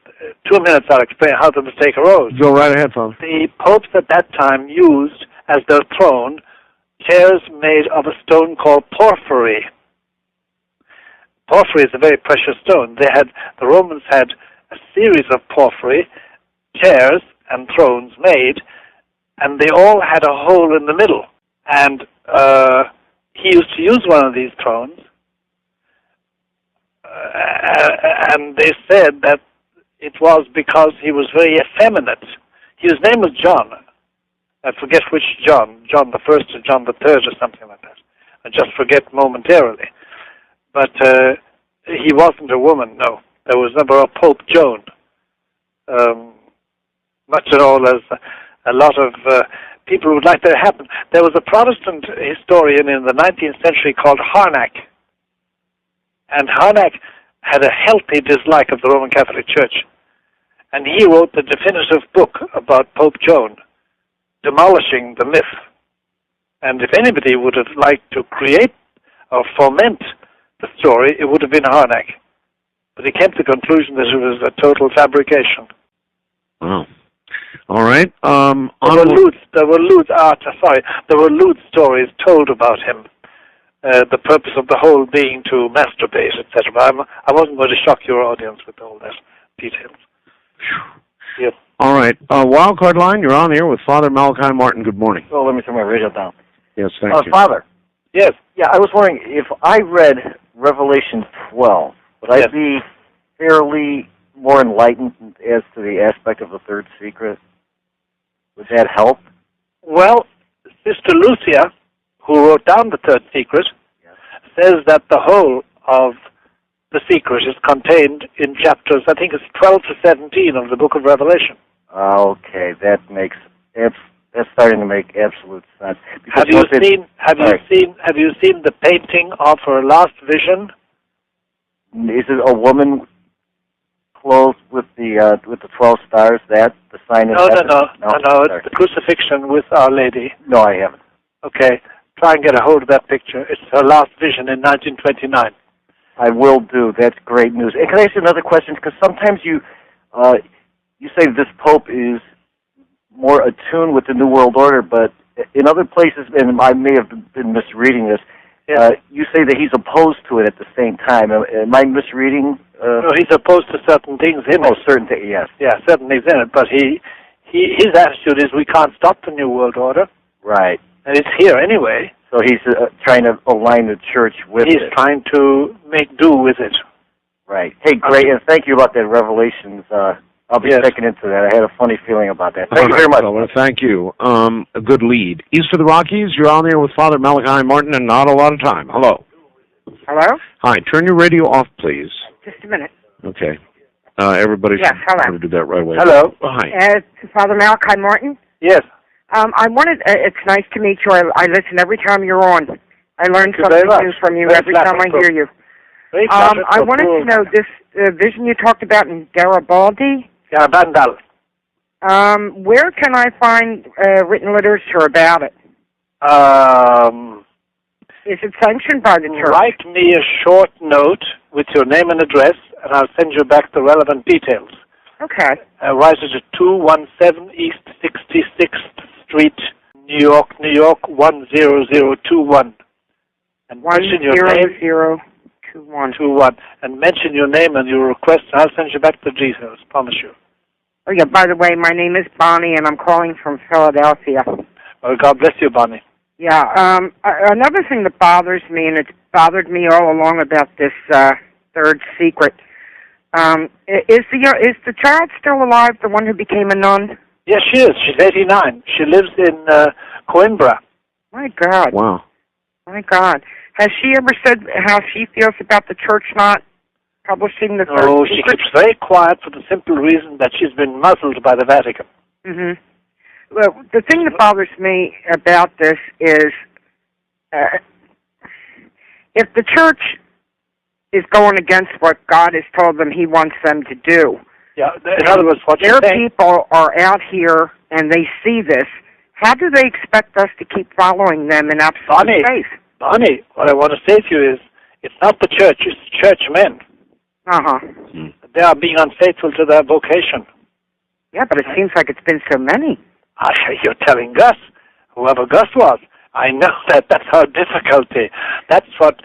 2 minutes, I'll explain how the mistake arose. Go right ahead, Father. The popes at that time used, as their throne, chairs made of a stone called porphyry. Porphyry is a very precious stone. The Romans had a series of porphyry chairs and thrones made, and they all had a hole in the middle. And he used to use one of these thrones, and they said that it was because he was very effeminate. His name was John, I forget which John the First or John the Third or something like that. I just forget momentarily. But he wasn't a woman, no. There was never a Pope Joan. Much at all as a lot of people would like to happen. There was a Protestant historian in the 19th century called Harnack. And Harnack had a healthy dislike of the Roman Catholic Church. And he wrote the definitive book about Pope Joan, demolishing the myth. And if anybody would have liked to create or foment the story, it would have been Harnack. But he came to the conclusion that it was a total fabrication. Wow. All right. There were lewd stories told about him. The purpose of the whole being to masturbate, etc. I wasn't going to shock your audience with all that details. Yep. All right. Wildcard line, you're on the air with Father Malachi Martin. Good morning. Oh, let me turn my radio down. Yes, thank you. Father. Yes. Yeah, I was wondering, if I read Revelation 12, would I be fairly more enlightened as to the aspect of the third secret? Would that help? Well, Sister Lucia, who wrote down the third secret, says that the whole of the secret is contained in chapters, I think it's 12 to 17 of the book of Revelation. Okay, that's starting to make absolute sense. Have you seen the painting of her last vision? Is it a woman clothed with the 12 stars? That the sign of heaven? No. It's the crucifixion with Our Lady. No, I haven't. Okay, try and get a hold of that picture. It's her last vision in 1929. I will do. That's great news. And can I ask you another question? Because sometimes you say this Pope is more attuned with the New World Order, but in other places, and I may have been misreading this, you say that he's opposed to it at the same time. Am I misreading? No, he's opposed to certain things in it. Certain things, yes. Yeah, certain things in it, but his attitude is we can't stop the New World Order. Right. And it's here anyway. So he's trying to align the church with it. He's trying to make do with it. Right. Hey, great, and thank you about that Revelations. I'll be checking into that. I had a funny feeling about that. Thank you very much. Well, thank you. A good lead. East of the Rockies, you're on there with Father Malachi Martin, and not a lot of time. Hello. Hello? Hi. Turn your radio off, please. Just a minute. Okay. Everybody should hello. do that right away. Hello. Hi. Father Malachi Martin? Yes. I wanted, it's nice to meet you. I listen every time you're on. I learn something new from you every time I hear you. I wanted to know this vision you talked about in Garibaldi. Garabandal. Where can I find written literature about it? Is it sanctioned by the church? Write me a short note with your name and address, and I'll send you back the relevant details. Okay. Write it at 217 East 66th Street, New York, 10021. And mention your name. 10021. And mention your name and your request, and I'll send you back the details, promise you. Oh, yeah, by the way, my name is Bonnie, and I'm calling from Philadelphia. Well, God bless you, Bonnie. Yeah, another thing that bothers me, and it's bothered me all along about this third secret, is the child still alive, the one who became a nun? Yes, she is. She's 89. She lives in Coimbra. My God. Wow. My God. Has she ever said how she feels about the church not publishing the third secret? No, she keeps very quiet for the simple reason that she's been muzzled by the Vatican. Mm-hmm. Well, the thing that bothers me about this is if the church is going against what God has told them he wants them to do. Yeah, in other words, what their people are out here and they see this. How do they expect us to keep following them in absolute faith? Bonnie, what I want to say to you is, it's not the church, it's the churchmen. Uh-huh. They are being unfaithful to their vocation. Yeah, but it seems like it's been so many. You're telling Gus, whoever Gus was. I know that's our difficulty. That's what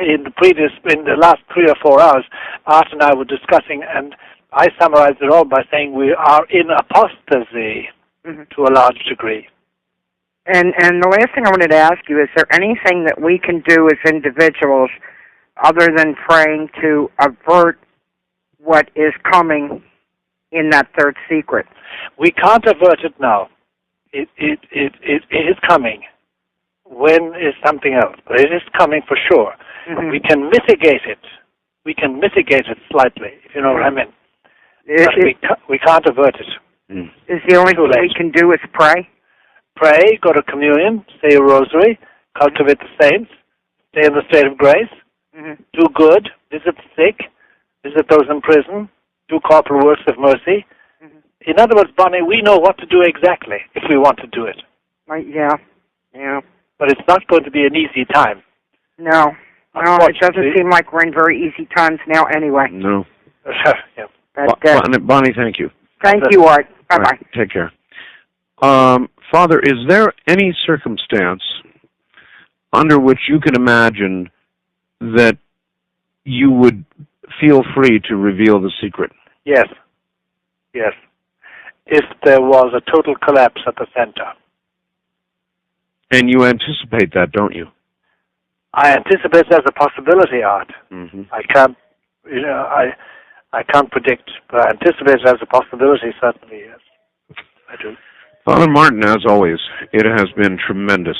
in the last 3 or 4 hours, Art and I were discussing, and I summarized it all by saying we are in apostasy to a large degree. And the last thing I wanted to ask you, is there anything that we can do as individuals other than praying to avert what is coming in that third secret? We can't avert it now. It is coming. When is something else, but it is coming for sure. Mm-hmm. We can mitigate it. We can mitigate it slightly, if you know what I mean. We can't avert it. Mm. Is the only thing we can do is pray? Pray, go to communion, say a rosary, cultivate the saints, stay in the state of grace, do good, visit the sick, visit those in prison, do corporal works of mercy. In other words, Bonnie, we know what to do exactly if we want to do it. Yeah. But it's not going to be an easy time. No, it doesn't seem like we're in very easy times now anyway. No. Yeah. But, Bonnie, thank you. Thank you, Art. Bye-bye. Right, take care. Father, is there any circumstance under which you can imagine that you would feel free to reveal the secret? Yes. If there was a total collapse at the center. And you anticipate that, don't you? I anticipate there's a possibility, Art. Mm-hmm. I can't predict, but I anticipate there's a possibility, certainly, yes. I do. Father Martin, as always, it has been tremendous.